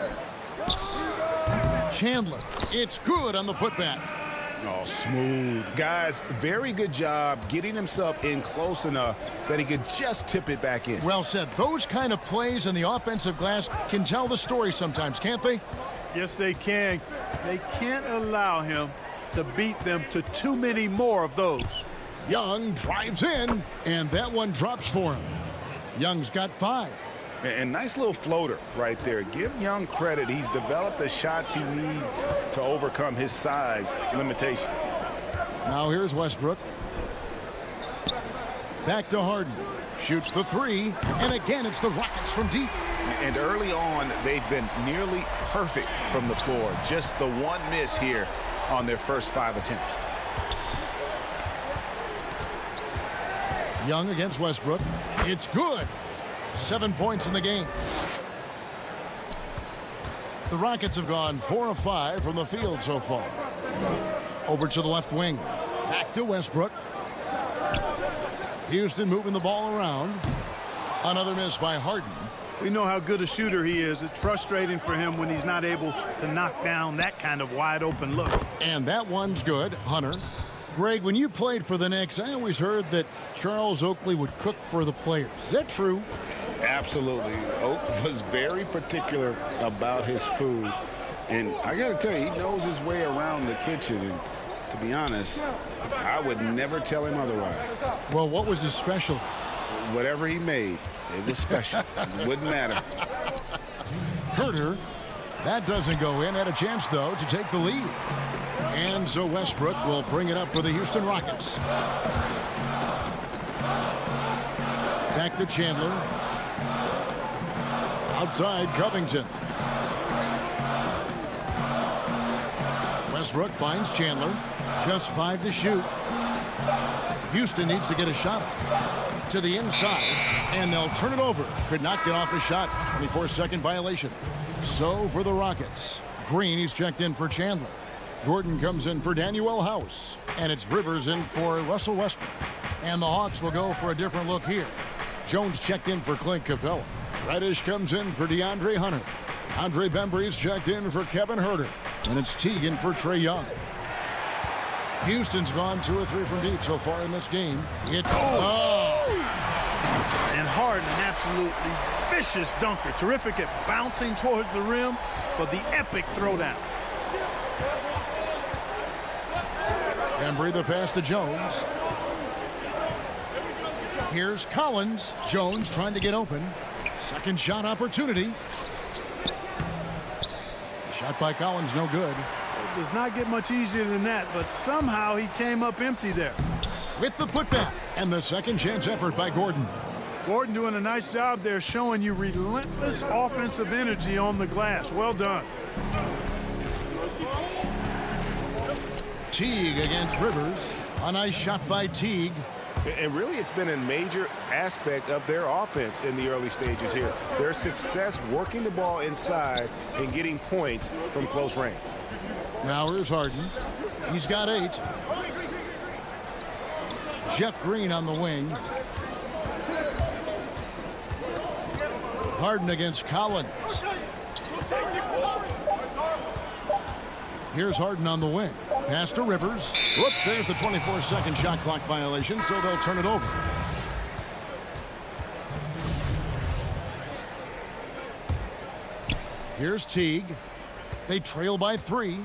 Chandler, it's good on the putback. Oh, smooth. Guys, very good job getting himself in close enough that he could just tip it back in. Well said. Those kind of plays in the offensive glass can tell the story sometimes, can't they? Yes, they can. They can't allow him to beat them to too many more of those. Young drives in, and that one drops for him. Young's got 5. And nice little floater right there. Give Young credit. He's developed the shots he needs to overcome his size limitations. Now here's Westbrook. Back to Harden. Shoots the 3. And again, it's the Rockets from deep. And early on, they've been nearly perfect from the floor. Just the one miss here on their first 5 attempts. Young against Westbrook. It's good. 7 points in the game. The Rockets have gone 4 of 5 from the field so far. Over to the left wing. Back to Westbrook. Houston moving the ball around. Another miss by Harden. We know how good a shooter he is. It's frustrating for him when he's not able to knock down that kind of wide open look. And that one's good. Hunter. Greg, when you played for the Knicks, I always heard that Charles Oakley would cook for the players. Is that true? Absolutely. Oak was very particular about his food. And I got to tell you, he knows his way around the kitchen. And to be honest, I would never tell him otherwise. Well, what was his special? Whatever he made, it was special. It wouldn't matter. Herter. That doesn't go in. Had a chance, though, to take the lead. And so Westbrook will bring it up for the Houston Rockets. Back to Chandler. Outside Covington. Westbrook finds Chandler. Just 5 to shoot. Houston needs to get a shot up. To the inside. And they'll turn it over. Could not get off a shot. 24-second violation. So for the Rockets. Green, he's checked in for Chandler. Gordon comes in for Daniel House. And it's Rivers in for Russell Westbrook. And the Hawks will go for a different look here. Jones checked in for Clint Capella. Reddish comes in for DeAndre Hunter. Andre Bembry's checked in for Kevin Herter. And it's Teague for Trae Young. Houston's gone 2 or 3 from deep so far in this game. And Harden, an absolutely vicious dunker. Terrific at bouncing towards the rim, but the epic throwdown. Bembry the pass to Jones. Here's Collins. Jones trying to get open. Second shot opportunity. Shot by Collins, no good. It does not get much easier than that, but somehow he came up empty there. With the putback and the second chance effort by Gordon. Gordon doing a nice job there, showing you relentless offensive energy on the glass. Well done. Teague against Rivers. A nice shot by Teague. And really, it's been a major aspect of their offense in the early stages here. Their success working the ball inside and getting points from close range. Now here's Harden. He's got 8. Jeff Green on the wing. Harden against Collins. Here's Harden on the wing. Pass to Rivers. Whoops, there's the 24-second shot clock violation, so they'll turn it over. Here's Teague. They trail by 3.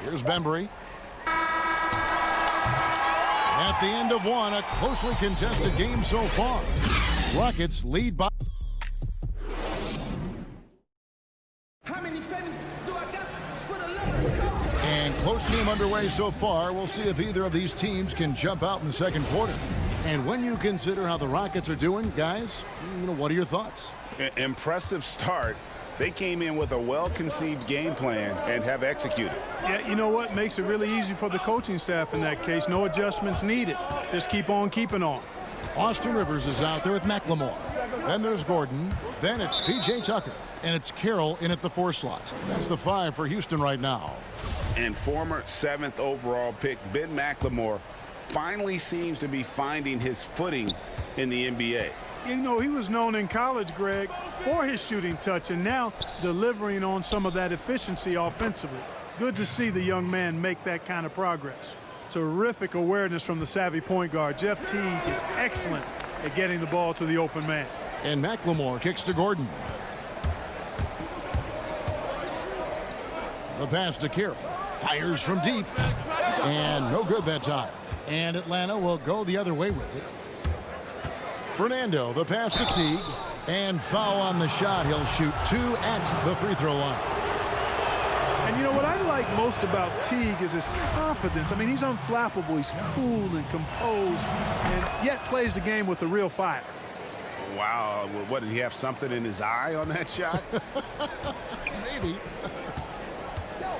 Here's Bembry. At the end of one, a closely contested game so far. Rockets lead by... And close game underway so far. We'll see if either of these teams can jump out in the second quarter. And when you consider how the Rockets are doing, guys, what are your thoughts? Impressive start. They came in with a well-conceived game plan and have executed. Yeah, you know what? Makes it really easy for the coaching staff in that case. No adjustments needed. Just keep on keeping on. Austin Rivers is out there with McLemore. Then there's Gordon. Then it's P.J. Tucker. And it's Carroll in at the 4 slot. That's the 5 for Houston right now. And former 7th overall pick Ben McLemore finally seems to be finding his footing in the NBA. You know, he was known in college, Greg, for his shooting touch, and now delivering on some of that efficiency offensively. Good to see the young man make that kind of progress. Terrific awareness from the savvy point guard. Jeff Teague is excellent at getting the ball to the open man. And McLemore kicks to Gordon. The pass to Carroll. Fires from deep. And no good that time. And Atlanta will go the other way with it. Fernando, the pass to Teague. And foul on the shot. He'll shoot 2 at the free throw line. And you know what I like most about Teague is his confidence. I mean, he's unflappable. He's cool and composed, and yet plays the game with a real fire. Wow. What, did he have something in his eye on that shot? Maybe.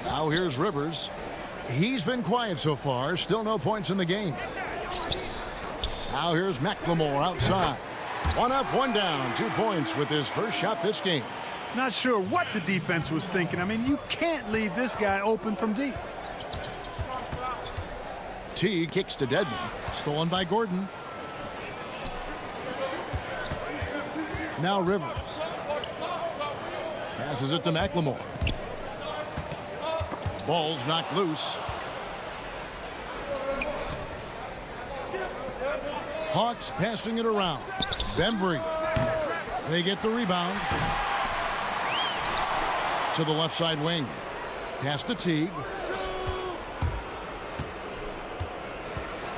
Now here's Rivers. He's been quiet so far. Still no points in the game. Now here's McLemore outside. 1 up, 1 down. 2 points with his first shot this game. Not sure what the defense was thinking. I mean, you can't leave this guy open from deep. T kicks to Dedmon. Stolen by Gordon. Now Rivers. Passes it to McLemore. Ball's knocked loose. Hawks passing it around. Bembry. They get the rebound. To the left side wing. Pass to Teague.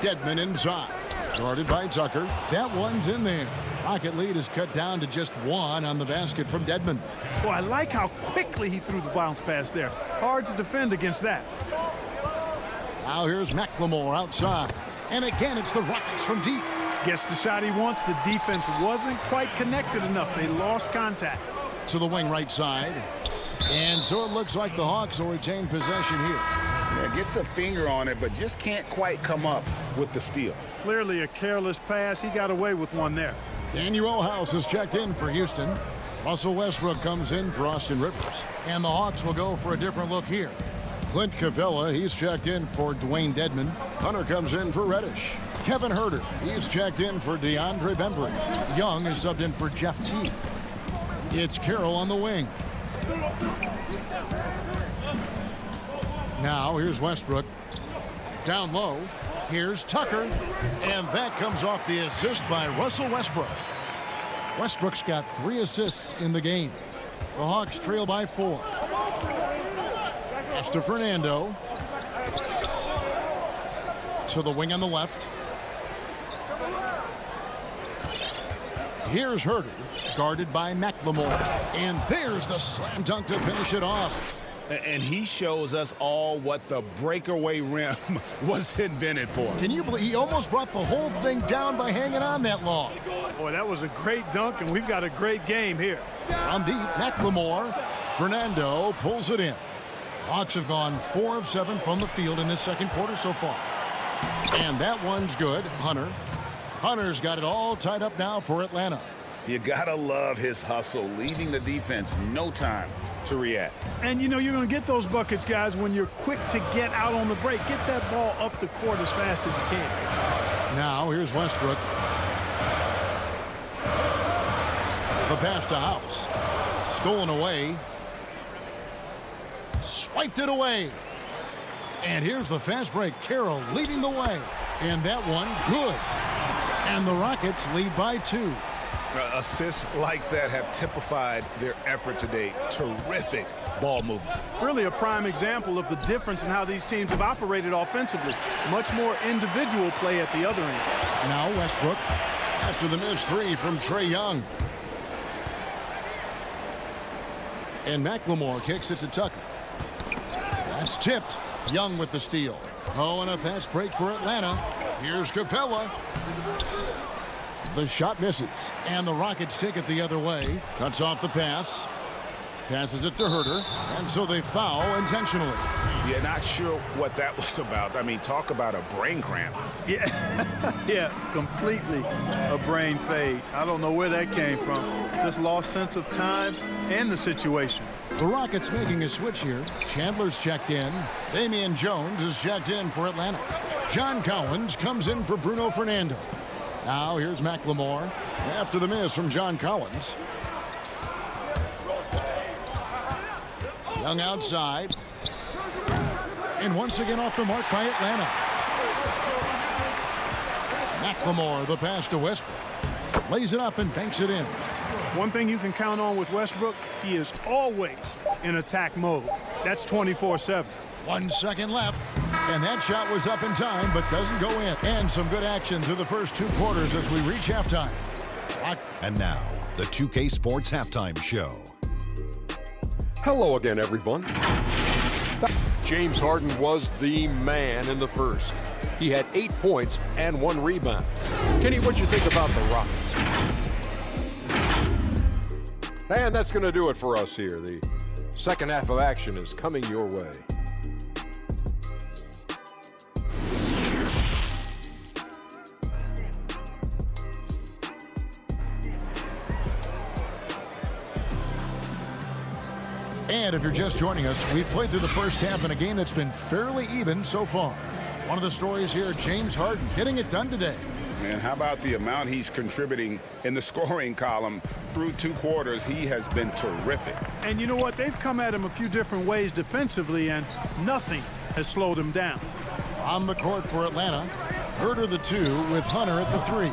Dedmon inside. Guarded by Tucker. That one's in there. Rocket lead is cut down to just 1 on the basket from Dedmon. Well, I like how quickly he threw the bounce pass there. Hard to defend against that. Now here's McLemore outside. And again, it's the Rockets from deep. Gets the shot he wants. The defense wasn't quite connected enough. They lost contact. To the wing right side. And so it looks like the Hawks will retain possession here. Yeah, gets a finger on it, but just can't quite come up with the steal. Clearly a careless pass. He got away with one there. Daniel House is checked in for Houston. Russell Westbrook comes in for Austin Rivers. And the Hawks will go for a different look here. Clint Capella, he's checked in for Dwayne Dedman. Hunter comes in for Reddish. Kevin Herter, he's checked in for DeAndre Bembry. Young is subbed in for Jeff T. It's Carroll on the wing. Now here's Westbrook. Down low. Here's Tucker. And that comes off the assist by Russell Westbrook. Westbrook's got 3 assists in the game. The Hawks trail by 4. Pass to Fernando. To the wing on the left. Here's Herter, guarded by McLemore. And there's the slam dunk to finish it off. And he shows us all what the breakaway rim was invented for. Can you believe he almost brought the whole thing down by hanging on that long? Boy, that was a great dunk, and we've got a great game here. On deep, McLemore. Fernando pulls it in. Hawks have gone 4 of 7 from the field in this second quarter so far. And that one's good. Hunter's got it all tied up now for Atlanta. You gotta love his hustle, leaving the defense no time to react. And you know you're going to get those buckets, guys, when you're quick to get out on the break. Get that ball up the court as fast as you can. Now here's Westbrook. The pass to House. Stolen away. Swiped it away. And here's the fast break. Carroll leading the way. And that one, good. And the Rockets lead by 2. Assists like that have typified their effort today. Terrific ball movement. Really a prime example of the difference in how these teams have operated offensively. Much more individual play at the other end. Now Westbrook after the missed 3 from Trae Young. And McLemore kicks it to Tucker. That's tipped. Young with the steal. Oh, and a fast break for Atlanta. Here's Capella. The shot misses. And the Rockets take it the other way. Cuts off the pass. Passes it to Herter. And so they foul intentionally. Yeah, not sure what that was about. I mean, talk about a brain cramp. Yeah, completely a brain fade. I don't know where that came from. Just lost sense of time and the situation. The Rockets making a switch here. Chandler's checked in. Damian Jones is checked in for Atlanta. John Collins comes in for Bruno Fernando. Now here's McLemore after the miss from John Collins. Young outside. And once again off the mark by Atlanta. McLemore, the pass to Westbrook. Lays it up and banks it in. One thing you can count on with Westbrook, he is always in attack mode. That's 24/7. 1 second left. And that shot was up in time, but doesn't go in. And some good action through the first 2 quarters as we reach halftime. And now, the 2K Sports Halftime Show. Hello again, everyone. James Harden was the man in the first. He had 8 points and 1 rebound. Kenny, what you think about the Rockets? And that's going to do it for us here. The second half of action is coming your way. And if you're just joining us, we've played through the first half in a game that's been fairly even so far. One of the stories here, James Harden getting it done today. And how about the amount he's contributing in the scoring column through 2 quarters? He has been terrific. And you know what? They've come at him a few different ways defensively, and nothing has slowed him down. On the court for Atlanta, Herter the 2 with Hunter at the 3.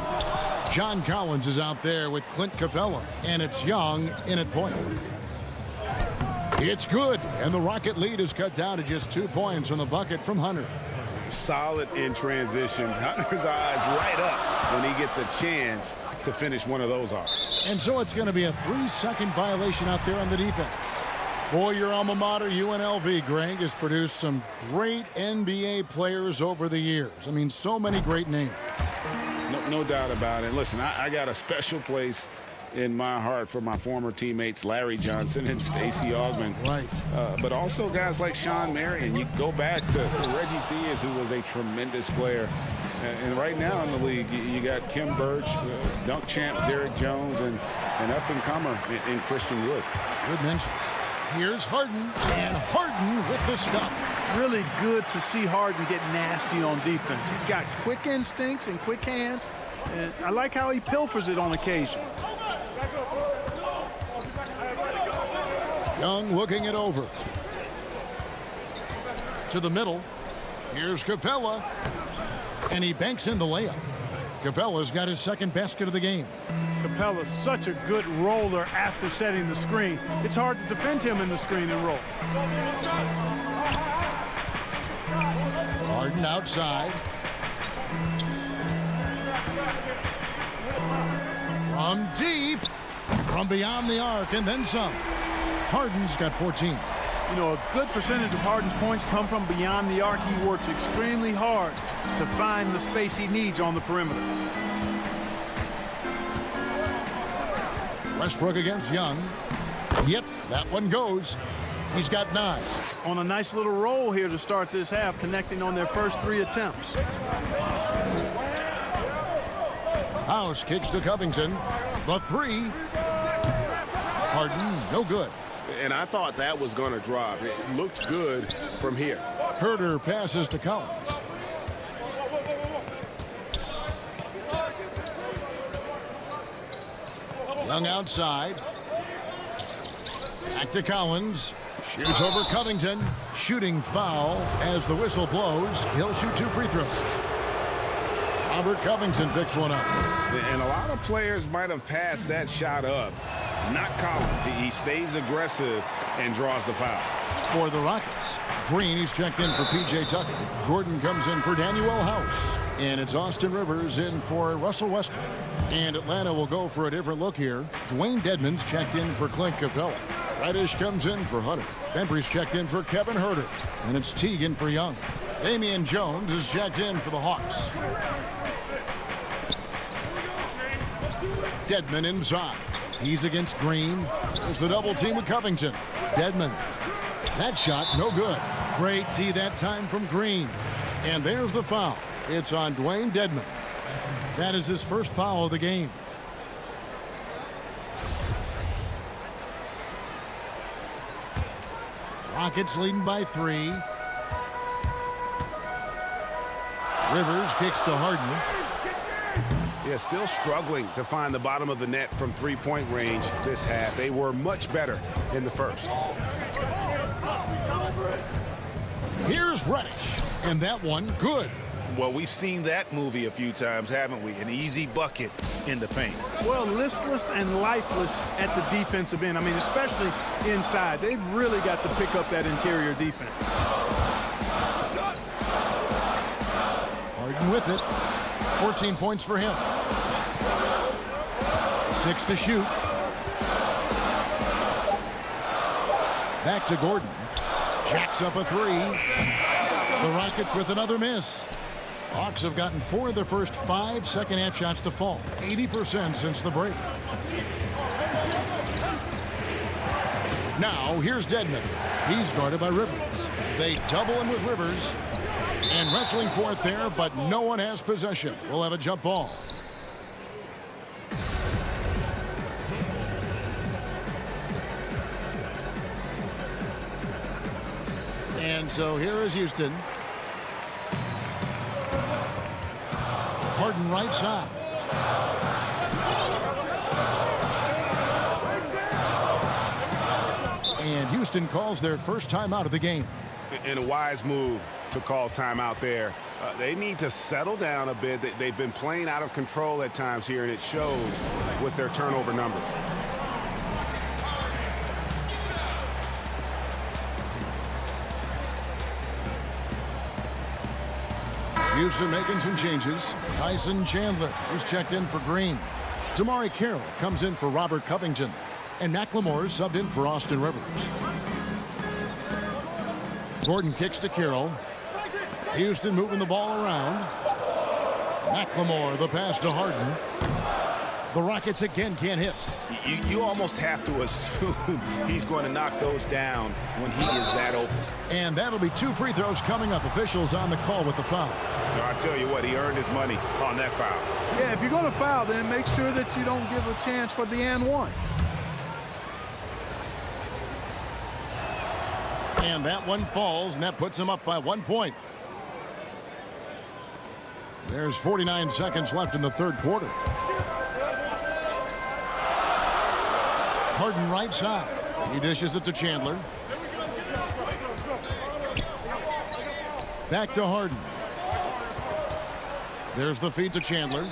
John Collins is out there with Clint Capella, and it's Young in at point. It's good, and the Rocket lead is cut down to just 2 points on the bucket from Hunter. Solid in transition. Hunter's eyes light up when he gets a chance to finish one of those off. And so it's going to be a 3-second violation out there on the defense. For your alma mater, UNLV, Greg, has produced some great NBA players over the years. I mean, so many great names. No doubt about it. Listen, I got a special place in my heart for my former teammates Larry Johnson and Stacey Augmon. Right. But also guys like Sean Marion. You go back to Reggie Theus, who was a tremendous player. And right now in the league, you got Kim Birch, dunk champ Derrick Jones, and an up-and-comer in Christian Wood. Good mentions. Here's Harden, and Harden with the stuff. really good to see Harden get nasty on defense. He's got quick instincts and quick hands, and I like how he pilfers it on occasion. Young looking it over. To the middle. Here's Capella. And he banks in the layup. Capella's got his second basket of the game. Capella's such a good roller after setting the screen. It's hard to defend him in the screen and roll. Harden outside. From deep. From beyond the arc and then some. Harden's got 14. You know, a good percentage of Harden's points come from beyond the arc. He works extremely hard to find the space he needs on the perimeter. Westbrook against Young. Yep, that one goes. He's got 9. On a nice little roll here to start this half, connecting on their first 3 attempts. House kicks to Covington. The 3. Harden, no good. And I thought that was going to drop. It looked good from here. Herter passes to Collins. Young outside. Back to Collins. Shoots over Covington. Shooting foul as the whistle blows. He'll shoot 2 free throws. Robert Covington picks one up. And a lot of players might have passed that shot up. Not Collins. He stays aggressive and draws the foul. For the Rockets, Green is checked in for P.J. Tucker. Gordon comes in for Daniel House. And it's Austin Rivers in for Russell Westbrook. And Atlanta will go for a different look here. Dwayne Dedmon's checked in for Clint Capella. Reddish comes in for Hunter. Bembry's checked in for Kevin Herter. And it's Teagan for Young. Damian Jones is checked in for the Hawks. Dedmon inside. He's against Green. There's the double team with Covington. Dedmon. That shot, no good. Great D that time from Green. And there's the foul. It's on Dwayne Dedmon. That is his first foul of the game. Rockets leading by 3. Rivers kicks to Harden. Yeah, still struggling to find the bottom of the net from three-point range this half. They were much better in the first. Here's Reddish. And that one, good. Well, we've seen that movie a few times, haven't we? An easy bucket in the paint. Well, listless and lifeless at the defensive end. I mean, especially inside. They've really got to pick up that interior defense. Harden with it. 14 points for him. 6 to shoot. Back to Gordon. Jacks up a 3. The Rockets with another miss. Hawks have gotten 4 of their first 5 second-half shots to fall. 80% since the break. Now, here's Dedmon. He's guarded by Rivers. They double him with Rivers. And wrestling for it there, but no one has possession. We'll have a jump ball. And so here is Houston. Harden right side. And Houston calls their first timeout of the game. In a wise move to call timeout there. They need to settle down a bit. They've been playing out of control at times here, and it shows with their turnover numbers. Houston making some changes. Tyson Chandler is checked in for Green. Damari Carroll comes in for Robert Covington. And McLemore subbed in for Austin Rivers. Gordon kicks to Carroll. Houston moving the ball around. McLemore, the pass to Harden. The Rockets again can't hit. You almost have to assume he's going to knock those down when he is that open. And that'll be 2 free throws coming up. Officials on the call with the foul. So I tell you what, he earned his money on that foul. Yeah, if you're going to foul, then make sure that you don't give a chance for the and one. And that one falls, and that puts him up by 1 point. There's 49 seconds left in the third quarter. Harden right side. He dishes it to Chandler. Back to Harden. There's the feed to Chandler.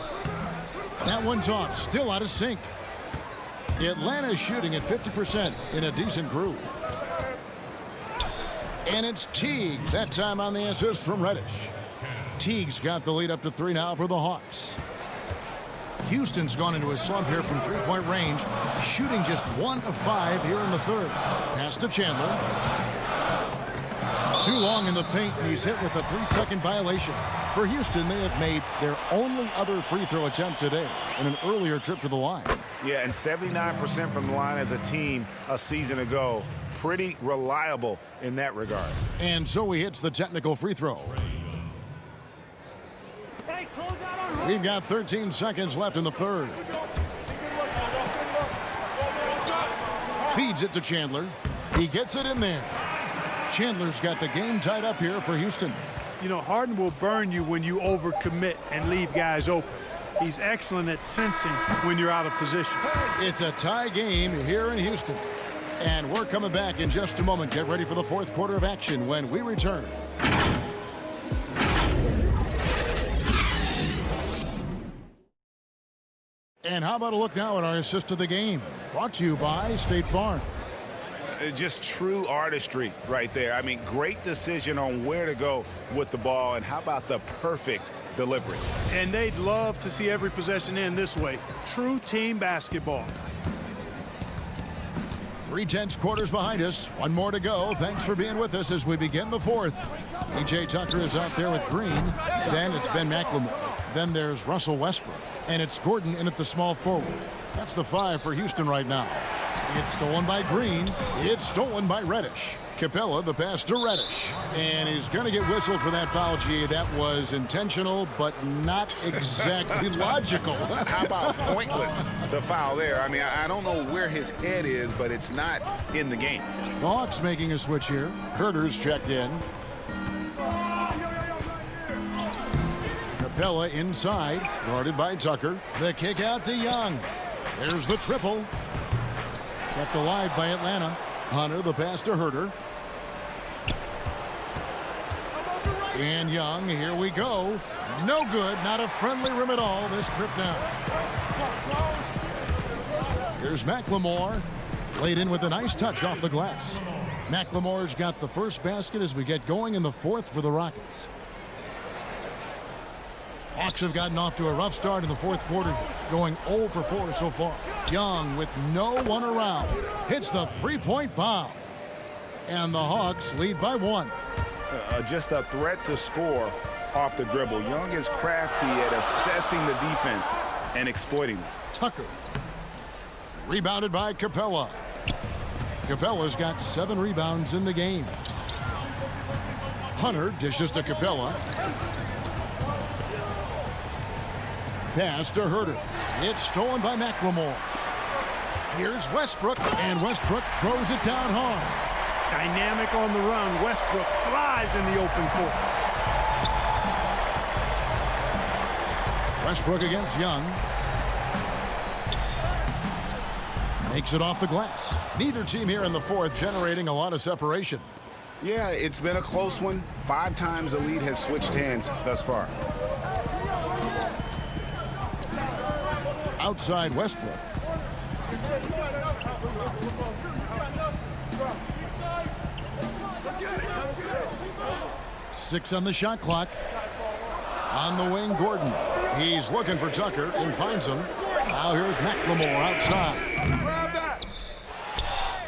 That one's off. Still out of sync. Atlanta's shooting at 50% in a decent groove. And it's Teague. That time on the assist from Reddish. Teague's got the lead up to 3 now for the Hawks. Houston's gone into a slump here from three-point range, shooting just 1 of 5 here in the third. Pass to Chandler. Too long in the paint, and he's hit with a 3-second violation. For Houston, they have made their only other free throw attempt today in an earlier trip to the line. Yeah, and 79% from the line as a team a season ago. Pretty reliable in that regard. And so he hits the technical free throw. We've got 13 seconds left in the third. Feeds it to Chandler. He gets it in there. Chandler's got the game tied up here for Houston. You know, Harden will burn you when you overcommit and leave guys open. He's excellent at sensing when you're out of position. It's a tie game here in Houston. And we're coming back in just a moment. Get ready for the fourth quarter of action when we return. And how about a look now at our assist of the game? Brought to you by State Farm. Just true artistry right there. I mean, great decision on where to go with the ball, and how about the perfect delivery? And they'd love to see every possession end this way. True team basketball. 3/10 quarters behind us. One more to go. Thanks for being with us as we begin the fourth. PJ Tucker is out there with Green. Then it's Ben McLemore. Then there's Russell Westbrook. And it's Gordon in at the small forward. That's the 5 for Houston right now. It's stolen by Green. It's stolen by Reddish. Capella, the pass to Reddish. And he's going to get whistled for that foul, G. That was intentional, but not exactly logical. How about pointless to foul there? I mean, I don't know where his head is, but it's not in the game. The Hawks making a switch here. Herter's checked in. Capella inside, guarded by Tucker. The kick out to Young. There's the triple. Kept alive by Atlanta. Hunter, the pass to Herter. And Young, here we go. No good, not a friendly rim at all this trip down. Here's McLemore. Played in with a nice touch off the glass. McLemore's got the first basket as we get going in the fourth for the Rockets. Hawks have gotten off to a rough start in the fourth quarter, going 0 for 4 so far. Young, with no one around, hits the three-point bomb. And the Hawks lead by 1. Just a threat to score off the dribble. Young is crafty at assessing the defense and exploiting it. Tucker. Rebounded by Capella. Capella's got 7 rebounds in the game. Hunter dishes to Capella. Pass to Herter. It's stolen by McLemore. Here's Westbrook, and Westbrook throws it down hard. Dynamic on the run. Westbrook flies in the open court. Westbrook against Young. Makes it off the glass. Neither team here in the fourth generating a lot of separation. Yeah, it's been a close one. 5 times the lead has switched hands thus far. Outside Westbrook. Six on the shot clock. On the wing, Gordon. He's looking for Tucker and finds him. Now here's McLemore outside.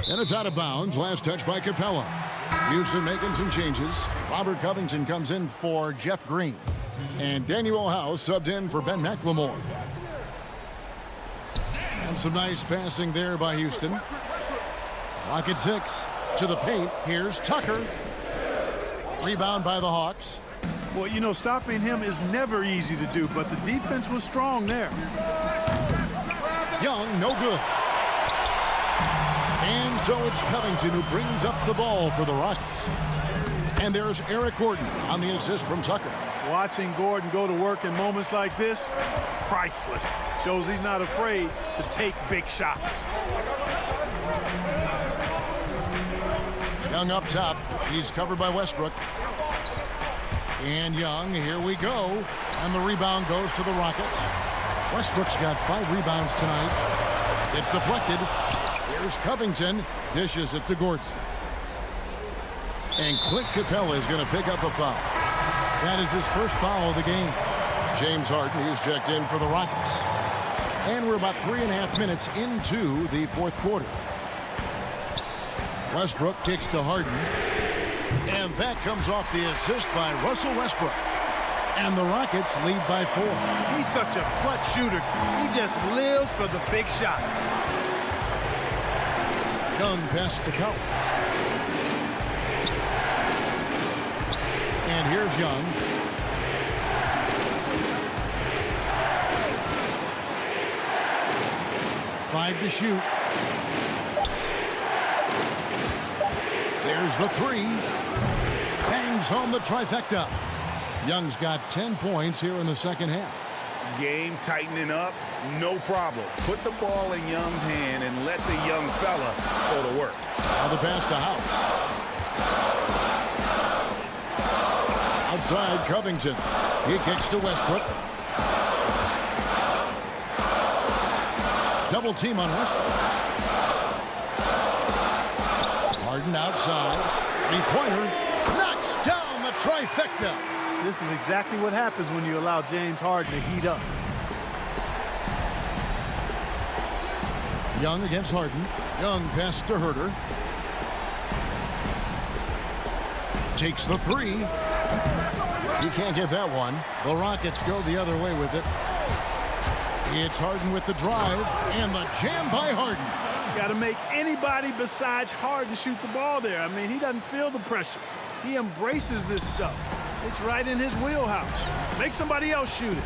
And it's out of bounds. Last touch by Capella. Houston making some changes. Robert Covington comes in for Jeff Green. And Daniel House subbed in for Ben McLemore. And some nice passing there by Houston. Clock at 6. To the paint. Here's Tucker. Rebound by the Hawks. Well, you know, stopping him is never easy to do, but the defense was strong there. Young, no good. And So it's Covington who brings up the ball for the Rockets. And there's Eric Gordon on the assist from Tucker. Watching Gordon go to work in moments like this, priceless. Shows he's not afraid to take big shots. Young up top. He's covered by Westbrook. And Young, here we go. And the rebound goes to the Rockets. Westbrook's got 5 rebounds tonight. It's deflected. Here's Covington. Dishes it to Gordon. And Clint Capella is going to pick up a foul. That is his first foul of the game. James Harden is checked in for the Rockets. And we're about 3.5 minutes into the fourth quarter. Westbrook kicks to Harden. And that comes off the assist by Russell Westbrook. And the Rockets lead by 4. He's such a clutch shooter. He just lives for the big shot. Young pass to Collins. And here's Young. Five to shoot. There's the 3. Bangs home the trifecta. Young's got 10 points here in the second half. Game tightening up, no problem. Put the ball in Young's hand and let the young fella go to work. Now the pass to House. Outside Covington. He kicks to Westbrook. Double team on Westbrook. Harden outside. 3-pointer. Knocks down the trifecta. This is exactly what happens when you allow James Harden to heat up. Young against Harden. Young pass to Herter. Takes the 3. He can't get that one. The Rockets go the other way with it. It's Harden with the drive and the jam by Harden. Got to make anybody besides Harden shoot the ball there. I mean, he doesn't feel the pressure. He embraces this stuff. It's right in his wheelhouse. Make somebody else shoot it.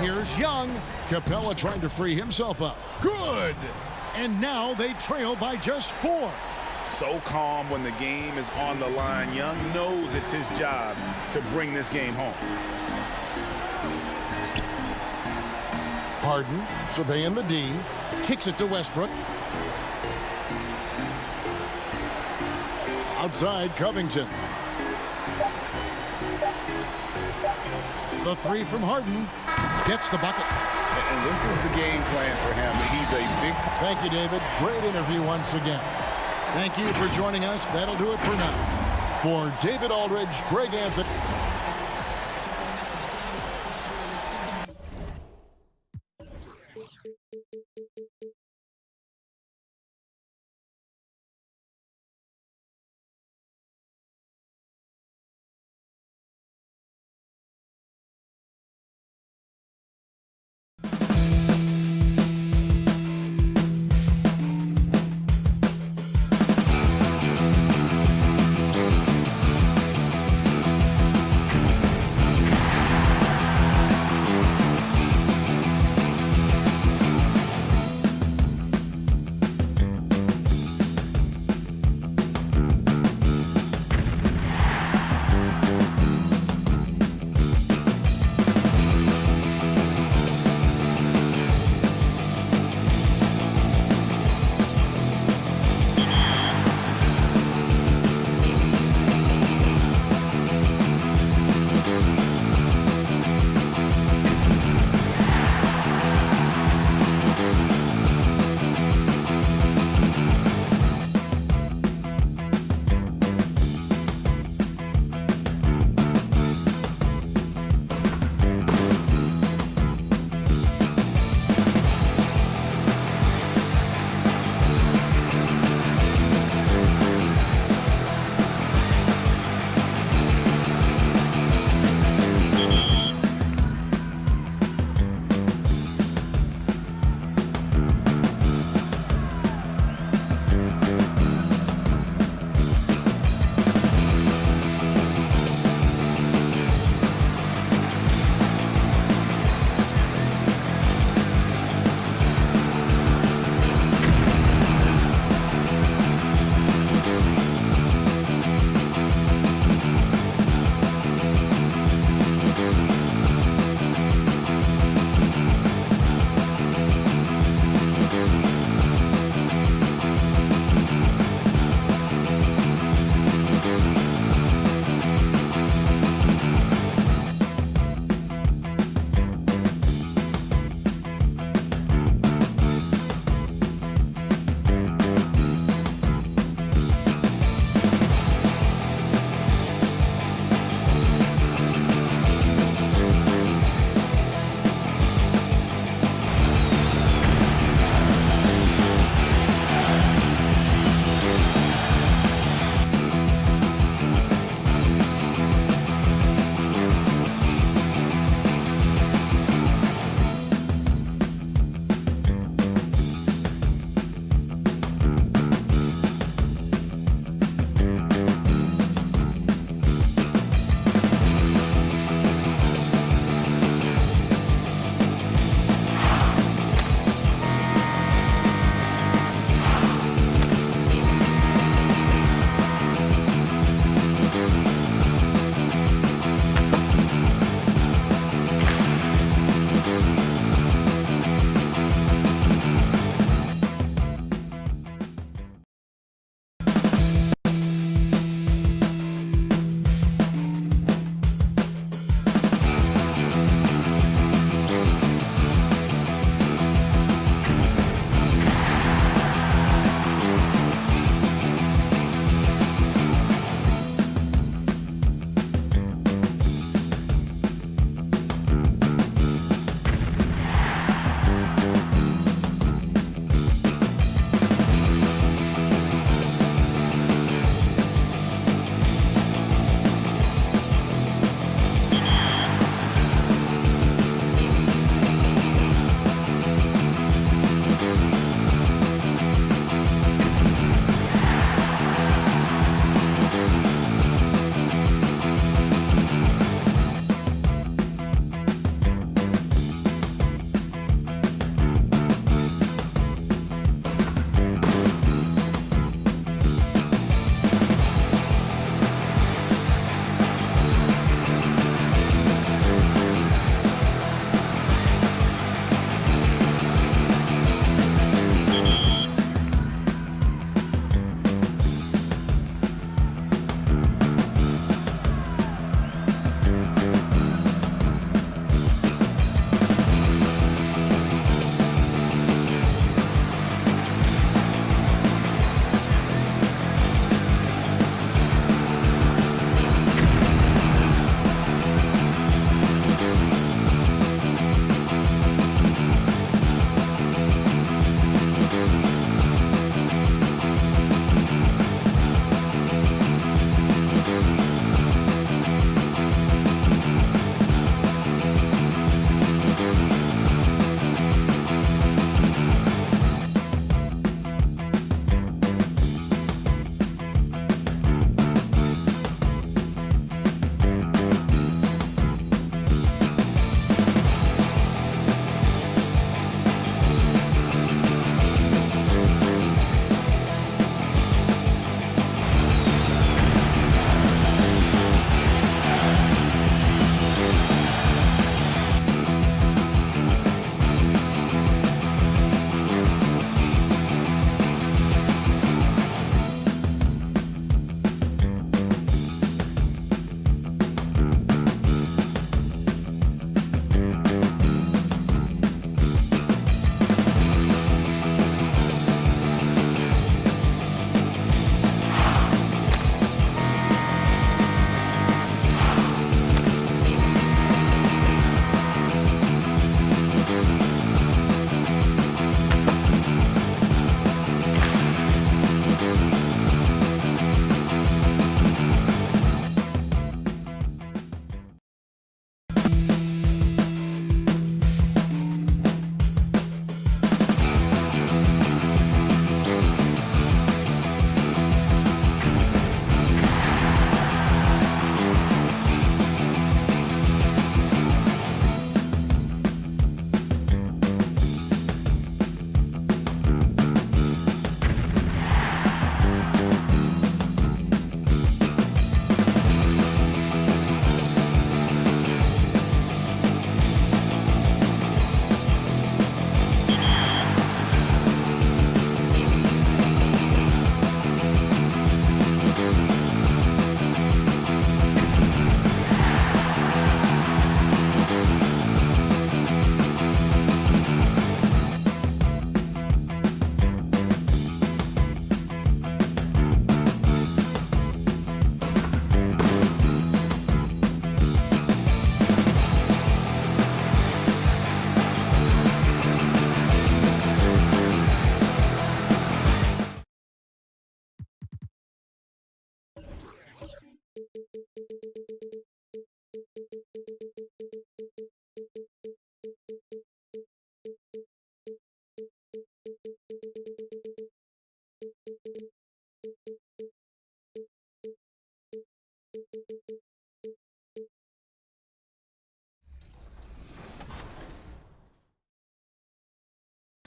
Here's Young. Capella trying to free himself up. Good! And now they trail by just 4. So calm when the game is on the line. Young knows it's his job to bring this game home. Harden surveying the D. Kicks it to Westbrook. Outside Covington. The 3 from Harden. Gets the bucket. And this is the game plan for him. He's a big... Thank you, David. Great interview once again. Thank you for joining us. That'll do it for now. For David Aldridge, Greg Anthony.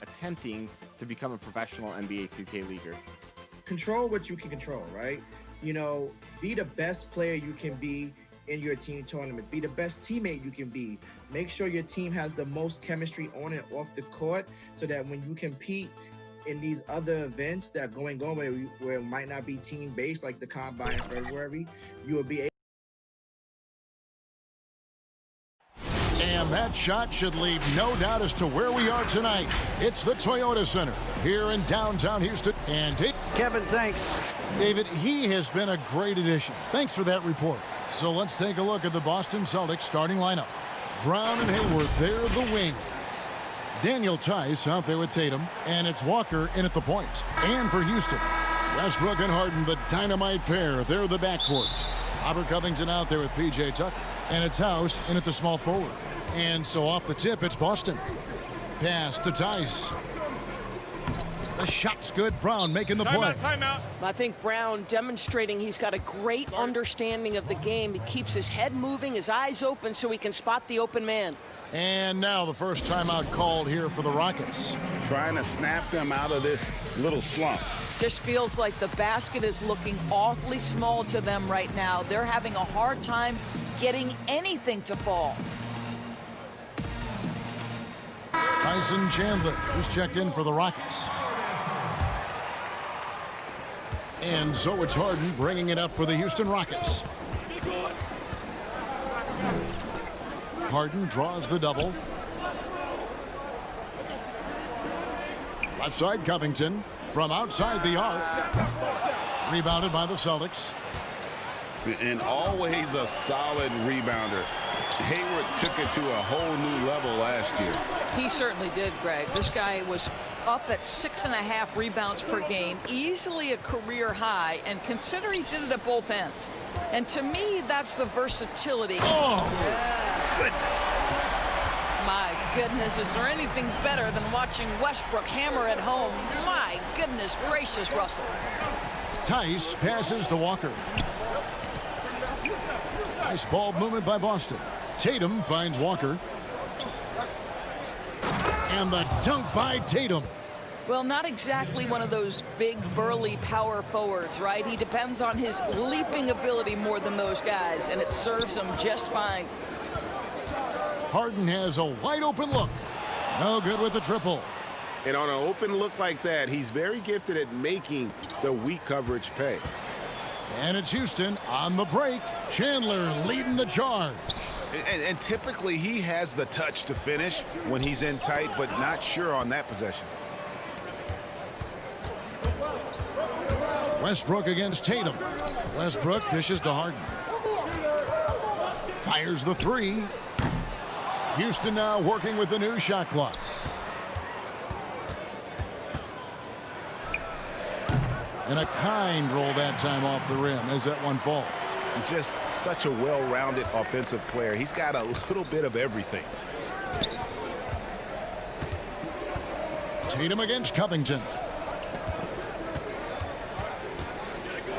Attempting to become a professional NBA 2K leaguer. Control what you can control, right? You know, be the best player you can be in your team tournaments. Be the best teammate you can be. Make sure your team has the most chemistry on and off the court so that when you compete in these other events that are going on where it might not be team-based, like the Combine in February, you will be able. And that shot should leave no doubt as to where we are tonight. It's the Toyota Center here in downtown Houston. And Kevin, thanks. David, he has been a great addition. Thanks for that report. So let's take a look at the Boston Celtics starting lineup. Brown and Hayward, they're the wings. Daniel Tice out there with Tatum, and it's Walker in at the point. And for Houston, Westbrook and Harden, the dynamite pair, they're the backcourt. Robert Covington out there with P.J. Tucker, and it's House in at the small forward. And so off the tip, it's Boston. Pass to Tice. The shot's good. Brown making the play. Timeout. I think Brown demonstrating he's got a great understanding of the game. He keeps his head moving, his eyes open so he can spot the open man. And now the first timeout called here for the Rockets. Trying to snap them out of this little slump. Just feels like the basket is looking awfully small to them right now. They're having a hard time getting anything to fall. Tyson Chandler, who's checked in for the Rockets. And so it's Harden bringing it up for the Houston Rockets. Harden draws the double. Left side, Covington from outside the arc. Rebounded by the Celtics. And always a solid rebounder. Hayward took it to a whole new level last year. He certainly did, Greg. This guy was up at 6.5 rebounds per game, easily a career high, and consider he did it at both ends. And to me, that's the versatility. Oh, yes. goodness. My goodness, is there anything better than watching Westbrook hammer at home? My goodness gracious, Russell. Tice passes to Walker. Nice ball movement by Boston. Tatum finds Walker. And the dunk by Tatum. Well, not exactly one of those big, burly power forwards, right? He depends on his leaping ability more than those guys, and it serves him just fine. Harden has a wide open look. No good with the triple. And on an open look like that, he's very gifted at making the weak coverage pay. And it's Houston on the break. Chandler leading the charge. And typically he has the touch to finish when he's in tight, but not sure on that possession. Westbrook against Tatum. Westbrook dishes to Harden. Fires the three. Houston now working with the new shot clock. And a kind roll that time off the rim as that one falls. He's just such a well-rounded offensive player. He's got a little bit of everything. Tatum against Covington.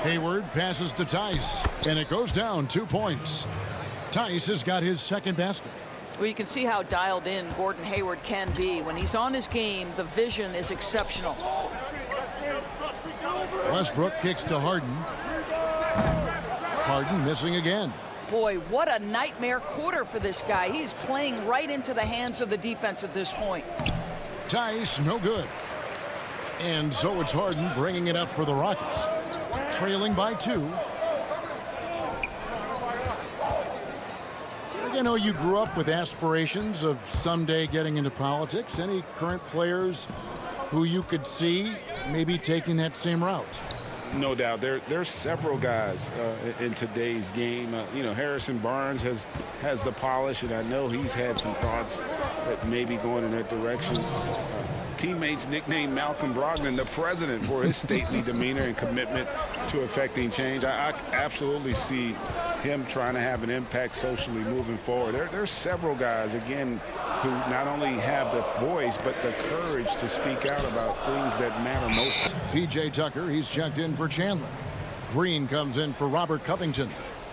Hayward passes to Tice, and it goes down 2 points. Tice has got his second basket. Well, you can see how dialed in Gordon Hayward can be. When he's on his game, the vision is exceptional. Westbrook kicks to Harden. Harden missing again. Boy, what a nightmare quarter for this guy. He's playing right into the hands of the defense at this point. Tice, no good. And so it's Harden bringing it up for the Rockets. Trailing by 2. I know you grew up with aspirations of someday getting into politics. Any current players who you could see maybe taking that same route? No doubt. There's several guys in today's game. You know, Harrison Barnes has the polish, and I know he's had some thoughts that maybe going in that direction. teammates nicknamed Malcolm Brogdon the president for his stately demeanor and commitment to effecting change. I absolutely see him trying to have an impact socially moving forward. There's several guys, again, who not only have the voice but the courage to speak out about things that matter most. P.J. Tucker, he's checked in for Chandler. Green comes in for Robert Covington.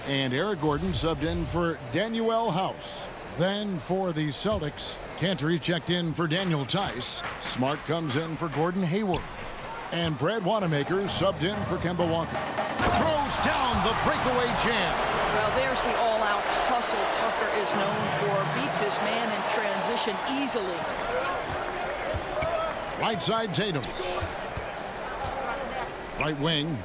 And Eric Gordon subbed in for Danuel House. Then for the Celtics, Cantor, he's checked in for Daniel Tice. Smart comes in for Gordon Hayward. And Brad Wanamaker subbed in for Kemba Walker. Throws down the breakaway jam. Well, there's the all-out hustle Tucker is known for. Beats his man in transition easily. Right side, Tatum. Right wing.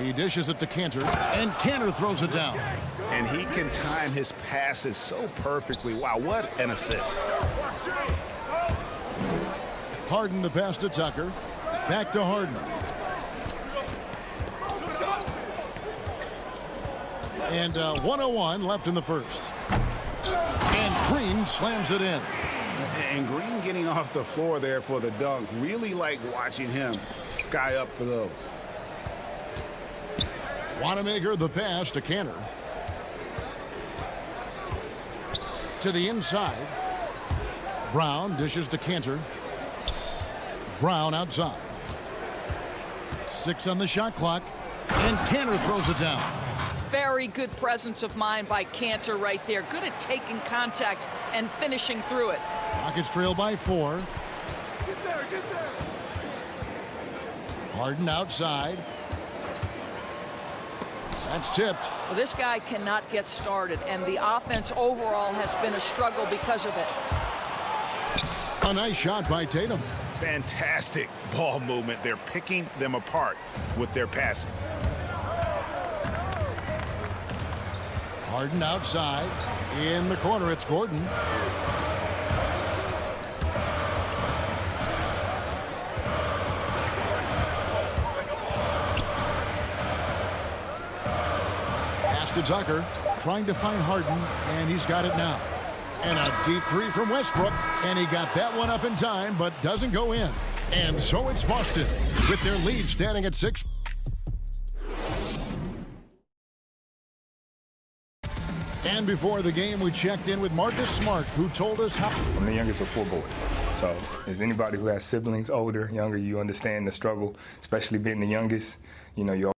He dishes it to Cantor, and Cantor throws it down. And he can time his passes so perfectly. Wow, what an assist. Harden the pass to Tucker. Back to Harden. And 1:01 left in the first. And Green slams it in. And Green getting off the floor there for the dunk. Really like watching him sky up for those. Wanamaker the pass to Cantor. To the inside. Brown dishes to Cantor. Brown outside. 6 on the shot clock. And Cantor throws it down. Very good presence of mind by Cantor right there. Good at taking contact and finishing through it. Rockets trail by 4. Get there, get there. Harden outside. That's tipped. Well, this guy cannot get started, and the offense overall has been a struggle because of it. A nice shot by Tatum. Fantastic ball movement. They're picking them apart with their passing. Harden outside. In the corner, it's Gordon. Pass to Tucker. Trying to find Harden, and he's got it now. And a deep three from Westbrook, and he got that one up in time, but doesn't go in. And so it's Boston, with their lead standing at 6. And before the game, we checked in with Marcus Smart, who told us how. I'm the youngest of 4 boys. So as anybody who has siblings, older, younger, you understand the struggle, especially being the youngest. You know, you.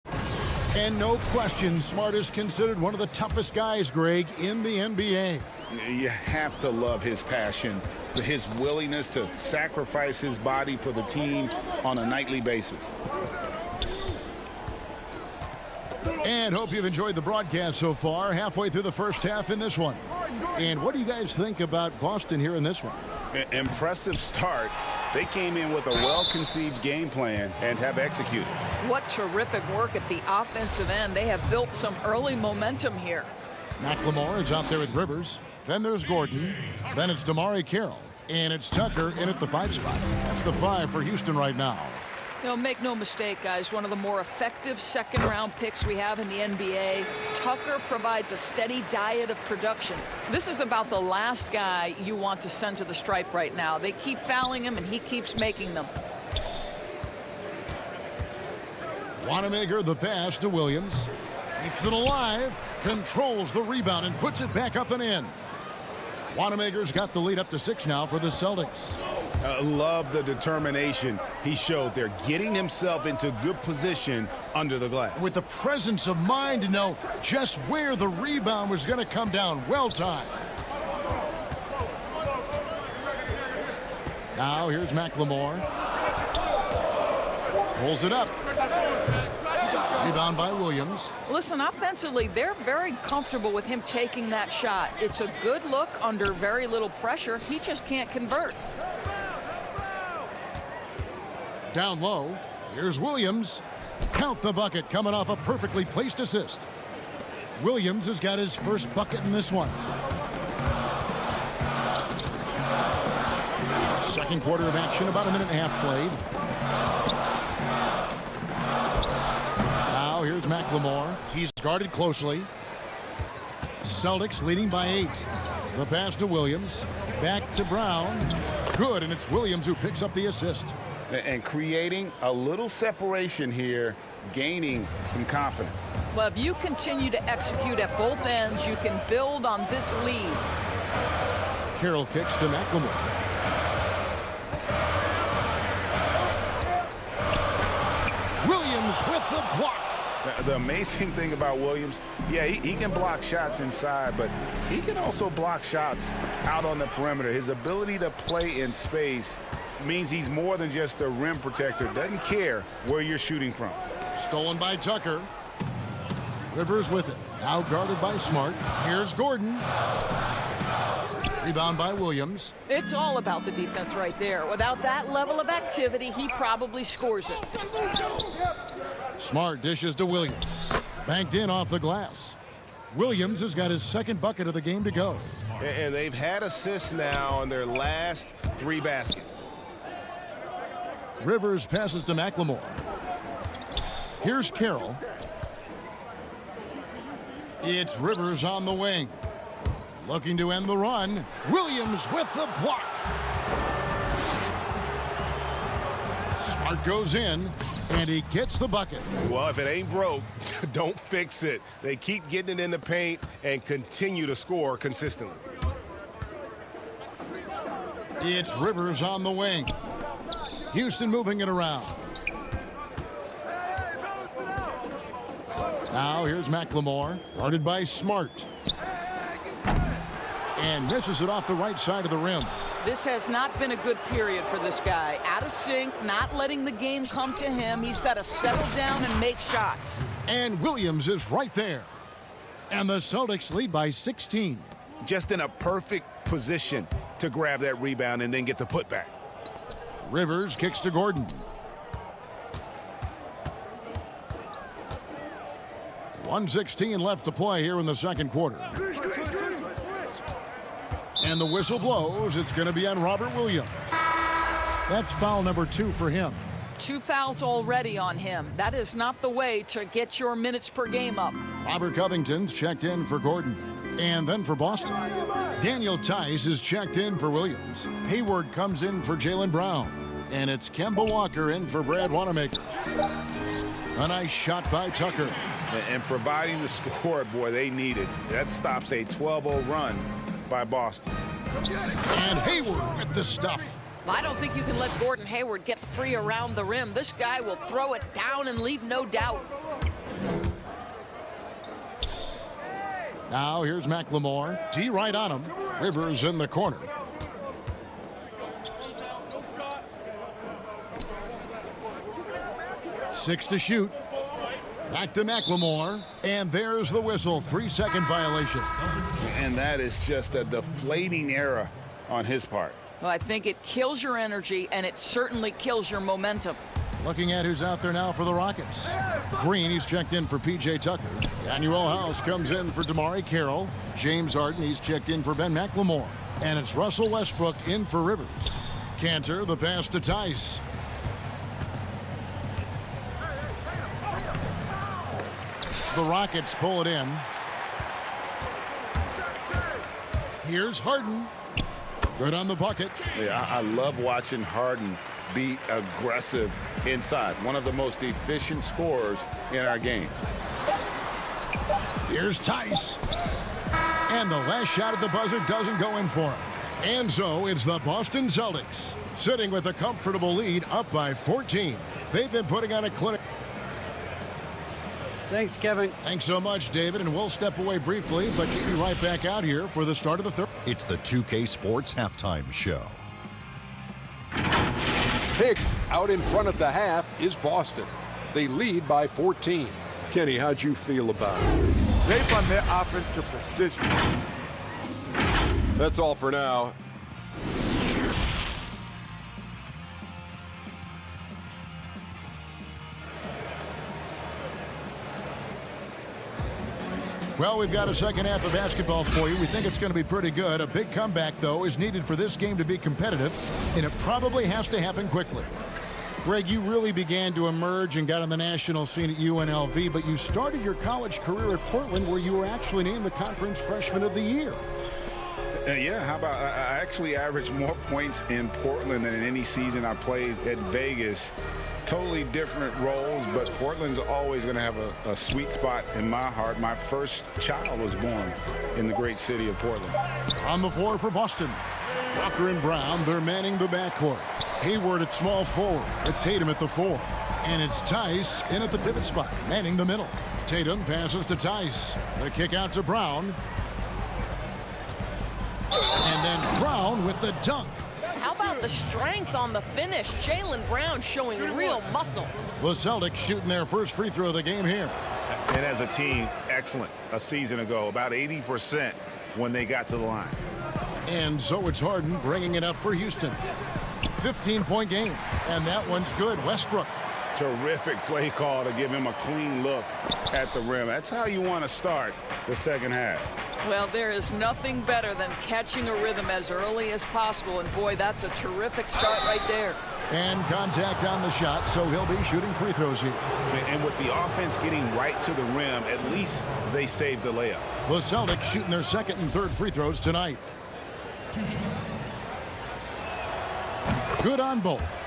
And no question, Smart is considered one of the toughest guys, Greg, in the NBA. You have to love his passion, his willingness to sacrifice his body for the team on a nightly basis. And hope you've enjoyed the broadcast so far, halfway through the first half in this one. And what do you guys think about Boston here in this one? Impressive start. They came in with a well-conceived game plan and have executed. What terrific work at the offensive end. They have built some early momentum here. McLemore is out there with Rivers. Then there's Gordon. Then it's Damari Carroll. And it's Tucker in at the 5 spot. That's the 5 for Houston right now. You know, make no mistake, guys, one of the more effective second-round picks we have in the NBA. Tucker provides a steady diet of production. This is about the last guy you want to send to the stripe right now. They keep fouling him, and he keeps making them. Wanamaker the pass to Williams. Keeps it alive. Controls the rebound and puts it back up and in. Wanamaker's got the lead up to 6 now for the Celtics. Love the determination he showed there, getting himself into good position under the glass. With the presence of mind to know just where the rebound was going to come down. Well timed. Now here's McLemore. Pulls it up. Rebound by Williams. Listen, offensively, they're very comfortable with him taking that shot. It's a good look under very little pressure. He just can't convert. Down low, here's Williams. Count the bucket, coming off a perfectly placed assist. Williams has got his first bucket in this one. Second quarter of action, about a minute and a half played. Now here's McLemore. He's guarded closely. Celtics leading by 8. The pass to Williams. Back to Brown. Good, and it's Williams who picks up the assist. And creating a little separation here, gaining some confidence. Well, if you continue to execute at both ends, you can build on this lead. Carroll kicks to McLemore. Williams with the block. The amazing thing about Williams, yeah, he can block shots inside, but he can also block shots out on the perimeter. His ability to play in space means he's more than just a rim protector. Doesn't care where you're shooting from. Stolen by Tucker. Rivers with it. Now guarded by Smart. Here's Gordon. Rebound by Williams. It's all about the defense right there. Without that level of activity, he probably scores it. Smart dishes to Williams. Banked in off the glass. Williams has got his second bucket of the game to go. And they've had assists now on their last 3 baskets. Rivers passes to McLemore. Here's Carroll. It's Rivers on the wing. Looking to end the run. Williams with the block. Smart goes in, and he gets the bucket. Well, if it ain't broke, don't fix it. They keep getting it in the paint and continue to score consistently. It's Rivers on the wing. Houston moving it around. Now here's McLemore, guarded by Smart. And misses it off the right side of the rim. This has not been a good period for this guy. Out of sync, not letting the game come to him. He's got to settle down and make shots. And Williams is right there. And the Celtics lead by 16. Just in a perfect position to grab that rebound and then get the putback. Rivers kicks to Gordon. .116 left to play here in the second quarter. And the whistle blows. It's going to be on Robert Williams. That's foul number 2 for him. 2 fouls already on him. That is not the way to get your minutes per game up. Robert Covington's checked in for Gordon. And then for Boston, Daniel Tice is checked in for Williams. Hayward comes in for Jaylen Brown. And it's Kemba Walker in for Brad Wanamaker. A nice shot by Tucker. And providing the score, boy, they need it. That stops a 12-0 run by Boston. And Hayward with the stuff. I don't think you can let Gordon Hayward get free around the rim. This guy will throw it down and leave no doubt. Now here's McLemore. D right on him. Rivers in the corner. Six to shoot. Back to McLemore. And there's the whistle. 3-second violation. And that is just a deflating error on his part. Well, I think it kills your energy, and it certainly kills your momentum. Looking at who's out there now for the Rockets. Green, he's checked in for P.J. Tucker. Daniel House comes in for Damari Carroll. James Harden, he's checked in for Ben McLemore. And it's Russell Westbrook in for Rivers. Cantor, the pass to Tice. The Rockets pull it in. Here's Harden. Good on the bucket. Yeah, I love watching Harden be aggressive inside. One of the most efficient scorers in our game. Here's Tice. And the last shot at the buzzer doesn't go in for him. And so it's the Boston Celtics sitting with a comfortable lead up by 14. They've been putting on a clinic. Thanks, Kevin. Thanks so much, David. And we'll step away briefly, but get you right back out here for the start of the third. It's the 2K Sports Halftime Show. Pick out in front of the half is Boston. They lead by 14. Kenny, how'd you feel about it? They run their offense to precision. That's all for now. Well, we've got a second half of basketball for you. We think it's going to be pretty good. A big comeback, though, is needed for this game to be competitive, and it probably has to happen quickly. Greg, you really began to emerge and got on the national scene at UNLV, but you started your college career at Portland, where you were actually named the Conference Freshman of the Year. Yeah, how about I actually averaged more points in Portland than in any season I played at Vegas. Totally different roles, but Portland's always going to have a sweet spot in my heart. My first child was born in the great city of Portland. On the floor for Boston, Walker and Brown, they're manning the backcourt. Hayward at small forward, with Tatum at the 4. And it's Tice in at the pivot spot, manning the middle. Tatum passes to Tice. The kick out to Brown. And then Brown with the dunk. How about the strength on the finish? Jaylen Brown showing real muscle. The Celtics shooting their first free throw of the game here. And as a team, excellent a season ago, about 80% when they got to the line. And so it's Harden bringing it up for Houston. 15-point game, and that one's good. Westbrook. Terrific play call to give him a clean look at the rim. That's how you want to start the second half. Well, there is nothing better than catching a rhythm as early as possible, and boy, that's a terrific start right there. And contact on the shot, so he'll be shooting free throws here. And with the offense getting right to the rim, at least they saved the layup. The Celtics shooting their second and third free throws tonight. Good on both.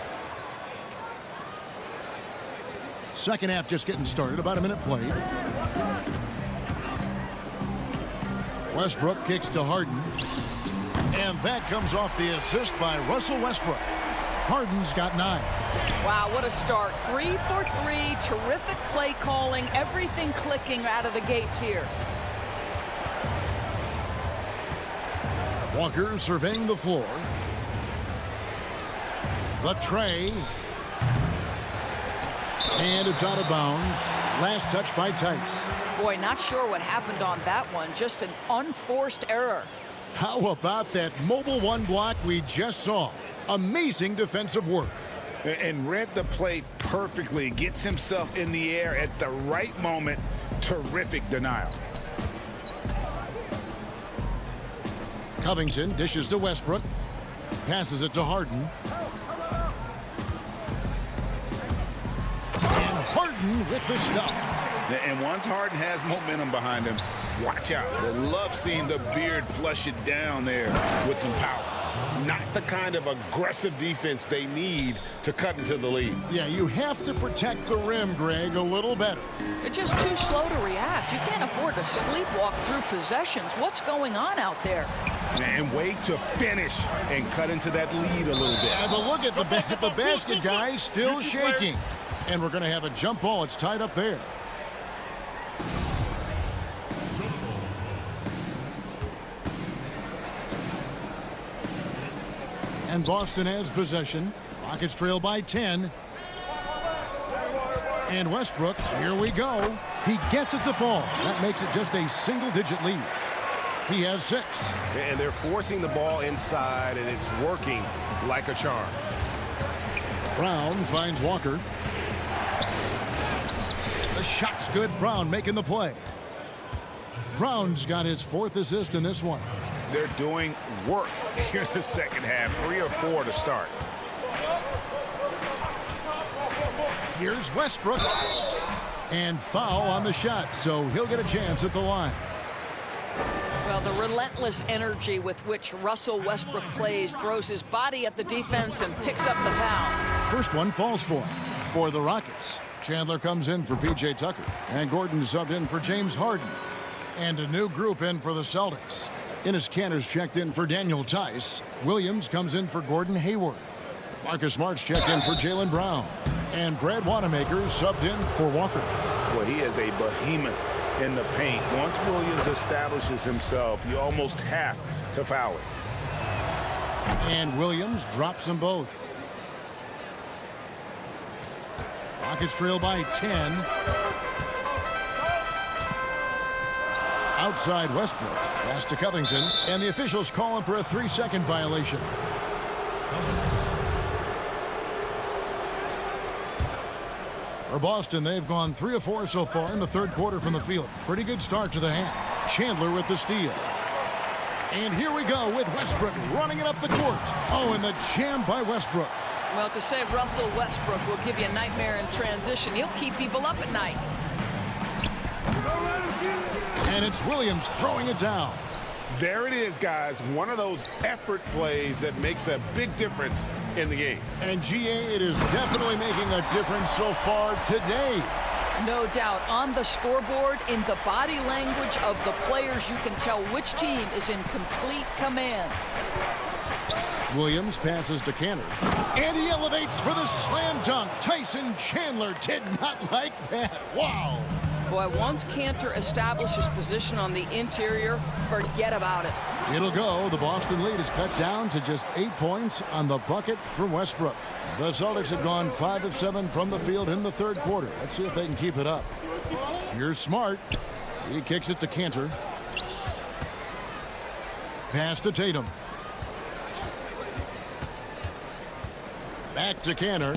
Second half just getting started, about a minute played. Westbrook kicks to Harden. And that comes off the assist by Russell Westbrook. Harden's got 9. Wow, what a start. 3 for 3, terrific play calling, everything clicking out of the gates here. Walker surveying the floor. The tray. And it's out of bounds. Last touch by Tice. Boy, not sure what happened on that one. Just an unforced error. How about that mobile one block we just saw? Amazing defensive work. And read the play perfectly. Gets himself in the air at the right moment. Terrific denial. Covington dishes to Westbrook. Passes it to Harden. And Harden with the stuff. And once Harden has momentum behind him, watch out. They love seeing the beard flush it down there with some power. Not the kind of aggressive defense they need to cut into the lead. Yeah, you have to protect the rim, Greg, a little better. They're just too slow to react. You can't afford to sleepwalk through possessions. What's going on out there? And wait to finish and cut into that lead a little bit. Yeah, but look at the basket, guys, still shaking. And we're going to have a jump ball. It's tied up there. And Boston has possession. Rockets trail by 10. And Westbrook, here we go. He gets it to fall. That makes it just a single-digit lead. He has 6. And they're forcing the ball inside, and it's working like a charm. Brown finds Walker. The shot's good. Brown making the play. Brown's got his 4th assist in this one. They're doing work here in the second half. 3 or 4 to start. Here's Westbrook. And foul on the shot, so he'll get a chance at the line. Well, the relentless energy with which Russell Westbrook plays, throws his body at the defense and picks up the foul. First one falls for the Rockets. Chandler comes in for P.J. Tucker. And Gordon subbed in for James Harden. And a new group in for the Celtics. Enes Kanter's checked in for Daniel Tice. Williams comes in for Gordon Hayward. Marcus Smart's checked in for Jaylen Brown. And Brad Wanamaker subbed in for Walker. Well, he is a behemoth in the paint. Once Williams establishes himself, you almost have to foul it. And Williams drops them both. Rockets trail by 10. Outside Westbrook. Pass to Covington. And the officials call him for a 3-second violation. For Boston, they've gone 3 of 4 so far in the third quarter from the field. Pretty good start to the half. Chandler with the steal. And here we go with Westbrook running it up the court. Oh, and the jam by Westbrook. Well, to say Russell Westbrook will give you a nightmare in transition, he'll keep people up at night. And it's Williams throwing it down. There it is, guys. One of those effort plays that makes a big difference in the game. And GA, it is definitely making a difference so far today. No doubt. On the scoreboard, in the body language of the players, you can tell which team is in complete command. Williams passes to Cantor. And he elevates for the slam dunk. Tyson Chandler did not like that. Wow. Boy, once Cantor establishes position on the interior, forget about it. It'll go. The Boston lead is cut down to just 8 points on the bucket from Westbrook. The Celtics have gone 5 of 7 from the field in the third quarter. Let's see if they can keep it up. Here's Smart. He kicks it to Cantor. Pass to Tatum. Back to Cantor.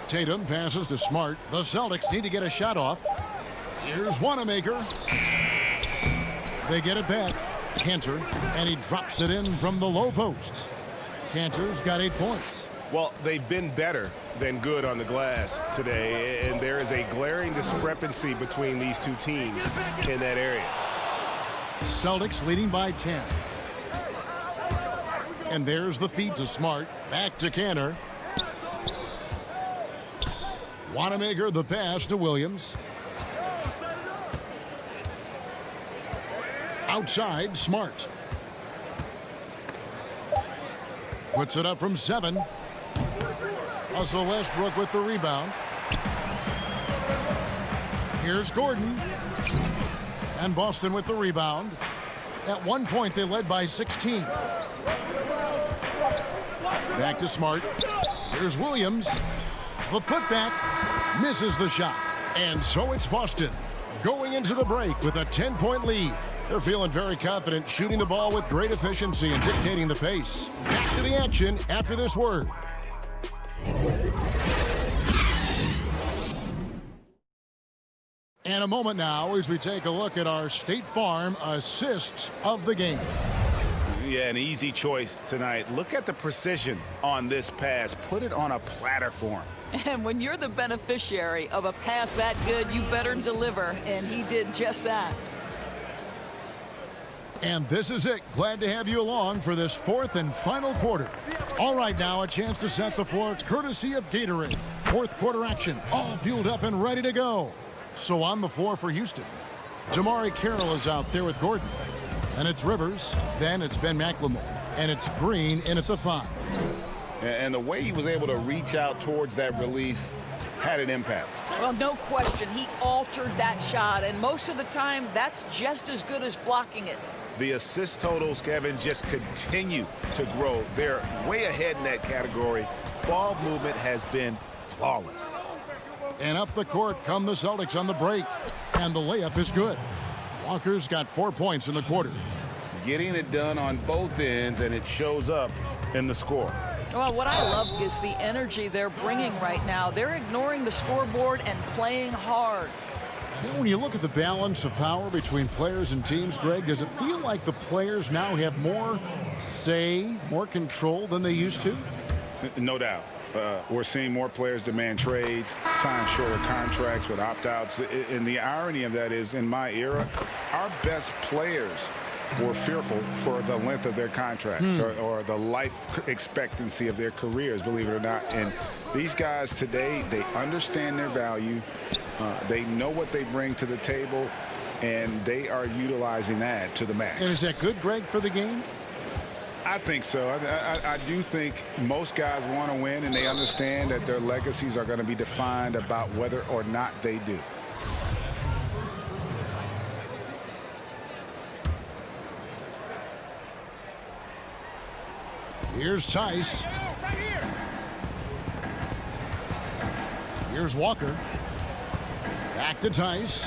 Tatum passes to Smart. The Celtics need to get a shot off. Here's Wanamaker. They get it back. Cantor, and he drops it in from the low post. Cantor's got 8 points. Well, they've been better than good on the glass today, and there is a glaring discrepancy between these two teams in that area. Celtics leading by 10. And there's the feed to Smart. Back to Cantor. Wanamaker the pass to Williams. Outside, Smart. Puts it up from 7. Russell Westbrook with the rebound. Here's Gordon. And Boston with the rebound. At one point, they led by 16. Back to Smart. Here's Williams. The putback misses the shot. And so it's Boston going into the break with a 10-point lead. They're feeling very confident, shooting the ball with great efficiency and dictating the pace. Back to the action after this word. And a moment now as we take a look at our State Farm assists of the game. Yeah, an easy choice tonight. Look at the precision on this pass. Put it on a platter for him. And when you're the beneficiary of a pass that good, you better deliver, and he did just that. And this is it. Glad to have you along for this fourth and final quarter. All right, now a chance to set the floor courtesy of Gatorade. Fourth quarter action, all fueled up and ready to go. So on the floor for Houston, Jamari Carroll is out there with Gordon. And it's Rivers, then it's Ben McLemore, and it's Green in at the 5. And the way he was able to reach out towards that release had an impact. Well, no question. He altered that shot, and most of the time, that's just as good as blocking it. The assist totals, Kevin, just continue to grow. They're way ahead in that category. Ball movement has been flawless. And up the court come the Celtics on the break, and the layup is good. Walker's got 4 points in the quarter. Getting it done on both ends, and it shows up in the score. Well, what I love is the energy they're bringing right now. They're ignoring the scoreboard and playing hard. You know, when you look at the balance of power between players and teams, Greg, does it feel like the players now have more say, more control than they used to? No doubt. We're seeing more players demand trades, sign shorter contracts with opt-outs. And the irony of that is, in my era, our best players were fearful for the length of their contracts or the life expectancy of their careers, believe it or not. And these guys today, they understand their value. They know what they bring to the table, and they are utilizing that to the max. And is that good, Greg, for the game? I think so. I do think most guys want to win, and they understand that their legacies are going to be defined about whether or not they do. Here's Tice. Here's Walker. Back to Tice.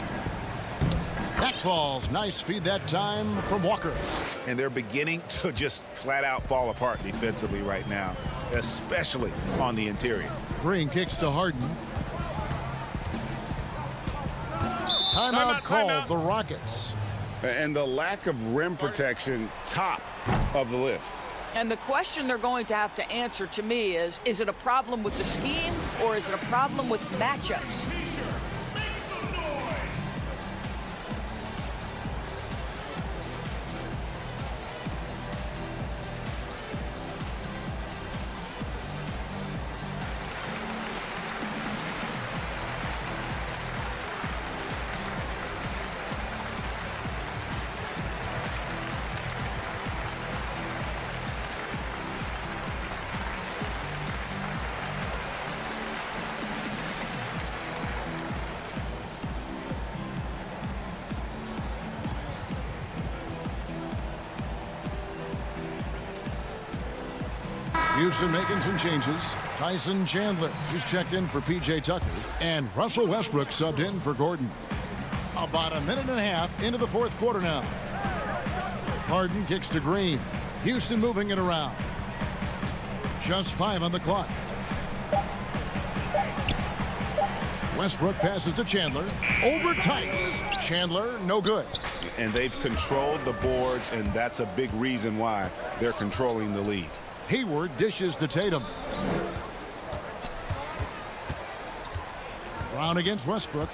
Back falls. Nice feed that time from Walker. And they're beginning to just flat out fall apart defensively right now, especially on the interior. Green kicks to Harden. Timeout called, the Rockets. And the lack of rim protection, top of the list. And the question they're going to have to answer to me is it a problem with the scheme or is it a problem with matchups? Houston making some changes. Tyson Chandler, he's checked in for P.J. Tucker. And Russell Westbrook subbed in for Gordon. About a minute and a half into the fourth quarter now. Harden kicks to Green. Houston moving it around. Just 5 on the clock. Westbrook passes to Chandler. Over Tice. Chandler, no good. And they've controlled the boards, and that's a big reason why they're controlling the lead. Hayward dishes to Tatum. Brown against Westbrook.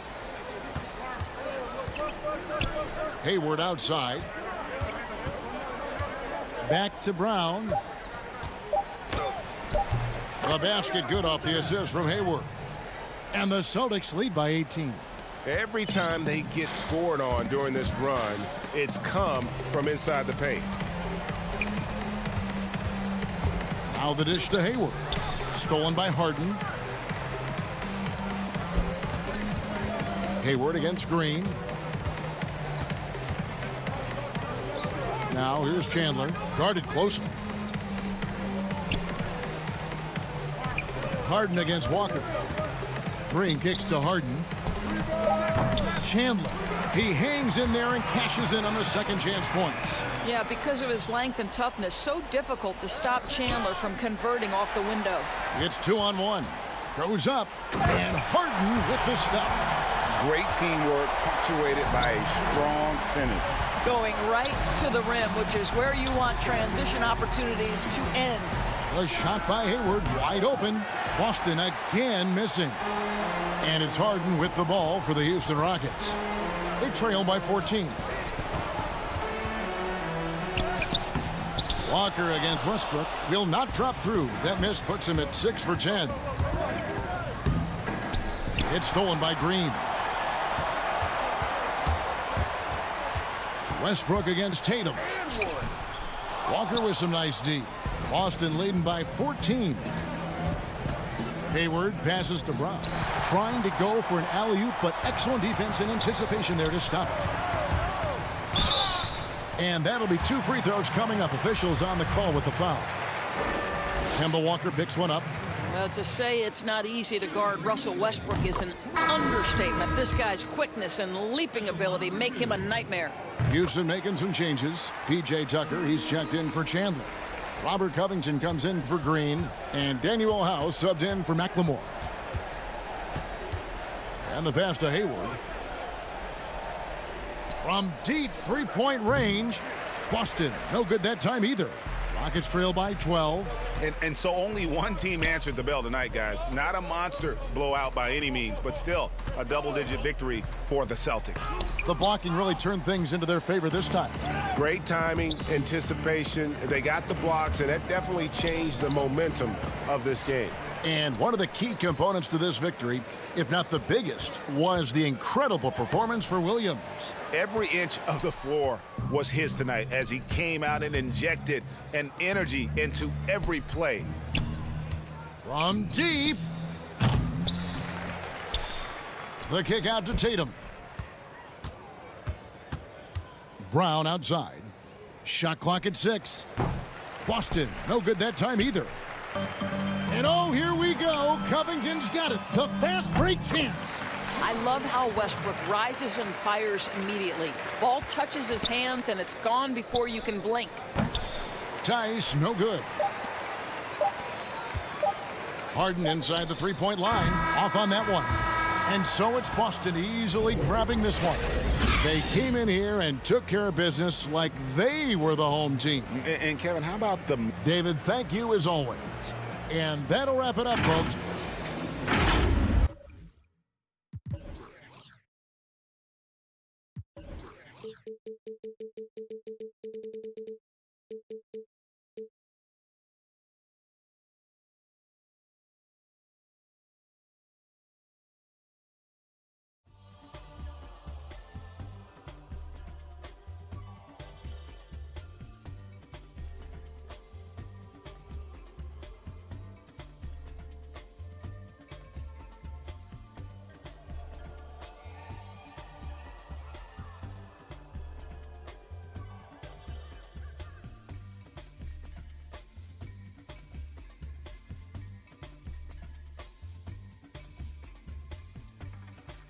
Hayward outside. Back to Brown. The basket good off the assist from Hayward. And the Celtics lead by 18. Every time they get scored on during this run, it's come from inside the paint. Now the dish to Hayward. Stolen by Harden. Hayward against Green. Now here's Chandler. Guarded closely. Harden against Walker. Green kicks to Harden. Chandler. He hangs in there and cashes in on the second chance points. Yeah, because of his length and toughness, so difficult to stop Chandler from converting off the window. It's 2-on-1. Goes up, and Harden with the stuff. Great teamwork punctuated by a strong finish. Going right to the rim, which is where you want transition opportunities to end. The shot by Hayward, wide open. Boston again missing. And it's Harden with the ball for the Houston Rockets. They trail by 14. Walker against Westbrook will not drop through. That miss puts him at 6 for 10. It's stolen by Green. Westbrook against Tatum. Walker with some nice D. Boston leading by 14. Hayward passes to Brown. Trying to go for an alley-oop, but excellent defense and anticipation there to stop it. And that'll be 2 free throws coming up. Officials on the call with the foul. Kemba Walker picks one up. To say it's not easy to guard Russell Westbrook is an understatement. This guy's quickness and leaping ability make him a nightmare. Houston making some changes. P.J. Tucker, he's checked in for Chandler. Robert Covington comes in for Green. And Daniel House subbed in for McLemore. And the pass to Hayward. From deep three-point range. Boston, no good that time either. Rockets trail by 12. And so only one team answered the bell tonight, guys. Not a monster blowout by any means, but still a double-digit victory for the Celtics. The blocking really turned things into their favor this time. Great timing, anticipation. They got the blocks, and that definitely changed the momentum of this game. And one of the key components to this victory, if not the biggest, was the incredible performance for Williams. Every inch of the floor was his tonight as he came out and injected an energy into every play. From deep. The kick out to Tatum. Brown outside. Shot clock at 6. Boston, no good that time either. And oh, here we go. Covington's got it. The fast break chance. I love how Westbrook rises and fires immediately. Ball touches his hands, and it's gone before you can blink. Tice, no good. Harden inside the three-point line. Off on that one. And so it's Boston easily grabbing this one. They came in here and took care of business like they were the home team. And Kevin, how about the... David, thank you as always. And that'll wrap it up, folks.